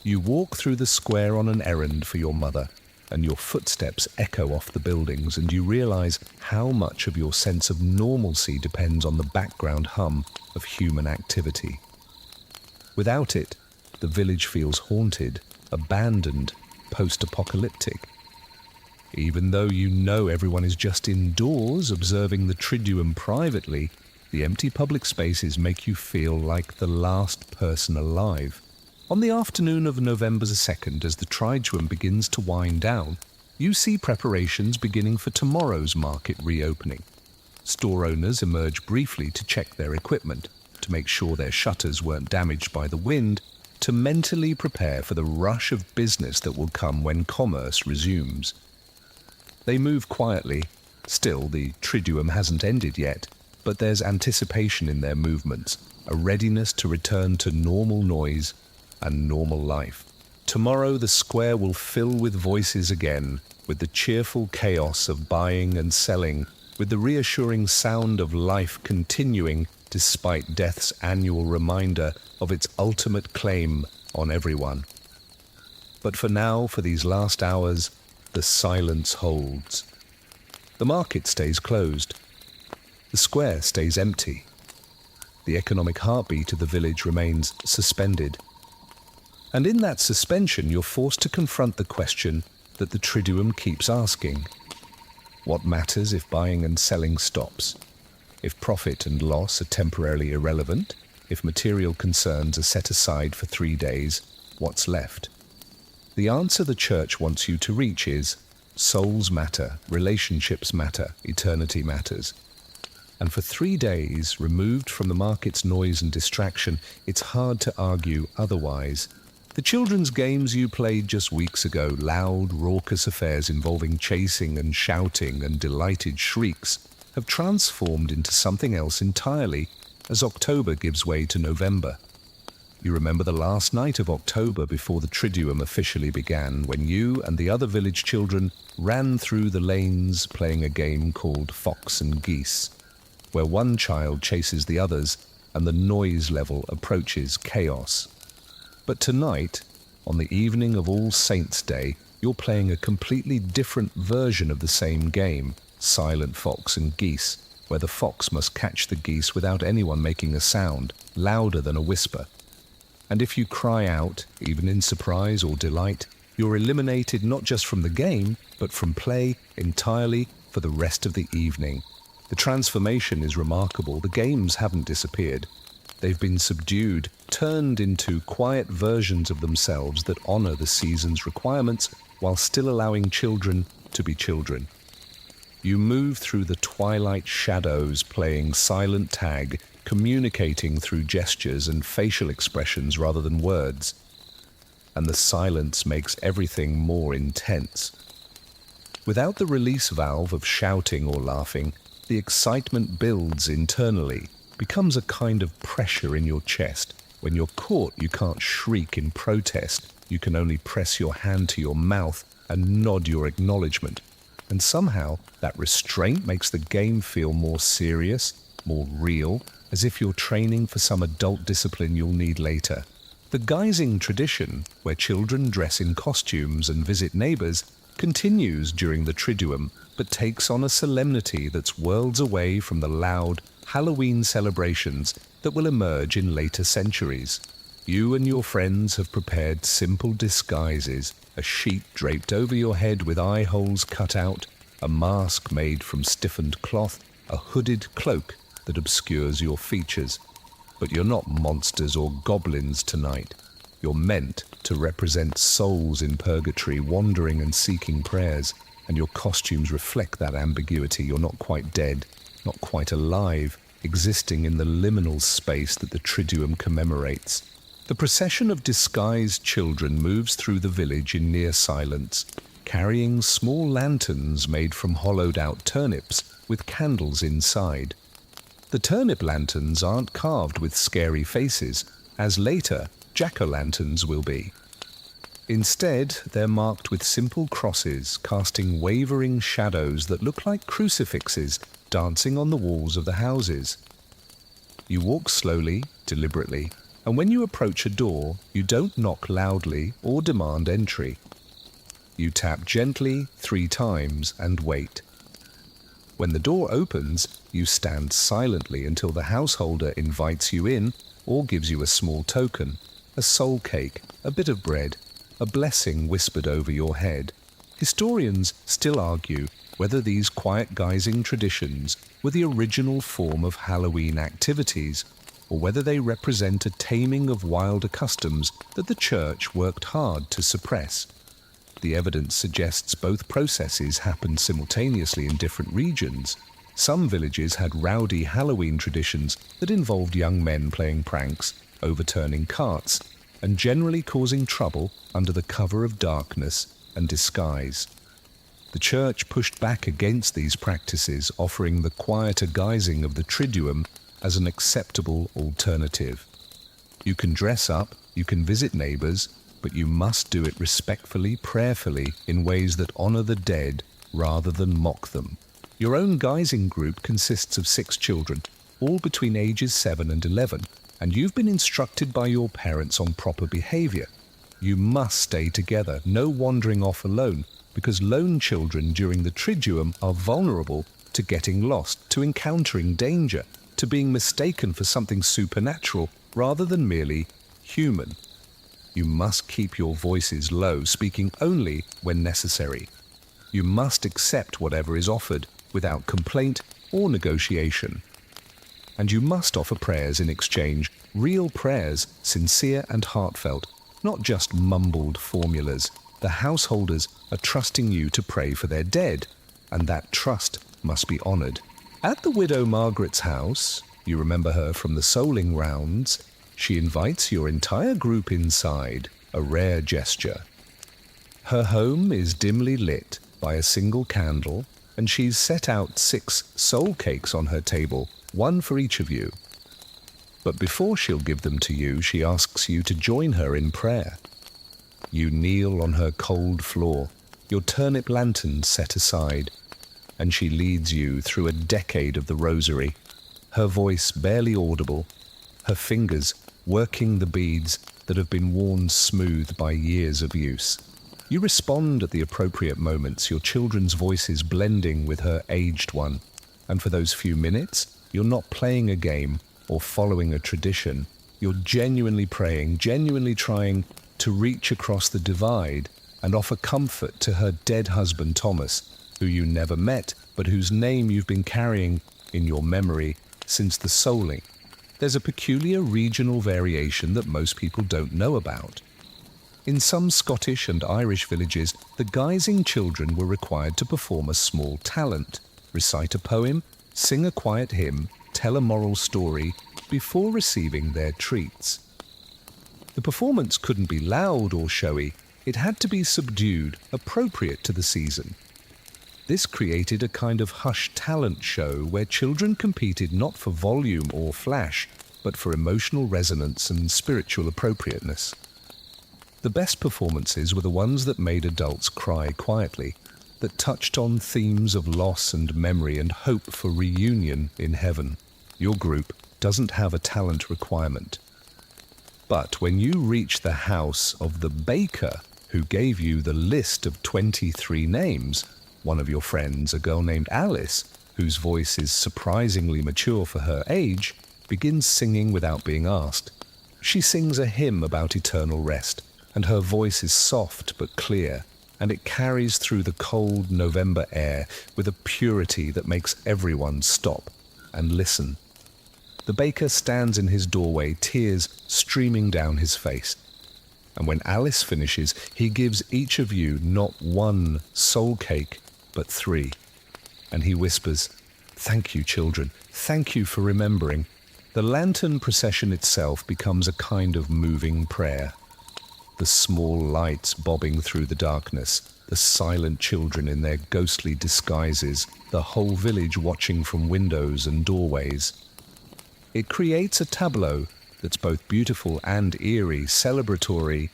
[SPEAKER 1] You walk through the square on an errand for your mother, and your footsteps echo off the buildings, and you realize how much of your sense of normalcy depends on the background hum of human activity. Without it, the village feels haunted, abandoned, post-apocalyptic. Even though you know everyone is just indoors observing the Triduum privately, the empty public spaces make you feel like the last person alive. On the afternoon of November 2nd, as the Triduum begins to wind down, you see preparations beginning for tomorrow's market reopening. Store owners emerge briefly to check their equipment, to make sure their shutters weren't damaged by the wind, to mentally prepare for the rush of business that will come when commerce resumes. They move quietly. Still, the Triduum hasn't ended yet, but there's anticipation in their movements, a readiness to return to normal noise and normal life. Tomorrow the square will fill with voices again, with the cheerful chaos of buying and selling, with the reassuring sound of life continuing despite death's annual reminder of its ultimate claim on everyone. But for now, for these last hours, the silence holds. The market stays closed. The square stays empty. The economic heartbeat of the village remains suspended. And in that suspension, you're forced to confront the question that the Triduum keeps asking. What matters if buying and selling stops? If profit and loss are temporarily irrelevant? If material concerns are set aside for 3 days, what's left? The answer the church wants you to reach is, souls matter, relationships matter, eternity matters. And for 3 days, removed from the market's noise and distraction, it's hard to argue otherwise. The children's games you played just weeks ago, loud, raucous affairs involving chasing and shouting and delighted shrieks, have transformed into something else entirely as October gives way to November. You remember the last night of October before the Triduum officially began, when you and the other village children ran through the lanes playing a game called Fox and Geese, where one child chases the others and the noise level approaches chaos. But tonight, on the evening of All Saints' Day, you're playing a completely different version of the same game, Silent Fox and Geese, where the fox must catch the geese without anyone making a sound, louder than a whisper. And if you cry out, even in surprise or delight, you're eliminated not just from the game, but from play entirely for the rest of the evening. The transformation is remarkable. The games haven't disappeared. They've been subdued, turned into quiet versions of themselves that honor the season's requirements while still allowing children to be children. You move through the twilight shadows playing silent tag, communicating through gestures and facial expressions rather than words. And the silence makes everything more intense. Without the release valve of shouting or laughing, the excitement builds internally, becomes a kind of pressure in your chest. When you're caught, you can't shriek in protest. You can only press your hand to your mouth and nod your acknowledgement. And somehow, that restraint makes the game feel more serious, more real, as if you're training for some adult discipline you'll need later. The guising tradition, where children dress in costumes and visit neighbors, continues during the Triduum, but takes on a solemnity that's worlds away from the loud Halloween celebrations that will emerge in later centuries. You and your friends have prepared simple disguises, a sheet draped over your head with eye holes cut out, a mask made from stiffened cloth, a hooded cloak that obscures your features. But you're not monsters or goblins tonight. You're meant to represent souls in purgatory, wandering and seeking prayers, and your costumes reflect that ambiguity. You're not quite dead, not quite alive, existing in the liminal space that the Triduum commemorates. The procession of disguised children moves through the village in near silence, carrying small lanterns made from hollowed-out turnips with candles inside. The turnip lanterns aren't carved with scary faces, as later jack-o'-lanterns will be. Instead, they're marked with simple crosses, casting wavering shadows that look like crucifixes dancing on the walls of the houses. You walk slowly, deliberately, and when you approach a door, you don't knock loudly or demand entry. You tap gently 3 times and wait. When the door opens, you stand silently until the householder invites you in or gives you a small token, a soul cake, a bit of bread, a blessing whispered over your head. Historians still argue whether these quiet guising traditions were the original form of Halloween activities, or whether they represent a taming of wilder customs that the church worked hard to suppress. The evidence suggests both processes happened simultaneously in different regions. Some villages had rowdy Halloween traditions that involved young men playing pranks, overturning carts, and generally causing trouble under the cover of darkness and disguise. The church pushed back against these practices, offering the quieter guising of the Triduum as an acceptable alternative. You can dress up, you can visit neighbors, but you must do it respectfully, prayerfully, in ways that honor the dead rather than mock them. Your own guising group consists of 6 children, all between ages 7 and 11, and you've been instructed by your parents on proper behavior. You must stay together, no wandering off alone, because lone children during the Triduum are vulnerable to getting lost, to encountering danger, to being mistaken for something supernatural rather than merely human. You must keep your voices low, speaking only when necessary. You must accept whatever is offered without complaint or negotiation. And you must offer prayers in exchange, real prayers, sincere and heartfelt, not just mumbled formulas. The householders are trusting you to pray for their dead, and that trust must be honoured. At the widow Margaret's house, you remember her from the souling rounds, she invites your entire group inside, a rare gesture. Her home is dimly lit by a single candle, and she's set out 6 soul cakes on her table, one for each of you. But before she'll give them to you, she asks you to join her in prayer. You kneel on her cold floor, your turnip lantern set aside, and she leads you through a decade of the rosary, her voice barely audible, her fingers working the beads that have been worn smooth by years of use. You respond at the appropriate moments, your children's voices blending with her aged one, and for those few minutes, you're not playing a game or following a tradition. You're genuinely praying, genuinely trying to reach across the divide and offer comfort to her dead husband Thomas, who you never met, but whose name you've been carrying in your memory since the souling. There's a peculiar regional variation that most people don't know about. In some Scottish and Irish villages, the guising children were required to perform a small talent, recite a poem, sing a quiet hymn, tell a moral story, before receiving their treats. The performance couldn't be loud or showy, it had to be subdued, appropriate to the season. This created a kind of hush talent show where children competed not for volume or flash, but for emotional resonance and spiritual appropriateness. The best performances were the ones that made adults cry quietly, that touched on themes of loss and memory and hope for reunion in heaven. Your group doesn't have a talent requirement. But when you reach the house of the baker who gave you the list of 23 names, one of your friends, a girl named Alice, whose voice is surprisingly mature for her age, begins singing without being asked. She sings a hymn about eternal rest, and her voice is soft but clear, and it carries through the cold November air with a purity that makes everyone stop and listen. The baker stands in his doorway, tears streaming down his face. And when Alice finishes, he gives each of you not 1 soul cake, but 3. And he whispers, "Thank you, children. Thank you for remembering." The lantern procession itself becomes a kind of moving prayer. The small lights bobbing through the darkness, the silent children in their ghostly disguises, the whole village watching from windows and doorways. It creates a tableau that's both beautiful and eerie, celebratory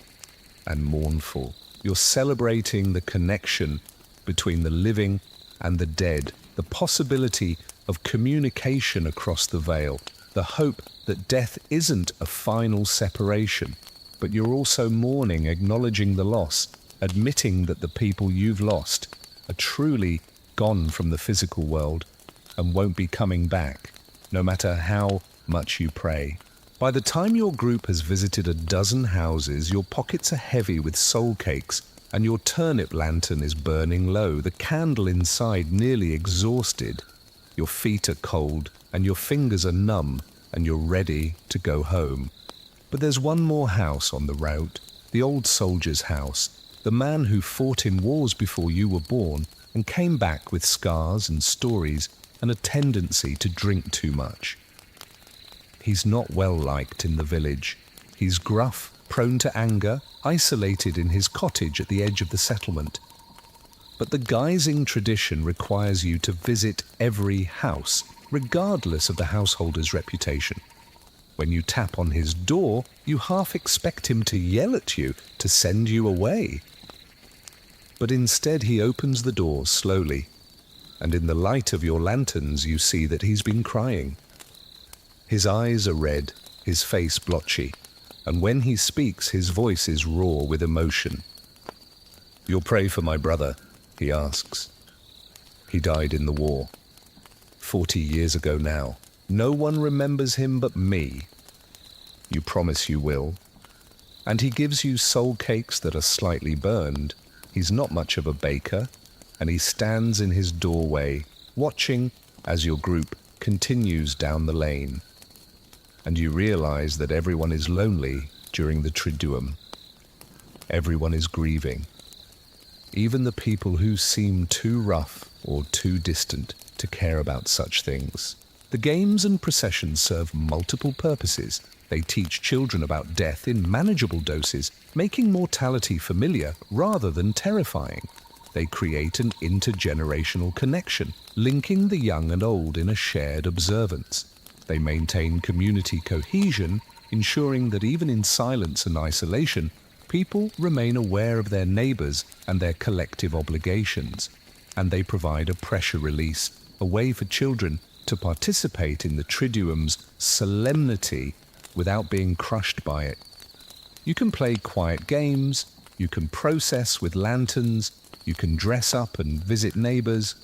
[SPEAKER 1] and mournful. You're celebrating the connection between the living and the dead, the possibility of communication across the veil, the hope that death isn't a final separation, but you're also mourning, acknowledging the loss, admitting that the people you've lost are truly gone from the physical world and won't be coming back, no matter how much you pray. By the time your group has visited a dozen houses, your pockets are heavy with soul cakes, and your turnip lantern is burning low, the candle inside nearly exhausted. Your feet are cold, and your fingers are numb, and you're ready to go home. But there's one more house on the route, the old soldier's house, the man who fought in wars before you were born and came back with scars and stories and a tendency to drink too much. He's not well liked in the village. He's gruff, prone to anger, isolated in his cottage at the edge of the settlement. But the guising tradition requires you to visit every house, regardless of the householder's reputation. When you tap on his door, you half expect him to yell at you, to send you away. But instead he opens the door slowly, and in the light of your lanterns you see that he's been crying. His eyes are red, his face blotchy, and when he speaks, his voice is raw with emotion. "You'll pray for my brother?" he asks. "He died in the war. 40 years ago now. No one remembers him but me." "You promise you will?" And he gives you soul cakes that are slightly burned. He's not much of a baker, and he stands in his doorway, watching as your group continues down the lane. And you realize that everyone is lonely during the Triduum. Everyone is grieving. Even the people who seem too rough or too distant to care about such things. The games and processions serve multiple purposes. They teach children about death in manageable doses, making mortality familiar rather than terrifying. They create an intergenerational connection, linking the young and old in a shared observance. They maintain community cohesion, ensuring that even in silence and isolation, people remain aware of their neighbors and their collective obligations. And they provide a pressure release, a way for children to participate in the Triduum's solemnity without being crushed by it. You can play quiet games, you can process with lanterns, you can dress up and visit neighbors,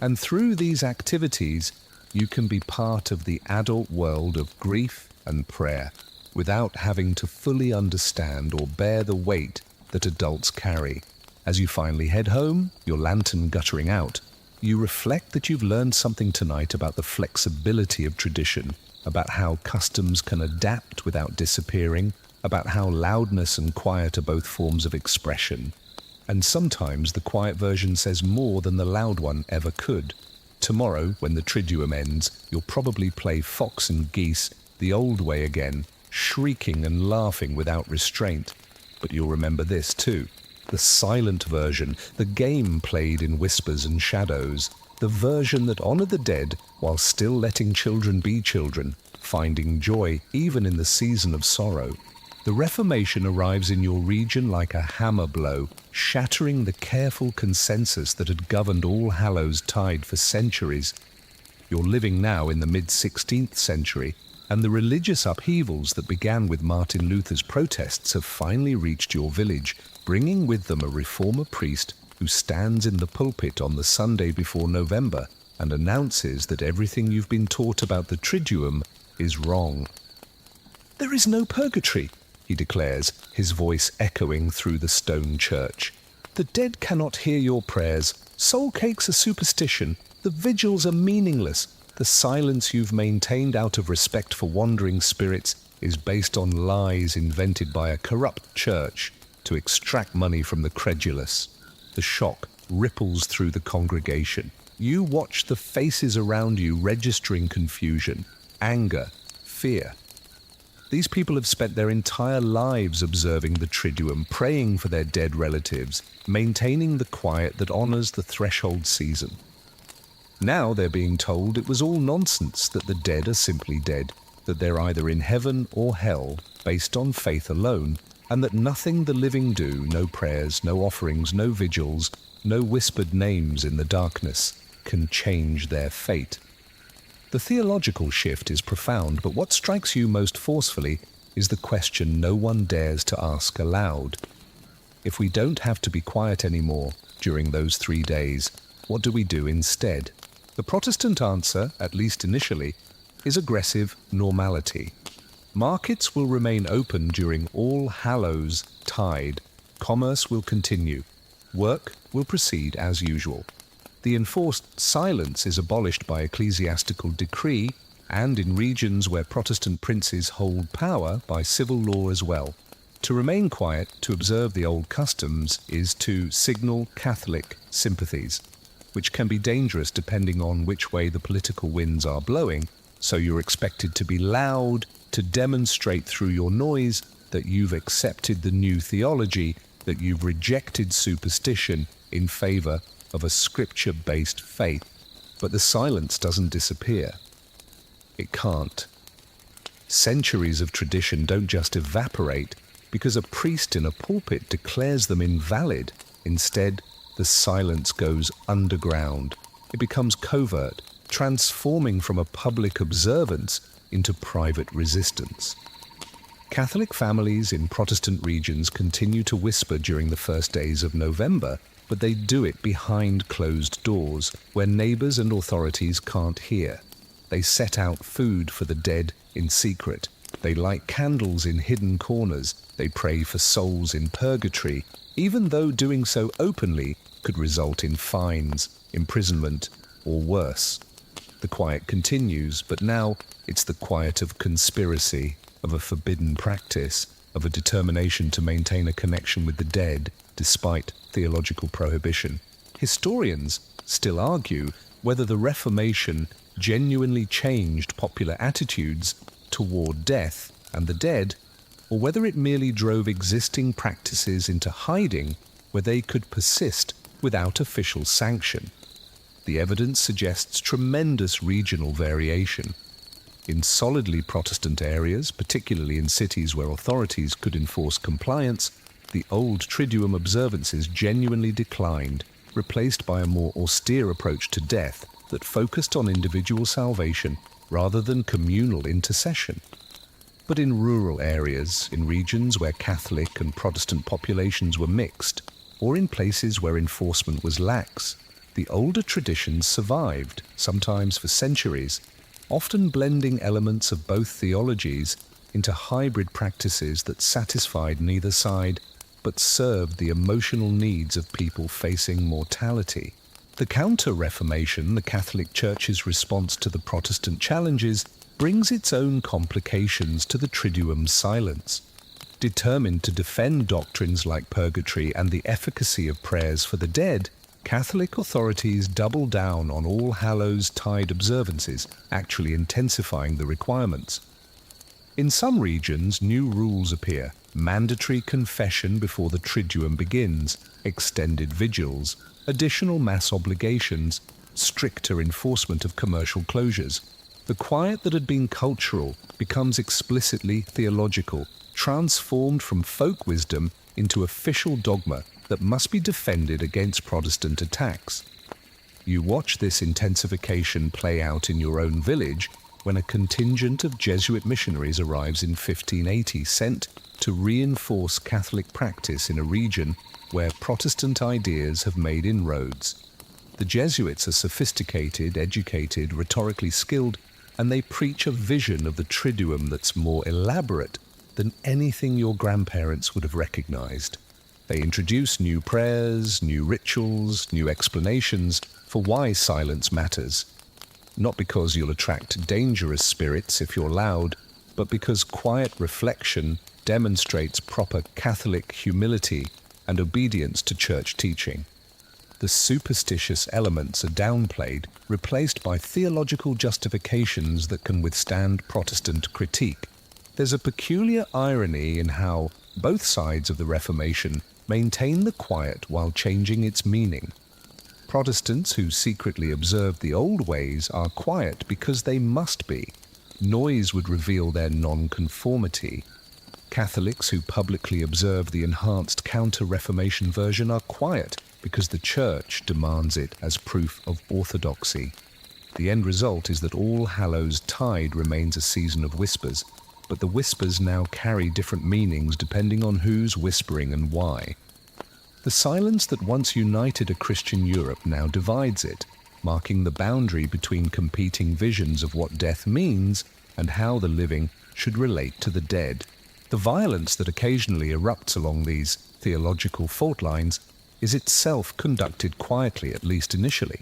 [SPEAKER 1] and through these activities, you can be part of the adult world of grief and prayer without having to fully understand or bear the weight that adults carry. As you finally head home, your lantern guttering out, you reflect that you've learned something tonight about the flexibility of tradition, about how customs can adapt without disappearing, about how loudness and quiet are both forms of expression. And sometimes the quiet version says more than the loud one ever could. Tomorrow, when the Triduum ends, you'll probably play fox and geese the old way again, shrieking and laughing without restraint. But you'll remember this too. The silent version, the game played in whispers and shadows, the version that honored the dead while still letting children be children, finding joy even in the season of sorrow. The Reformation arrives in your region like a hammer blow, shattering the careful consensus that had governed all Hallows Tide for centuries. You're living now in the mid-16th century, and the religious upheavals that began with Martin Luther's protests have finally reached your village, bringing with them a reformer priest who stands in the pulpit on the Sunday before November and announces that everything you've been taught about the Triduum is wrong. "There is no purgatory," he declares, his voice echoing through the stone church. "The dead cannot hear your prayers. Soul cakes are superstition. The vigils are meaningless. The silence you've maintained out of respect for wandering spirits is based on lies invented by a corrupt church to extract money from the credulous." The shock ripples through the congregation. You watch the faces around you registering confusion, anger, fear. These people have spent their entire lives observing the Triduum, praying for their dead relatives, maintaining the quiet that honors the threshold season. Now they're being told it was all nonsense, that the dead are simply dead, that they're either in heaven or hell based on faith alone, and that nothing the living do, no prayers, no offerings, no vigils, no whispered names in the darkness, can change their fate. The theological shift is profound, but what strikes you most forcefully is the question no one dares to ask aloud. If we don't have to be quiet anymore during those 3 days, what do we do instead? The Protestant answer, at least initially, is aggressive normality. Markets will remain open during all Hallows Tide. Commerce will continue. Work will proceed as usual. The enforced silence is abolished by ecclesiastical decree, and in regions where Protestant princes hold power, by civil law as well. To remain quiet, to observe the old customs, is to signal Catholic sympathies, which can be dangerous depending on which way the political winds are blowing, so you're expected to be loud, to demonstrate through your noise that you've accepted the new theology, that you've rejected superstition in favor of a scripture-based faith. But the silence doesn't disappear. It can't. Centuries of tradition don't just evaporate because a priest in a pulpit declares them invalid. Instead, the silence goes underground. It becomes covert, transforming from a public observance into private resistance. Catholic families in Protestant regions continue to whisper during the first days of November, but they do it behind closed doors, where neighbors and authorities can't hear. They set out food for the dead in secret. They light candles in hidden corners. They pray for souls in purgatory, even though doing so openly could result in fines, imprisonment, or worse. The quiet continues, but now it's the quiet of conspiracy, of a forbidden practice, of a determination to maintain a connection with the dead despite theological prohibition. Historians still argue whether the Reformation genuinely changed popular attitudes toward death and the dead, or whether it merely drove existing practices into hiding where they could persist without official sanction. The evidence suggests tremendous regional variation. In solidly Protestant areas, particularly in cities where authorities could enforce compliance, the old Triduum observances genuinely declined, replaced by a more austere approach to death that focused on individual salvation rather than communal intercession. But in rural areas, in regions where Catholic and Protestant populations were mixed, or in places where enforcement was lax, the older traditions survived, sometimes for centuries, often blending elements of both theologies into hybrid practices that satisfied neither side but served the emotional needs of people facing mortality. The Counter-Reformation, the Catholic Church's response to the Protestant challenges, brings its own complications to the Triduum's silence. Determined to defend doctrines like purgatory and the efficacy of prayers for the dead, Catholic authorities double down on All Hallows tide observances, actually intensifying the requirements. In some regions, new rules appear: mandatory confession before the Triduum begins, extended vigils, additional mass obligations, stricter enforcement of commercial closures. The quiet that had been cultural becomes explicitly theological, transformed from folk wisdom into official dogma that must be defended against Protestant attacks. You watch this intensification play out in your own village when a contingent of Jesuit missionaries arrives in 1580, sent to reinforce Catholic practice in a region where Protestant ideas have made inroads. The Jesuits are sophisticated, educated, rhetorically skilled, and they preach a vision of the Triduum that's more elaborate than anything your grandparents would have recognized. They introduce new prayers, new rituals, new explanations for why silence matters. Not because you'll attract dangerous spirits if you're loud, but because quiet reflection demonstrates proper Catholic humility and obedience to church teaching. The superstitious elements are downplayed, replaced by theological justifications that can withstand Protestant critique. There's a peculiar irony in how both sides of the Reformation maintain the quiet while changing its meaning. Protestants who secretly observed the old ways are quiet because they must be. Noise would reveal their non-conformity. Catholics who publicly observe the enhanced Counter-Reformation version are quiet because the Church demands it as proof of orthodoxy. The end result is that All Hallows tide remains a season of whispers, but the whispers now carry different meanings depending on who's whispering and why. The silence that once united a Christian Europe now divides it, marking the boundary between competing visions of what death means and how the living should relate to the dead. The violence that occasionally erupts along these theological fault lines is itself conducted quietly, at least initially.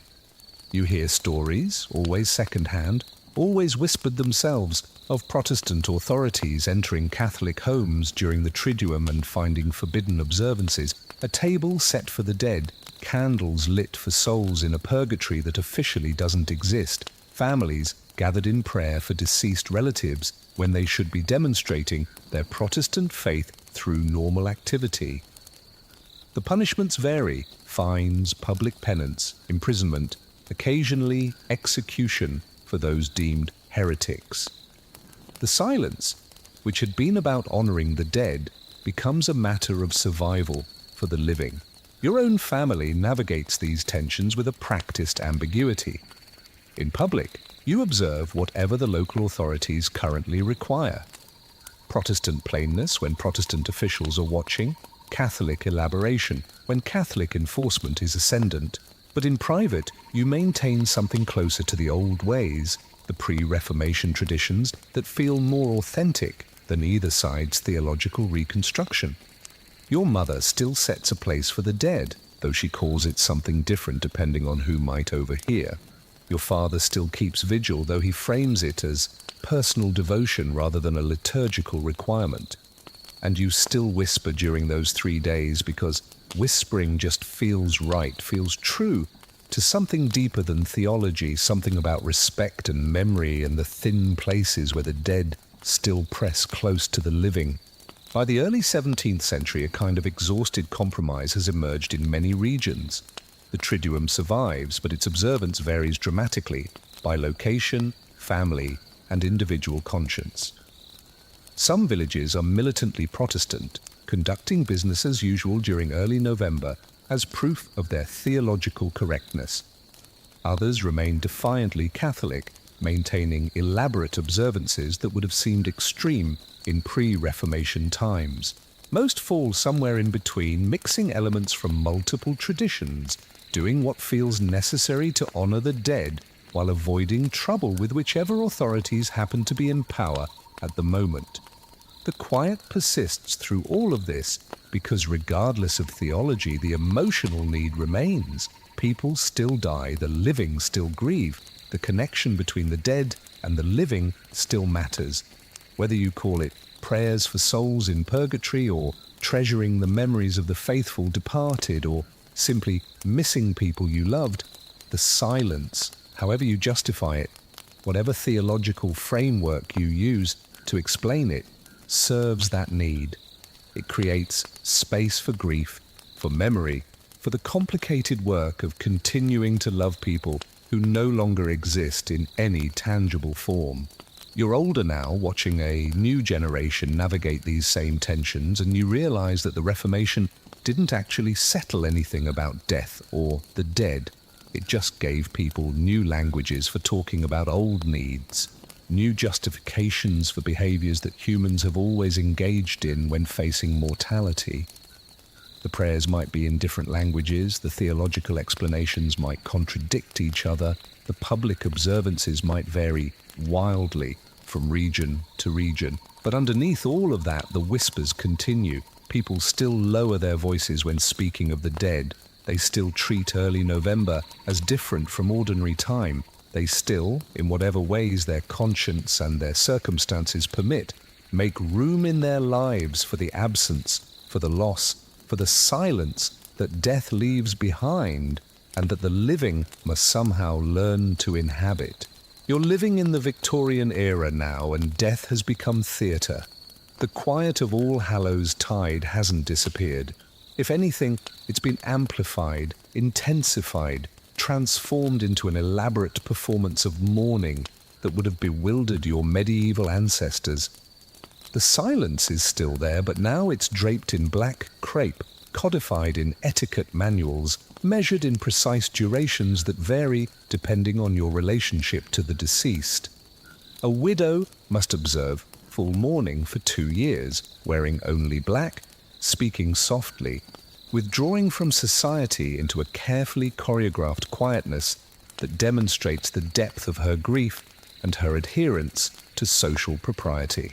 [SPEAKER 1] You hear stories, always second-hand, always whispered themselves, of Protestant authorities entering Catholic homes during the Triduum and finding forbidden observances, a table set for the dead, candles lit for souls in a purgatory that officially doesn't exist, families gathered in prayer for deceased relatives when they should be demonstrating their Protestant faith through normal activity. The punishments vary: fines, public penance, imprisonment, occasionally execution for those deemed heretics. The silence, which had been about honoring the dead, becomes a matter of survival for the living. Your own family navigates these tensions with a practiced ambiguity. In public, you observe whatever the local authorities currently require. Protestant plainness when Protestant officials are watching, Catholic elaboration when Catholic enforcement is ascendant. But in private, you maintain something closer to the old ways, the pre-Reformation traditions that feel more authentic than either side's theological reconstruction. Your mother still sets a place for the dead, though she calls it something different depending on who might overhear. Your father still keeps vigil, though he frames it as personal devotion rather than a liturgical requirement. And you still whisper during those 3 days because whispering just feels right, feels true to something deeper than theology, something about respect and memory and the thin places where the dead still press close to the living. By the early 17th century, a kind of exhausted compromise has emerged in many regions. The Triduum survives, but its observance varies dramatically by location, family, and individual conscience. Some villages are militantly Protestant, conducting business as usual during early November as proof of their theological correctness. Others remain defiantly Catholic, maintaining elaborate observances that would have seemed extreme in pre-Reformation times. Most fall somewhere in between, mixing elements from multiple traditions, doing what feels necessary to honor the dead while avoiding trouble with whichever authorities happen to be in power at the moment. The quiet persists through all of this because regardless of theology, the emotional need remains. People still die, the living still grieve. The connection between the dead and the living still matters. Whether you call it prayers for souls in purgatory or treasuring the memories of the faithful departed or simply missing people you loved, the silence, however you justify it, whatever theological framework you use to explain it, serves that need. It creates space for grief, for memory, for the complicated work of continuing to love people who no longer exist in any tangible form. You're older now, watching a new generation navigate these same tensions, and you realize that the Reformation didn't actually settle anything about death or the dead. It just gave people new languages for talking about old needs, new justifications for behaviors that humans have always engaged in when facing mortality. The prayers might be in different languages, the theological explanations might contradict each other, the public observances might vary wildly from region to region. But underneath all of that, the whispers continue. People still lower their voices when speaking of the dead. They still treat early November as different from ordinary time. They still, in whatever ways their conscience and their circumstances permit, make room in their lives for the absence, for the loss, for the silence that death leaves behind and that the living must somehow learn to inhabit. You're living in the Victorian era now, and death has become theatre. The quiet of All Hallows tide hasn't disappeared. If anything, it's been amplified, intensified, transformed into an elaborate performance of mourning that would have bewildered your medieval ancestors. The silence is still there, but now it's draped in black crepe, codified in etiquette manuals, measured in precise durations that vary depending on your relationship to the deceased. A widow must observe full mourning for 2 years, wearing only black, speaking softly, withdrawing from society into a carefully choreographed quietness that demonstrates the depth of her grief and her adherence to social propriety.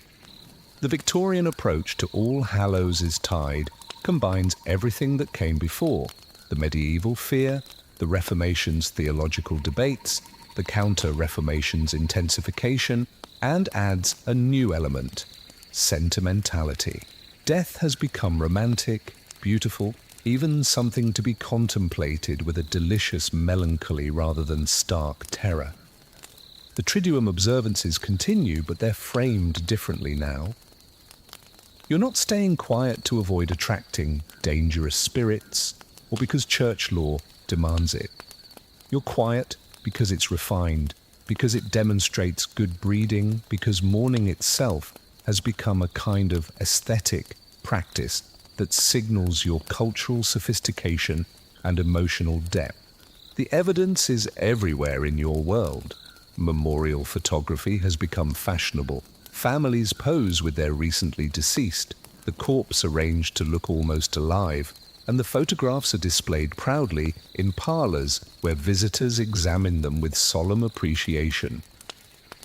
[SPEAKER 1] The Victorian approach to All Hallows' tide combines everything that came before: the medieval fear, the Reformation's theological debates, the Counter-Reformation's intensification, and adds a new element: sentimentality. Death has become romantic, beautiful, even something to be contemplated with a delicious melancholy rather than stark terror. The Triduum observances continue, but they're framed differently now. You're not staying quiet to avoid attracting dangerous spirits or because church law demands it. You're quiet because it's refined, because it demonstrates good breeding, because mourning itself has become a kind of aesthetic practice that signals your cultural sophistication and emotional depth. The evidence is everywhere in your world. Memorial photography has become fashionable. Families pose with their recently deceased, the corpse arranged to look almost alive, and the photographs are displayed proudly in parlors where visitors examine them with solemn appreciation.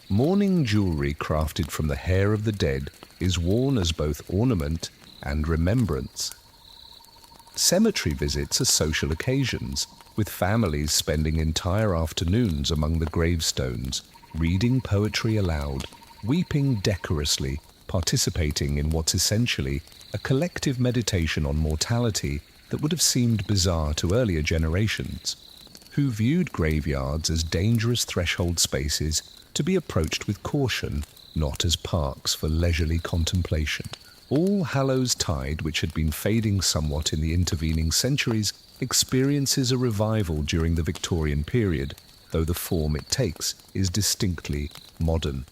[SPEAKER 1] Mourning jewelry crafted from the hair of the dead is worn as both ornament and remembrance. Cemetery visits are social occasions, with families spending entire afternoons among the gravestones, reading poetry aloud, weeping decorously, participating in what's essentially a collective meditation on mortality that would have seemed bizarre to earlier generations, who viewed graveyards as dangerous threshold spaces to be approached with caution, not as parks for leisurely contemplation. All Hallows Tide, which had been fading somewhat in the intervening centuries, experiences a revival during the Victorian period, though the form it takes is distinctly modern.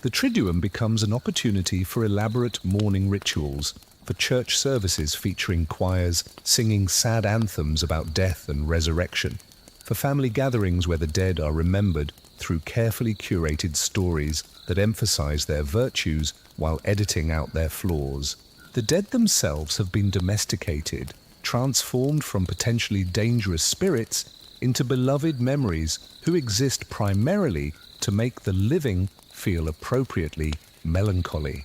[SPEAKER 1] The Triduum becomes an opportunity for elaborate mourning rituals, for church services featuring choirs singing sad anthems about death and resurrection, for family gatherings where the dead are remembered through carefully curated stories that emphasize their virtues while editing out their flaws. The dead themselves have been domesticated, transformed from potentially dangerous spirits into beloved memories who exist primarily to make the living feel appropriately melancholy.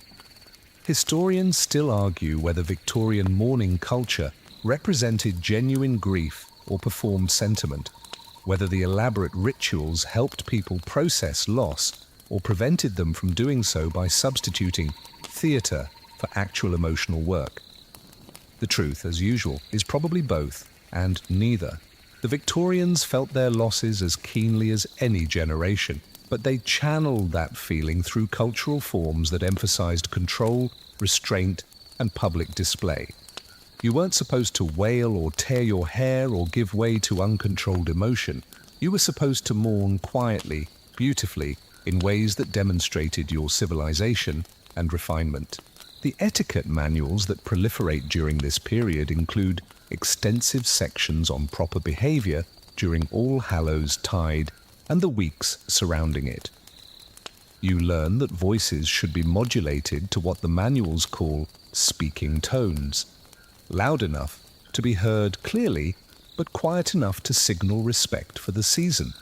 [SPEAKER 1] Historians still argue whether Victorian mourning culture represented genuine grief or performed sentiment, whether the elaborate rituals helped people process loss or prevented them from doing so by substituting theatre for actual emotional work. The truth, as usual, is probably both, and neither. The Victorians felt their losses as keenly as any generation, but they channeled that feeling through cultural forms that emphasized control, restraint, and public display. You weren't supposed to wail or tear your hair or give way to uncontrolled emotion. You were supposed to mourn quietly, beautifully, in ways that demonstrated your civilization and refinement. The etiquette manuals that proliferate during this period include extensive sections on proper behavior during All Hallows Tide and the weeks surrounding it. You learn that voices should be modulated to what the manuals call speaking tones, loud enough to be heard clearly, but quiet enough to signal respect for the season.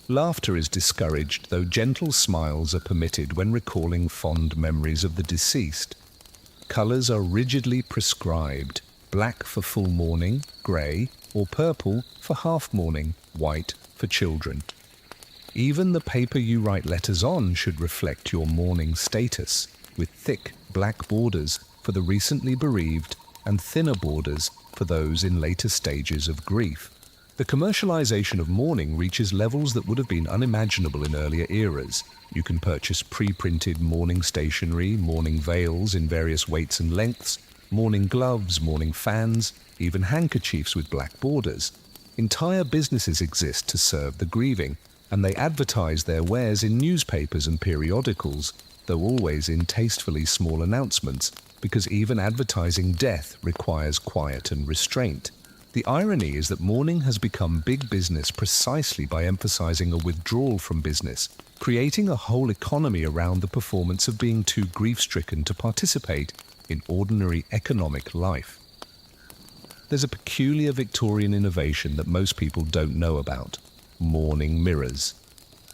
[SPEAKER 1] Laughter is discouraged, though gentle smiles are permitted when recalling fond memories of the deceased. Colours are rigidly prescribed: black for full mourning, grey, or purple for half mourning, white for children. Even the paper you write letters on should reflect your mourning status, with thick black borders for the recently bereaved and thinner borders for those in later stages of grief. The commercialization of mourning reaches levels that would have been unimaginable in earlier eras. You can purchase pre-printed mourning stationery, mourning veils in various weights and lengths, mourning gloves, mourning fans, even handkerchiefs with black borders. Entire businesses exist to serve the grieving, and they advertise their wares in newspapers and periodicals, though always in tastefully small announcements, because even advertising death requires quiet and restraint. The irony is that mourning has become big business precisely by emphasizing a withdrawal from business, creating a whole economy around the performance of being too grief-stricken to participate in ordinary economic life. There's a peculiar Victorian innovation that most people don't know about: mourning mirrors.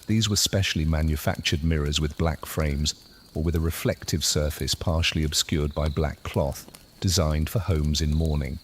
[SPEAKER 1] These were specially manufactured mirrors with black frames or with a reflective surface partially obscured by black cloth, designed for homes in mourning.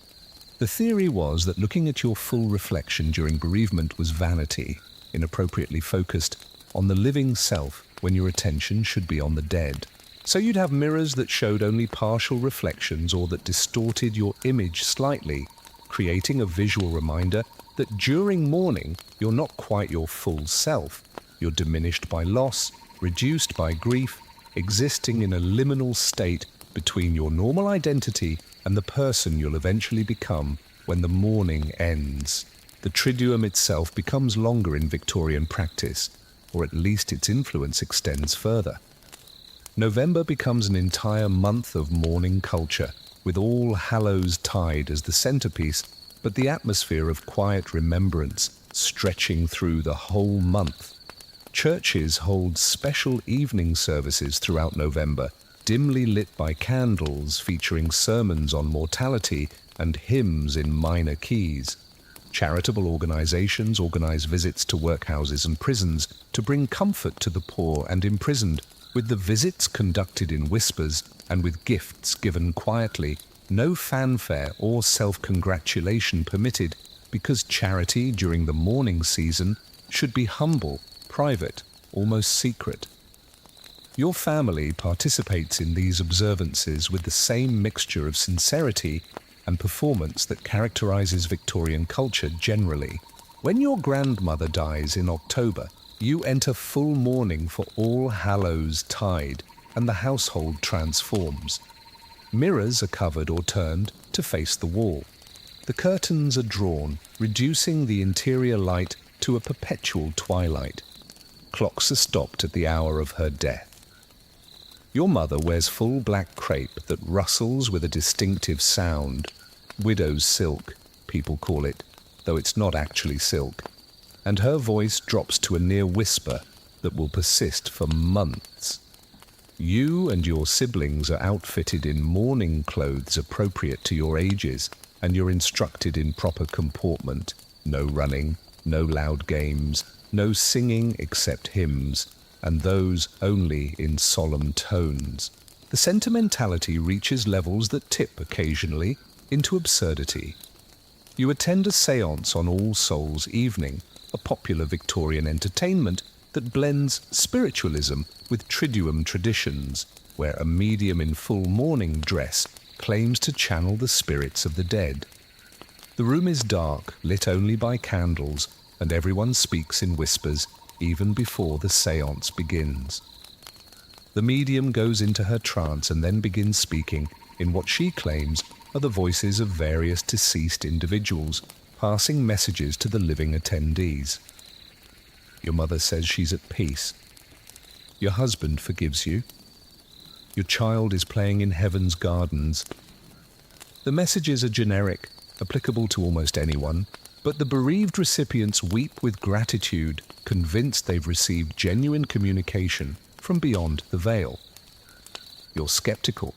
[SPEAKER 1] The theory was that looking at your full reflection during bereavement was vanity, inappropriately focused on the living self when your attention should be on the dead. So you'd have mirrors that showed only partial reflections or that distorted your image slightly, creating a visual reminder that during mourning you're not quite your full self. You're diminished by loss, reduced by grief, existing in a liminal state between your normal identity and the person you'll eventually become when the mourning ends. The Triduum itself becomes longer in Victorian practice, or at least its influence extends further. November becomes an entire month of mourning culture, with All Hallows Tide as the centerpiece, but the atmosphere of quiet remembrance stretching through the whole month. Churches hold special evening services throughout November, dimly lit by candles featuring sermons on mortality and hymns in minor keys. Charitable organizations organize visits to workhouses and prisons to bring comfort to the poor and imprisoned, with the visits conducted in whispers and with gifts given quietly, no fanfare or self-congratulation permitted, because charity during the mourning season should be humble, private, almost secret. Your family participates in these observances with the same mixture of sincerity and performance that characterizes Victorian culture generally. When your grandmother dies in October, you enter full mourning for All Hallows tide, and the household transforms. Mirrors are covered or turned to face the wall. The curtains are drawn, reducing the interior light to a perpetual twilight. Clocks are stopped at the hour of her death. Your mother wears full black crepe that rustles with a distinctive sound. Widow's silk, people call it, though it's not actually silk. And her voice drops to a near whisper that will persist for months. You and your siblings are outfitted in mourning clothes appropriate to your ages, and you're instructed in proper comportment. No running, no loud games, no singing except hymns, and those only in solemn tones. The sentimentality reaches levels that tip occasionally into absurdity. You attend a séance on All Souls' Evening, a popular Victorian entertainment that blends spiritualism with Triduum traditions, where a medium in full mourning dress claims to channel the spirits of the dead. The room is dark, lit only by candles, and everyone speaks in whispers even before the séance begins. The medium goes into her trance and then begins speaking in what she claims are the voices of various deceased individuals, passing messages to the living attendees. Your mother says she's at peace. Your husband forgives you. Your child is playing in heaven's gardens. The messages are generic, applicable to almost anyone, but the bereaved recipients weep with gratitude, convinced they've received genuine communication from beyond the veil. You're skeptical.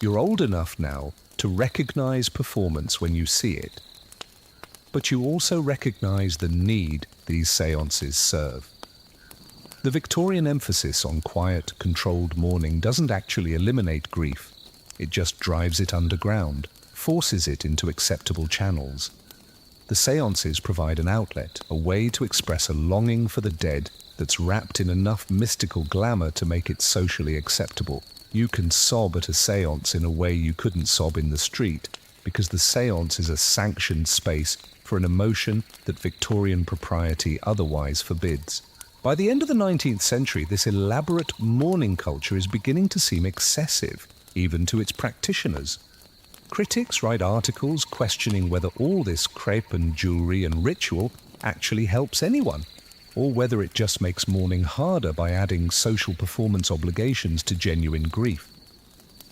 [SPEAKER 1] You're old enough now to recognize performance when you see it, but you also recognize the need these séances serve. The Victorian emphasis on quiet, controlled mourning doesn't actually eliminate grief. It just drives it underground, forces it into acceptable channels. The séances provide an outlet, a way to express a longing for the dead that's wrapped in enough mystical glamour to make it socially acceptable. You can sob at a séance in a way you couldn't sob in the street, because the séance is a sanctioned space for an emotion that Victorian propriety otherwise forbids. By the end of the 19th century, this elaborate mourning culture is beginning to seem excessive, even to its practitioners. Critics write articles questioning whether all this crepe and jewelry and ritual actually helps anyone, or whether it just makes mourning harder by adding social performance obligations to genuine grief.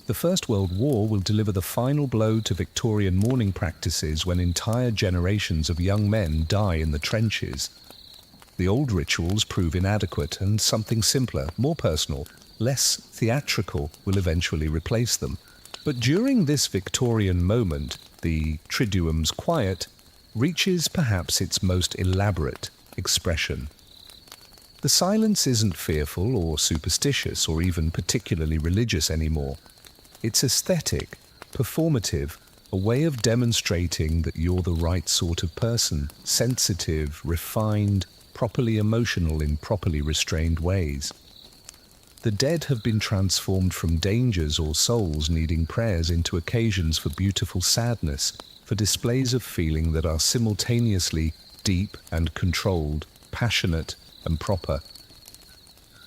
[SPEAKER 1] The First World War will deliver the final blow to Victorian mourning practices when entire generations of young men die in the trenches. The old rituals prove inadequate, and something simpler, more personal, less theatrical will eventually replace them. But during this Victorian moment, the Triduum's quiet reaches perhaps its most elaborate expression. The silence isn't fearful or superstitious or even particularly religious anymore. It's aesthetic, performative, a way of demonstrating that you're the right sort of person, sensitive, refined, properly emotional in properly restrained ways. The dead have been transformed from dangers or souls needing prayers into occasions for beautiful sadness, for displays of feeling that are simultaneously deep and controlled, passionate and proper.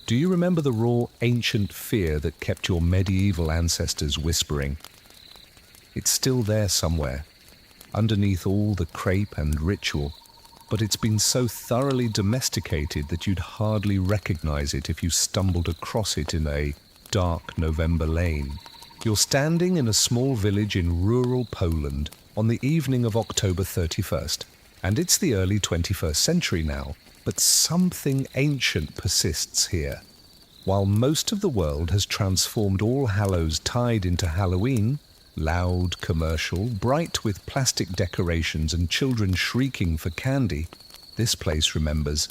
[SPEAKER 1] Do you remember the raw, ancient fear that kept your medieval ancestors whispering? It's still there somewhere, underneath all the crepe and ritual, but it's been so thoroughly domesticated that you'd hardly recognize it if you stumbled across it in a dark November lane. You're standing in a small village in rural Poland on the evening of October 31st, and it's the early 21st century now. But something ancient persists here. While most of the world has transformed All Hallows Tide into Halloween, loud, commercial, bright with plastic decorations and children shrieking for candy, this place remembers.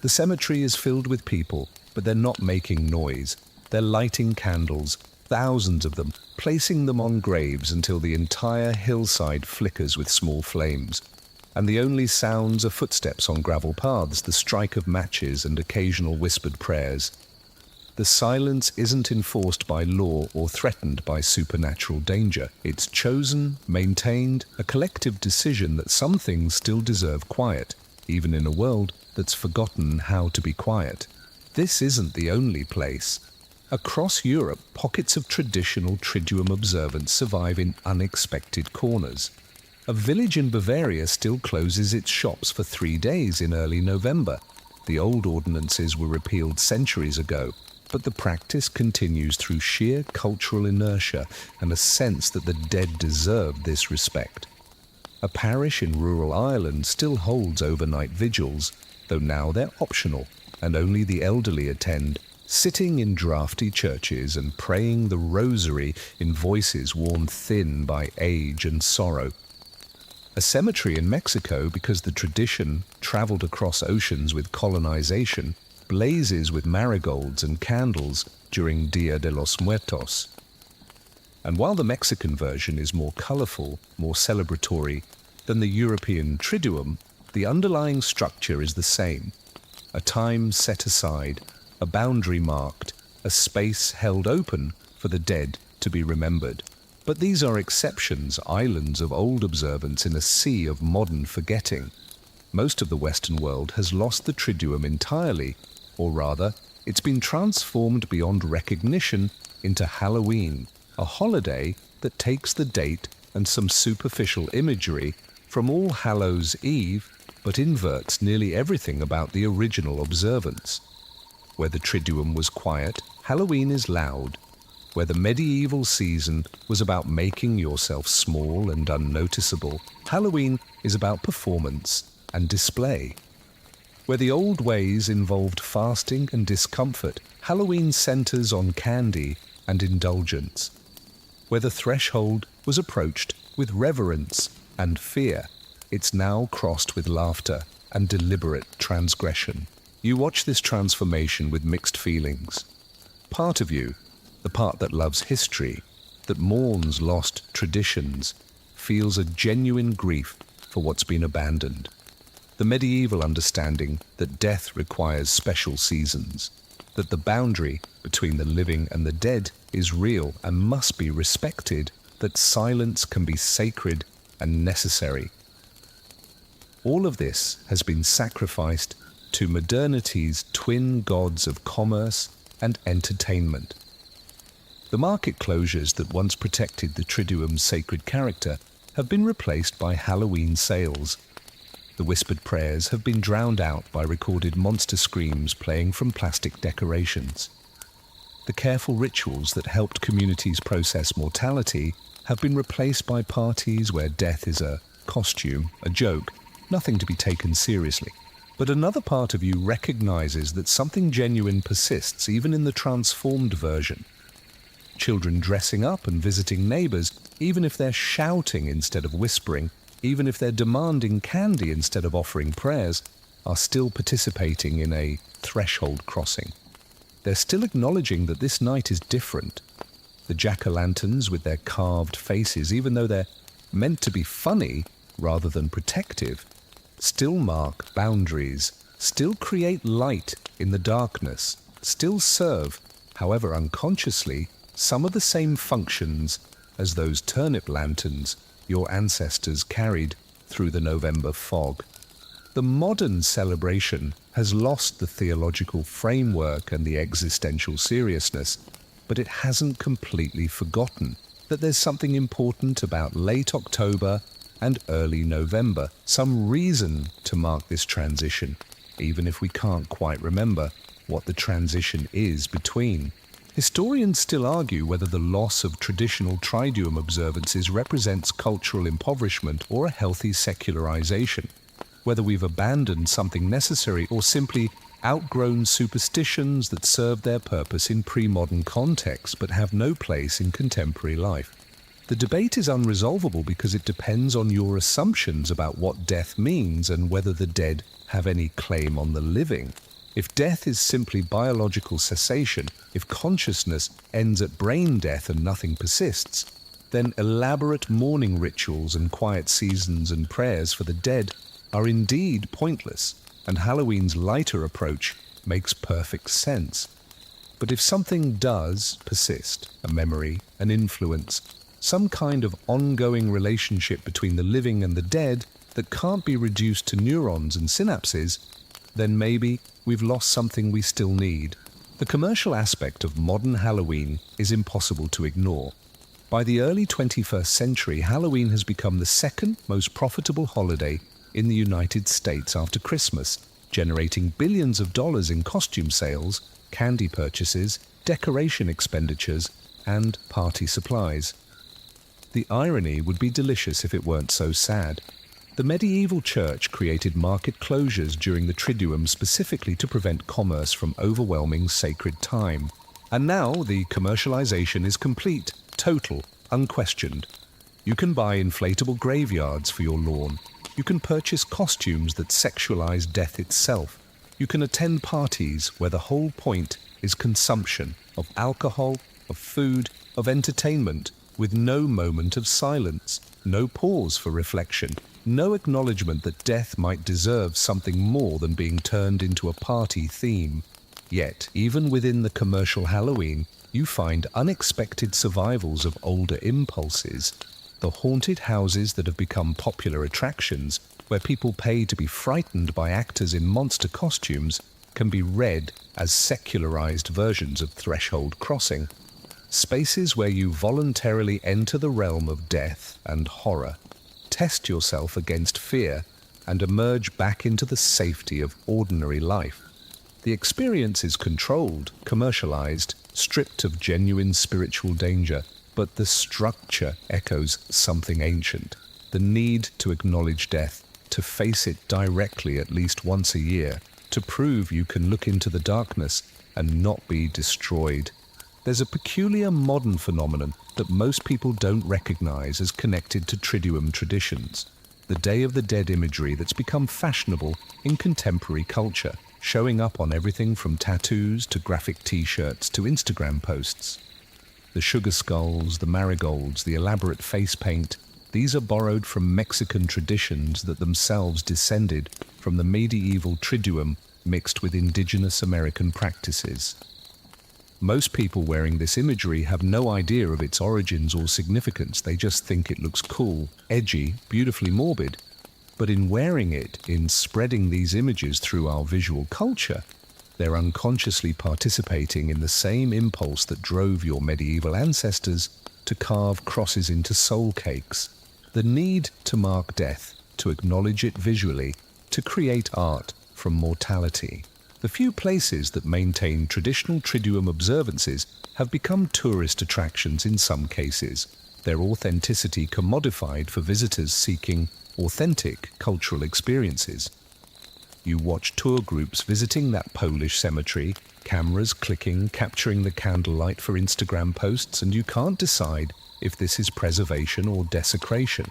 [SPEAKER 1] The cemetery is filled with people, but they're not making noise. They're lighting candles, thousands of them, placing them on graves until the entire hillside flickers with small flames. And the only sounds are footsteps on gravel paths, the strike of matches and occasional whispered prayers. The silence isn't enforced by law or threatened by supernatural danger. It's chosen, maintained, a collective decision that some things still deserve quiet, even in a world that's forgotten how to be quiet. This isn't the only place. Across Europe, pockets of traditional Triduum observance survive in unexpected corners. A village in Bavaria still closes its shops for 3 days in early November. The old ordinances were repealed centuries ago, but the practice continues through sheer cultural inertia and a sense that the dead deserve this respect. A parish in rural Ireland still holds overnight vigils, though now they're optional and only the elderly attend, sitting in drafty churches and praying the rosary in voices worn thin by age and sorrow. A cemetery in Mexico, because the tradition traveled across oceans with colonization, blazes with marigolds and candles during Dia de los Muertos. And while the Mexican version is more colorful, more celebratory than the European Triduum, the underlying structure is the same. A time set aside, a boundary marked, a space held open for the dead to be remembered. But these are exceptions, islands of old observance in a sea of modern forgetting. Most of the Western world has lost the Triduum entirely, or rather, it's been transformed beyond recognition into Halloween, a holiday that takes the date and some superficial imagery from All Hallows Eve, but inverts nearly everything about the original observance. Where the Triduum was quiet, Halloween is loud. Where the medieval season was about making yourself small and unnoticeable, Halloween is about performance and display. Where the old ways involved fasting and discomfort, Halloween centers on candy and indulgence. Where the threshold was approached with reverence and fear, it's now crossed with laughter and deliberate transgression. You watch this transformation with mixed feelings. Part of you, the part that loves history, that mourns lost traditions, feels a genuine grief for what's been abandoned. The medieval understanding that death requires special seasons, that the boundary between the living and the dead is real and must be respected, that silence can be sacred and necessary. All of this has been sacrificed to modernity's twin gods of commerce and entertainment. The market closures that once protected the Triduum's sacred character have been replaced by Halloween sales. The whispered prayers have been drowned out by recorded monster screams playing from plastic decorations. The careful rituals that helped communities process mortality have been replaced by parties where death is a costume, a joke, nothing to be taken seriously. But another part of you recognizes that something genuine persists even in the transformed version. Children dressing up and visiting neighbors, even if they're shouting instead of whispering, even if they're demanding candy instead of offering prayers, are still participating in a threshold crossing. They're still acknowledging that this night is different. The jack-o'-lanterns with their carved faces, even though they're meant to be funny rather than protective, still mark boundaries, still create light in the darkness, still serve, however unconsciously, some of the same functions as those turnip lanterns your ancestors carried through the November fog. The modern celebration has lost the theological framework and the existential seriousness, but it hasn't completely forgotten that there's something important about late October and early November, some reason to mark this transition, even if we can't quite remember what the transition is between. Historians still argue whether the loss of traditional Triduum observances represents cultural impoverishment or a healthy secularization. whether we've abandoned something necessary or simply outgrown superstitions that serve their purpose in pre-modern contexts but have no place in contemporary life. The debate is unresolvable because it depends on your assumptions about what death means and whether the dead have any claim on the living. If death is simply biological cessation, if consciousness ends at brain death and nothing persists, then elaborate mourning rituals and quiet seasons and prayers for the dead are indeed pointless, and Halloween's lighter approach makes perfect sense. But if something does persist, a memory, an influence, some kind of ongoing relationship between the living and the dead that can't be reduced to neurons and synapses, then maybe we've lost something we still need. The commercial aspect of modern Halloween is impossible to ignore. By the early 21st century, Halloween has become the second most profitable holiday in the United States after Christmas, generating billions of dollars in costume sales, candy purchases, decoration expenditures, and party supplies. The irony would be delicious if it weren't so sad. The medieval church created market closures during the Triduum specifically to prevent commerce from overwhelming sacred time. And now the commercialization is complete, total, unquestioned. You can buy inflatable graveyards for your lawn. You can purchase costumes that sexualize death itself. You can attend parties where the whole point is consumption of alcohol, of food, of entertainment, with no moment of silence, no pause for reflection, no acknowledgement that death might deserve something more than being turned into a party theme. Yet, even within the commercial Halloween, you find unexpected survivals of older impulses. The haunted houses that have become popular attractions, where people pay to be frightened by actors in monster costumes, can be read as secularized versions of Threshold Crossing. Spaces where you voluntarily enter the realm of death and horror, test yourself against fear, and emerge back into the safety of ordinary life. The experience is controlled, commercialized, stripped of genuine spiritual danger, but the structure echoes something ancient. The need to acknowledge death, to face it directly at least once a year, to prove you can look into the darkness and not be destroyed. There's a peculiar modern phenomenon that most people don't recognize as connected to Triduum traditions. The Day of the Dead imagery that's become fashionable in contemporary culture, showing up on everything from tattoos to graphic t-shirts to Instagram posts. The sugar skulls, the marigolds, the elaborate face paint, these are borrowed from Mexican traditions that themselves descended from the medieval Triduum mixed with indigenous American practices. Most people wearing this imagery have no idea of its origins or significance. They just think it looks cool, edgy, beautifully morbid. But in wearing it, in spreading these images through our visual culture, they're unconsciously participating in the same impulse that drove your medieval ancestors to carve crosses into soul cakes. The need to mark death, to acknowledge it visually, to create art from mortality. The few places that maintain traditional Triduum observances have become tourist attractions in some cases, their authenticity commodified for visitors seeking authentic cultural experiences. You watch tour groups visiting that Polish cemetery, cameras clicking, capturing the candlelight for Instagram posts, and you can't decide if this is preservation or desecration.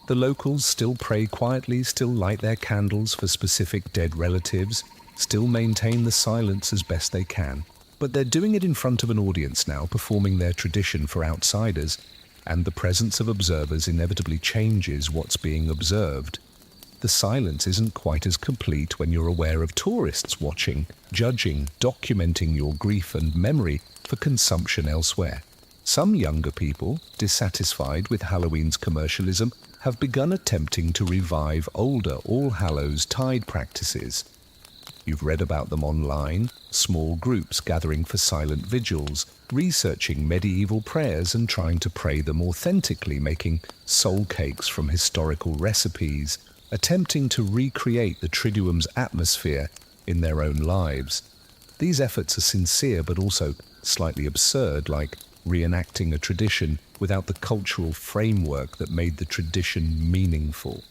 [SPEAKER 1] The locals still pray quietly, still light their candles for specific dead relatives, still maintain the silence as best they can. But they're doing it in front of an audience now, performing their tradition for outsiders, and the presence of observers inevitably changes what's being observed. The silence isn't quite as complete when you're aware of tourists watching, judging, documenting your grief and memory for consumption elsewhere. Some younger people, dissatisfied with Halloween's commercialism, have begun attempting to revive older All Hallows Tide practices. You've read about them online, small groups gathering for silent vigils, researching medieval prayers and trying to pray them authentically, making soul cakes from historical recipes, attempting to recreate the Triduum's atmosphere in their own lives. These efforts are sincere but also slightly absurd, like reenacting a tradition without the cultural framework that made the tradition meaningful.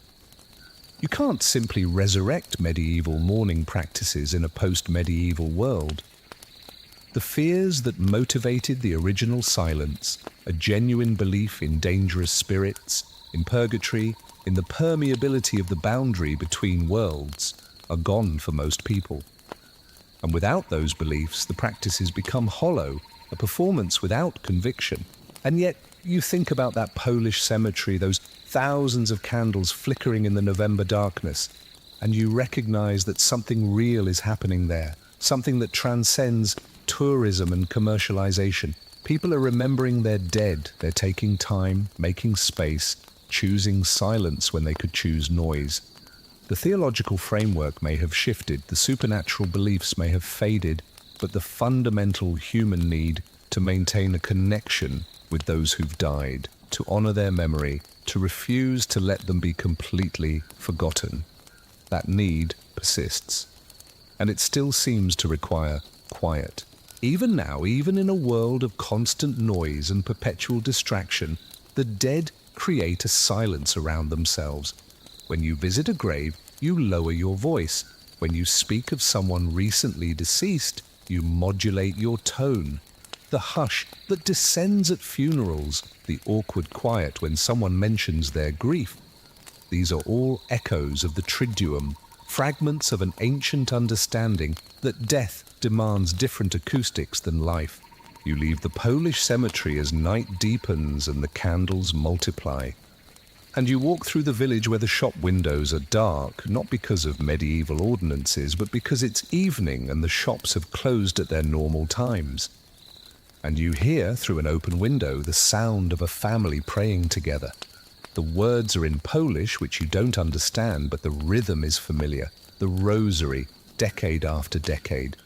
[SPEAKER 1] You can't simply resurrect medieval mourning practices in a post-medieval world. The fears that motivated the original silence, a genuine belief in dangerous spirits, in purgatory, in the permeability of the boundary between worlds, are gone for most people. And without those beliefs, the practices become hollow, a performance without conviction. And yet, you think about that Polish cemetery, those thousands of candles flickering in the November darkness, and you recognize that something real is happening there, something that transcends tourism and commercialization. People are remembering their dead. They're taking time, making space, choosing silence when they could choose noise. The theological framework may have shifted, the supernatural beliefs may have faded, but the fundamental human need to maintain a connection with those who've died, to honor their memory, to refuse to let them be completely forgotten. That need persists. And it still seems to require quiet. Even now, even in a world of constant noise and perpetual distraction, the dead create a silence around themselves. When you visit a grave, you lower your voice. When you speak of someone recently deceased, you modulate your tone. The hush that descends at funerals, the awkward quiet when someone mentions their grief. These are all echoes of the Triduum, fragments of an ancient understanding that death demands different acoustics than life. You leave the Polish cemetery as night deepens and the candles multiply. And you walk through the village where the shop windows are dark, not because of medieval ordinances, but because it's evening and the shops have closed at their normal times. And you hear, through an open window, the sound of a family praying together. The words are in Polish, which you don't understand, but the rhythm is familiar. The rosary, decade after decade.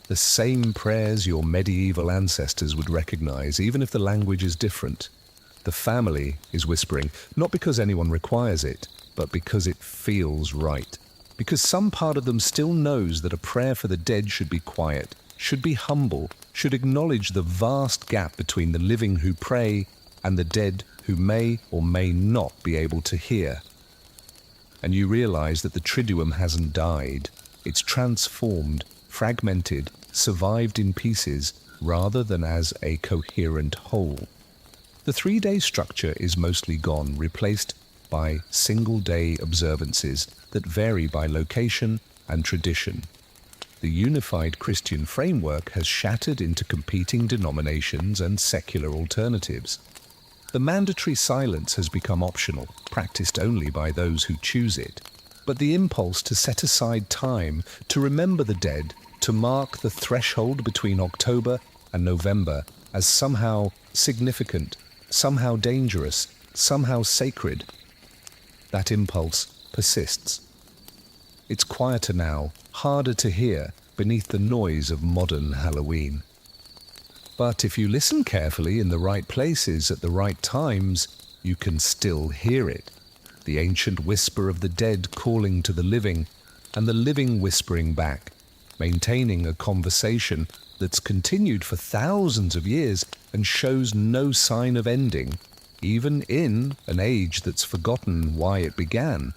[SPEAKER 1] The same prayers your medieval ancestors would recognize, even if the language is different. The family is whispering, not because anyone requires it, but because it feels right. Because some part of them still knows that a prayer for the dead should be quiet, should be humble, should acknowledge the vast gap between the living who pray and the dead who may or may not be able to hear. And you realize that the Triduum hasn't died. It's transformed, fragmented, survived in pieces rather than as a coherent whole. The 3-day structure is mostly gone, replaced by single-day observances that vary by location and tradition. The unified Christian framework has shattered into competing denominations and secular alternatives. The mandatory silence has become optional, practiced only by those who choose it. But the impulse to set aside time, to remember the dead, to mark the threshold between October and November as somehow significant, somehow dangerous, somehow sacred, that impulse persists. It's quieter now, harder to hear beneath the noise of modern Halloween. But if you listen carefully in the right places at the right times, you can still hear it. The ancient whisper of the dead calling to the living, and the living whispering back, maintaining a conversation that's continued for thousands of years and shows no sign of ending, even in an age that's forgotten why it began.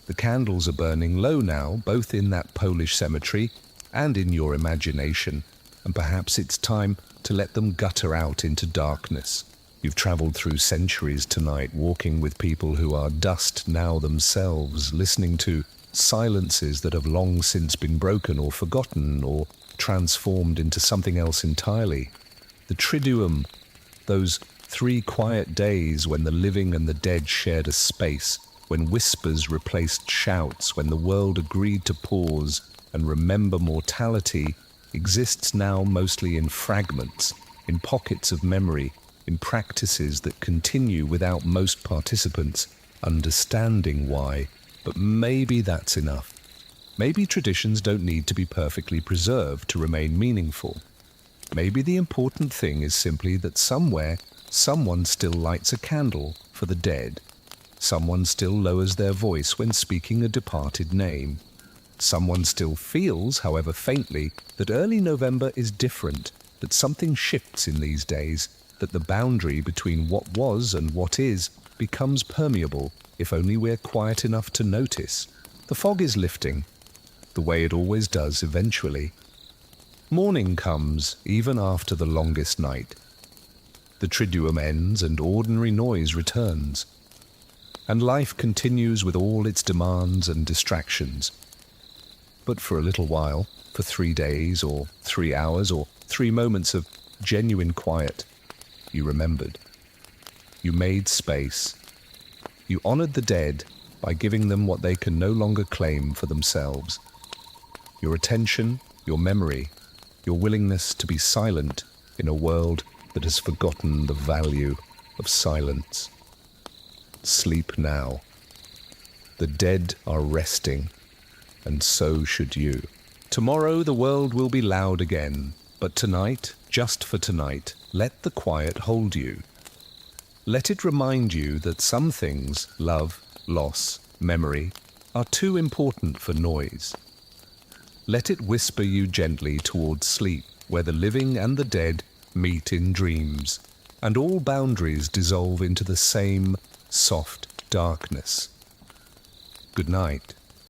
[SPEAKER 1] The candles are burning low now, both in that Polish cemetery and in your imagination, and perhaps it's time to let them gutter out into darkness. You've traveled through centuries tonight, walking with people who are dust now themselves, listening to silences that have long since been broken or forgotten or transformed into something else entirely. The Triduum, those 3 quiet days when the living and the dead shared a space, when whispers replaced shouts, when the world agreed to pause and remember mortality, exists now mostly in fragments, in pockets of memory, in practices that continue without most participants understanding why. But maybe that's enough. Maybe traditions don't need to be perfectly preserved to remain meaningful. Maybe the important thing is simply that somewhere, someone still lights a candle for the dead. Someone still lowers their voice when speaking a departed name. Someone still feels, however faintly, that early November is different, that something shifts in these days, that the boundary between what was and what is becomes permeable if only we're quiet enough to notice. The fog is lifting, the way it always does eventually. Morning comes even after the longest night. The triduum ends and ordinary noise returns. And life continues with all its demands and distractions. But for a little while, for 3 days or 3 hours or 3 moments of genuine quiet, you remembered. You made space. You honored the dead by giving them what they can no longer claim for themselves. Your attention, your memory, your willingness to be silent in a world that has forgotten the value of silence. Sleep now. The dead are resting, and so should you. Tomorrow the world will be loud again, but tonight, just for tonight, let the quiet hold you. Let it remind you that some things, love, loss, memory, are too important for noise. Let it whisper you gently towards sleep, where the living and the dead meet in dreams, and all boundaries dissolve into the same soft darkness. Good night.